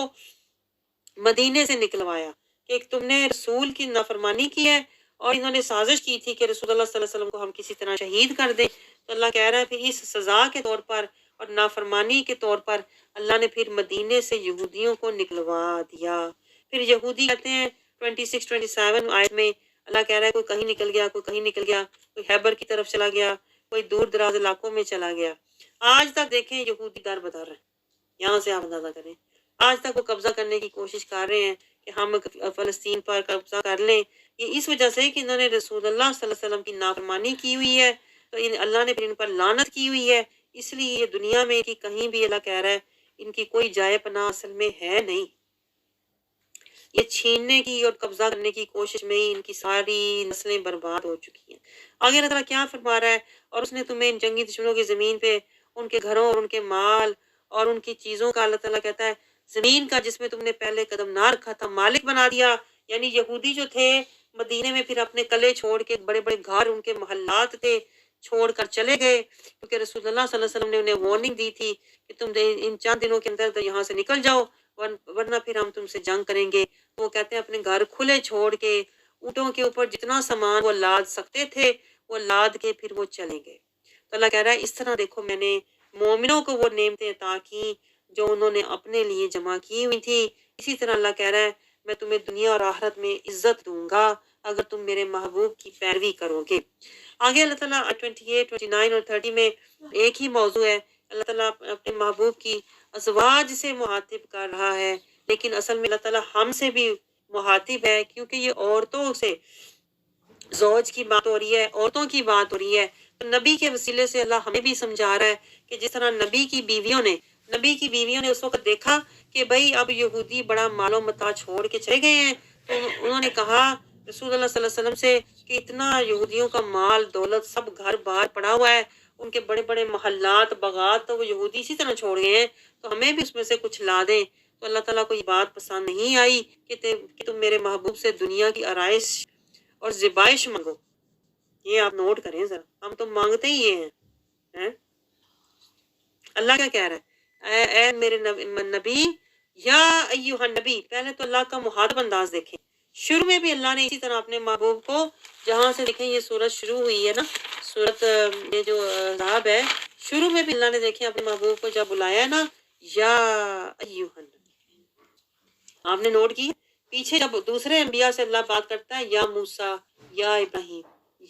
مدینے سے نکلوایا کہ تم نے رسول کی نافرمانی کی ہے، اور انہوں نے سازش کی تھی کہ رسول اللہ صلی اللہ علیہ وسلم کو ہم کسی طرح شہید کر دیں۔ تو اللہ کہہ رہا ہے پھر اس سزا کے طور پر اور نافرمانی کے طور پر اللہ نے پھر مدینے سے یہودیوں کو نکلوا دیا۔ پھر یہودی کہتے ہیں 26-27 آیت میں اللہ کہہ رہا ہے کوئی کہیں نکل گیا، کوئی کہیں نکل گیا، کوئی خیبر کی طرف چلا گیا، کوئی دور دراز علاقوں میں چلا گیا۔ آج تک دیکھیں یہودی در بدر ہیں، یہاں سے آپ اندازہ کریں، آج تک وہ قبضہ کرنے کی کوشش کر رہے ہیں کہ ہم فلسطین پر قبضہ کر لیں۔ یہ اس وجہ سے کہ انہوں نے رسول اللہ صلی اللہ علیہ وسلم کی نافرمانی کی ہوئی ہے، تو اللہ نے پھر ان پر لعنت کی ہوئی ہے۔ اس لیے یہ دنیا میں کہ کہیں بھی اللہ کہہ رہا ہے ان کی کوئی جائے پناہ اصل میں ہے نہیں۔ یہ چھیننے کی اور قبضہ کرنے کی کوشش میں ہی ان کی ساری نسلیں برباد ہو چکی ہیں۔ آگے اللہ تعالیٰ کیا فرما رہا ہے، اور اس نے تمہیں ان جنگی دشمنوں کی زمین پہ ان کے گھروں اور ان کے مال اور ان کی چیزوں کا، اللہ تعالیٰ کہتا ہے زمین کا جس میں تم نے پہلے قدم نہ رکھا تھا، مالک بنا دیا۔ یعنی یہودی جو تھے مدینے میں پھر اپنے قلعے چھوڑ کے، بڑے بڑے گھر ان کے محلات تھے چھوڑ کر چلے گئے، کیونکہ رسول اللہ صلی اللہ علیہ وسلم نے انہیں وارننگ دی تھی کہ تم ان چند دنوں کے اندر یہاں سے نکل جاؤ ورنہ پھر ہم تم سے جنگ کریں گے۔ وہ کہتے ہیں اپنے گھر کھلے چھوڑ کے اونٹوں کے اوپر جتنا سامان وہ لاد سکتے تھے وہ لاد کے پھر وہ چلیں گے۔ تو اللہ کہہ رہا ہے اس طرح دیکھو میں نے مومنوں کو وہ نعمتیں عطا کی جو انہوں نے اپنے لیے جمع کی ہوئی تھی۔ اسی طرح اللہ کہہ رہا ہے میں تمہیں دنیا اور آخرت میں عزت دوں گا اگر تم میرے محبوب کی پیروی کرو گے۔ آگے اللہ تعالیٰ 28، 29 اور 30 میں ایک ہی موضوع ہے۔ اللہ تعالیٰ اپنے محبوب کی ازواج سے مخاطب کر رہا ہے، لیکن اصل میں اللہ تعالیٰ ہم سے بھی مخاطب ہے، کیونکہ یہ عورتوں سے زوج کی بات ہو رہی ہے، عورتوں کی بات ہو رہی ہے۔ تو نبی کے وسیلے سے اللہ ہمیں بھی سمجھا رہا ہے کہ جس طرح نبی کی بیویوں نے اس وقت دیکھا کہ بھئی اب یہودی بڑا مال و متاع چھوڑ کے چلے گئے ہیں، تو انہوں نے کہا رسول اللہ صلی اللہ علیہ وسلم سے کہ اتنا یہودیوں کا مال دولت سب گھر بار پڑا ہوا ہے، ان کے بڑے بڑے محلات باغات تو وہ یہودی اسی طرح چھوڑ گئے ہیں، تو ہمیں بھی اس میں سے کچھ لا دیں۔ تو اللہ تعالیٰ کو یہ بات پسند نہیں آئی کہ تم میرے محبوب سے دنیا کی آرائش اور ذبائش مانگو۔ یہ آپ نوٹ کریں ذرا، ہم تو مانگتے ہی یہ ہیں۔ اللہ کیا کہہ رہا ہے، اے میرے نبی، یا ایوہ النبی، پہلے تو اللہ کا مخاطب انداز دیکھیں۔ شروع میں بھی اللہ نے اسی طرح اپنے محبوب کو، جہاں سے دیکھیں یہ سورت شروع ہوئی ہے نا، سورت یہ جو احزاب ہے، شروع میں بھی اللہ نے دیکھیں اپنے محبوب کو جب بلایا ہے نا، یا ایوہ النبی، آپ نے نوٹ کی پیچھے جب دوسرے انبیاء سے اللہ بات کرتا ہے یا موسیٰ، یا ابراہیم،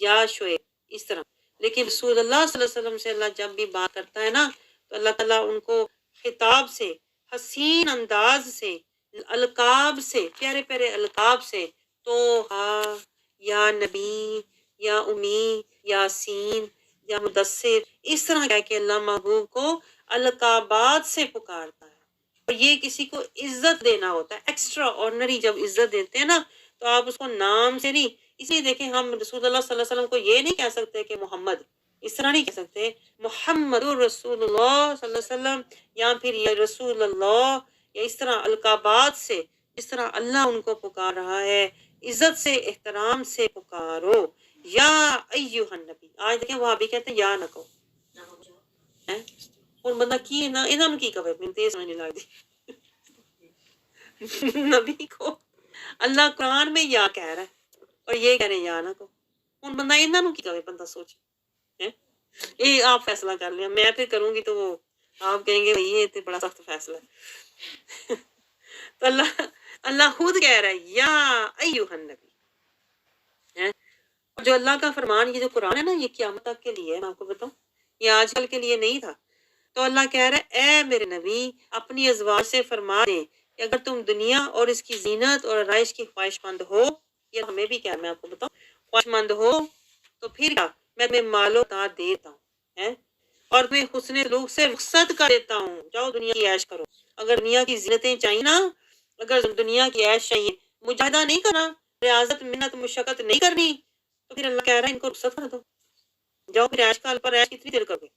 یا شعیب، اس طرح، لیکن رسول اللہ صلی اللہ علیہ وسلم سے اللہ جب بھی بات کرتا ہے نا تو اللہ تعالیٰ ان کو خطاب سے، حسین انداز سے، القاب سے، پیارے پیارے القاب سے، توہا، یا نبی، یا امی، یاسین، یا مدثر، اس طرح کہہ کے اللہ محبوب کو القابات سے پکارتا ہے۔ اور یہ کسی کو عزت دینا ہوتا ہے، ایکسٹرا آرڈنری جب عزت دیتے ہیں نا تو آپ اس کو نام سے نہیں، اس لیے دیکھیں ہم رسول اللہ صلی اللہ علیہ وسلم کو یہ نہیں کہہ سکتے کہ محمد، اس طرح نہیں کہہ سکتے، محمد رسول اللہ صلی اللہ علیہ وسلم، یا پھر یہ رسول اللہ، یا اس طرح القابات سے جس طرح اللہ ان کو پکار رہا ہے، عزت سے احترام سے پکارو۔ یا ایھا النبی. آج دیکھیں وہاں بھی کہتے ہیں یا نہ کہو ہیں. اور بندہ کی نہ انہاں نوں کی کہے مینوں تے سمجھ نہیں لگدی. نبی کو اللہ قرآن میں یا کہہ رہا ہے اور یہ کہہ رہے ہیں یا نہ کہو. ہن بندہ انہاں نوں کی کہے بندہ سوچ ہیں. یہ آپ فیصلہ کر لیا. میں پھر کروں گی تو وہ آپ کہیں گے بھائی یہ تو بڑا سخت فیصلہ ہے. تو اللہ خود کہہ رہا ہے یا ایھا النبی ہیں. جو اللہ کا فرمان یہ جو قرآن ہے نا یہ قیامت تک کے لیے ہے. میں آپ کو بتاؤں یہ آج کل کے لیے نہیں تھا. تو اللہ کہہ رہا ہے اے میرے نبی اپنی ازواج سے فرما دیں کہ اگر تم دنیا اور اس کی زینت اور آرائش کی خواہش مند ہو. یہ ہمیں بھی کیا میں آپ کو بتاؤں خواہش مند ہو تو پھر کیا میں تمہیں مال و تا دیتا ہوں ہیں اور تمہیں حسن سلوک سے رخصت کر دیتا ہوں. جاؤ دنیا کی عیش کرو. اگر دنیا کی زینتیں چاہیے نا اگر دنیا کی عیش چاہیے مجاہدہ نہیں کرنا ریاضت محنت مشقت نہیں کرنی تو پھر اللہ کہہ رہا ہے ان کو رخصت کر دو. جاؤ پھر عیش کال پر عیش کتنی دیر کرو گے.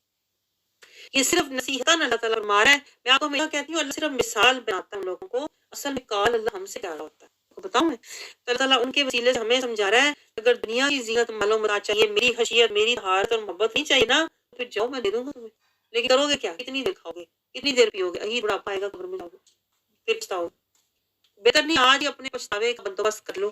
یہ صرف نصیحت اللہ تعالیٰ فرما رہا ہے. میں آپ کو ہمیشہ کہتی ہوں اللہ صرف مثال بناتا ہے ہم لوگوں کو. اصل میں کال اللہ ہم سے کہہ رہا ہوتا ہے. آپ کو بتاؤں میں تو اللہ تعالیٰ ان کے وسیلے سے ہمیں سمجھا رہا ہے اگر دنیا کی زینت مال و متا چاہیے میری خشیت میری طہارت اور محبت نہیں چاہیے نا پھر جاؤ میں دے دوں گا تمہیں. لیکن کرو گے کیا کتنی دیر کھاؤ گے کتنی دیر پیو گے. یہی بڑھاپا آئے گا قبر میں جاؤ گے پھر پچھتاؤ. بہتر نہیں آج ہی اپنے پچھتاوے کا بندوبست کر لو.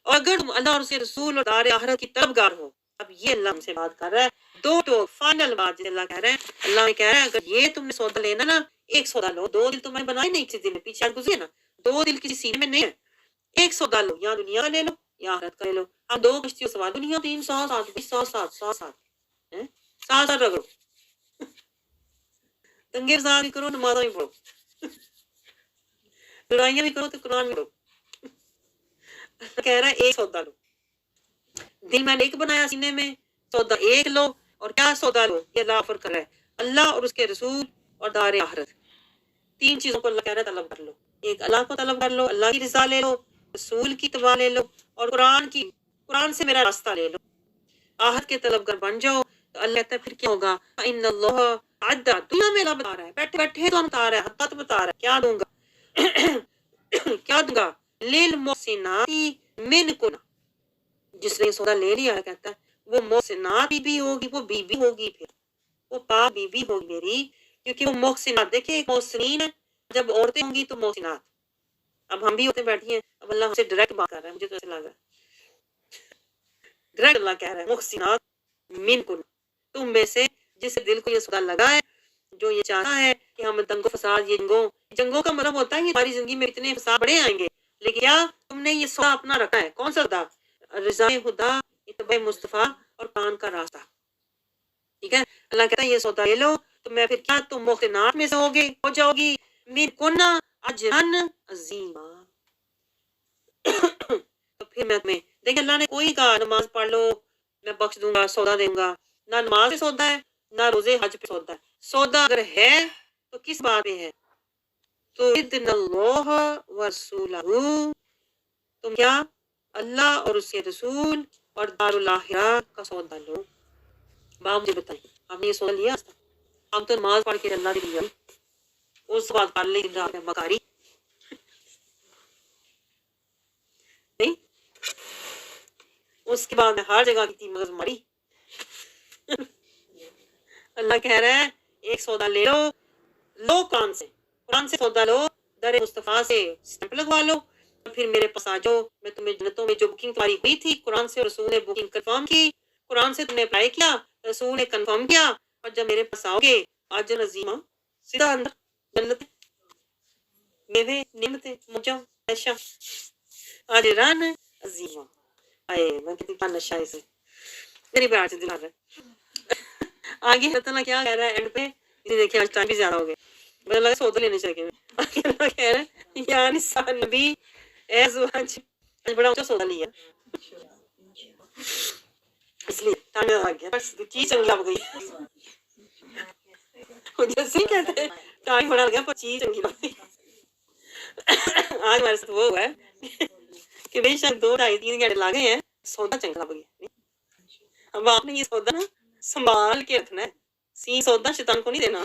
اور اگر تم اللہ اور اس کے رسول اور دار آخرت کی طلبگار ہو. اب یہ اللہ ہم سے بات کر رہا ہے دو ٹوک فائنل بات جسے اللہ کہہ رہے ہیں. اللہ نے کہہ رہا ہے اگر یہ تم نے سودا لینا نا ایک سودا لو. دو دل تم نے بنائے نہیں کسی دل میں پیچھے گزرے نا دو دل کسی سینے میں نہیں ہے. ایک سودا لو یا دنیا کا لے لو یا آخرت کا لے لو. ہم دو کشتیوں سوار دنیا 300 سات رگڑو دنگے فساد بھی کرو نمازاں بھی پڑھو لڑائیاں بھی کرو تو قرآن بھی پڑھو. کہہ رہا ہے ایک سودا لو. دل میں نے ایک بنایا سینے میں سودا ایک لو. اور کیا سودا لو یہ اللہ آفر کر رہا ہے اللہ اور اس کے رسول اور دار آخرت. تین چیزوں کو اللہ کہہ رہا ہے طلب کر لو. ایک اللہ کو طلب کر لو اللہ کی رضا لے لو رسول کی اتباع لے لو اور قرآن سے میرا راستہ لے لو. آخرت کے طلب کر بن جاؤ تو اللہ کہتا ہے پھر کیا ہوگا ان اللہ عدہ دنیا میں اللہ بتا رہا ہے بیٹھے بیٹھے تو بتا رہا ہے حقت بتا رہا ہے کیا دوں گا کیا دوں گا للمحسنات منکن. جس نے سودا لے لیا ہے کہتا ہے وہ محسنات بھی ہوگی وہ بی بی ہوگی پھر وہ پاک بی بی ہوگی میری کیونکہ وہ محسنات. دیکھیں ایک محسنین ہے جب عورتیں ہوں گی تو محسنات. اب ہم بھی ہوتے بیٹھی ہیں اب اللہ ہم سے ڈائریکٹ بات کر رہا ہے. مجھے تو ایسا لگ رہا ہے ڈائریکٹ اللہ کہہ رہا ہے محسنات منکن تم میں سے جس دل کو یہ سودا لگا ہے جو یہ چاہتا ہے کہ ہم دنگ و فساد یہ جنگوں کا مطلب ہوتا ہے کہ ہماری زندگی میں اتنے فساد بڑے آئیں گے لیکن کیا تم نے یہ سودا اپنا رکھا ہے کون سا سودا رضا خدا اتباع مصطفیٰ اور قرآن کا راستہ. ٹھیک ہے اللہ کہتا ہے یہ سودا لے لو تو میں پھر کیا تم محسنات میں سے ہو جاؤ گی منکن اجرن عظیما. تو پھر میں تمہیں دیکھیں اللہ نے کوئی کہا نماز پڑھ لو میں بخش دوں گا سودا دوں گا. نہ نماز پہ سودا ہے نہ روزے حج پہ سودا ہے. سودا اگر ہے تو کس بات پہ ہے تو اذن اللہ ورسولہ تم کیا اللہ اور اس کے رسول اور دار الاخرہ کا سودا لو. باپ مجھے بتائیں ہم نے یہ سودا لیا ہم تو نماز پڑھ کے اللہ نے لیا اس بات کر لی مکاری نہیں اس کے بعد میں ہر جگہ کی تھی مغز ماری. اللہ کہہ رہا ہے ایک سودا لے لو قرآن سے سودا لو در مصطفیٰ سے سٹیمپ لگوا لو اور پھر میرے پاس آ جاؤ میں تمہیں جنتوں میں جو بکنگ تمہاری ہوئی تھی قرآن سے رسول نے بکنگ کنفرم کی. قرآن سے تم نے اپلائی کیا رسول نے کنفرم کیا اور جب میرے پاس آؤ گے آجر عظیمہ سیدھا اندر جنت میوے نعمتیں موجاں عیشہ آجران عظیمہ. آئے میں کتنی کا نشہ ہے اسے میری بیار سے دلا رہا ہے. آگے اللہ تعالیٰ کیا کہہ رہا ہے اینڈ پہ یہ دیکھیں آج ٹائم بھی زیادہ ہو گیا مجھے لگا سودا لینے چاہیے. آگے اللہ کہہ رہا ہے یا نساء النبی اے ازواج آج بڑا اونچا سودا لیا اس لیے ٹائم آ گیا چیز چنگی لگ گئی. جیسے ہی کہتے ہیں ٹائم بڑا گیا پر چیز چنگی لگ گئی. آج ہمارے ساتھ وہ ہوا ہے کہ بے شک 2-2.5-3 گھنٹے لگے ہیں سودا چنگا لگ گیا. اب آپ نے یہ سودا نا سنبھال کے رکھنا ہے. سودا شیطان کو نہیں دینا.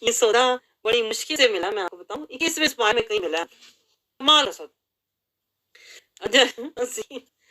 یہ سودا بڑی مشکل سے ملا میں آپ کو بتاؤں 21ویں سپارے میں کہیں ملا ہے مال سودا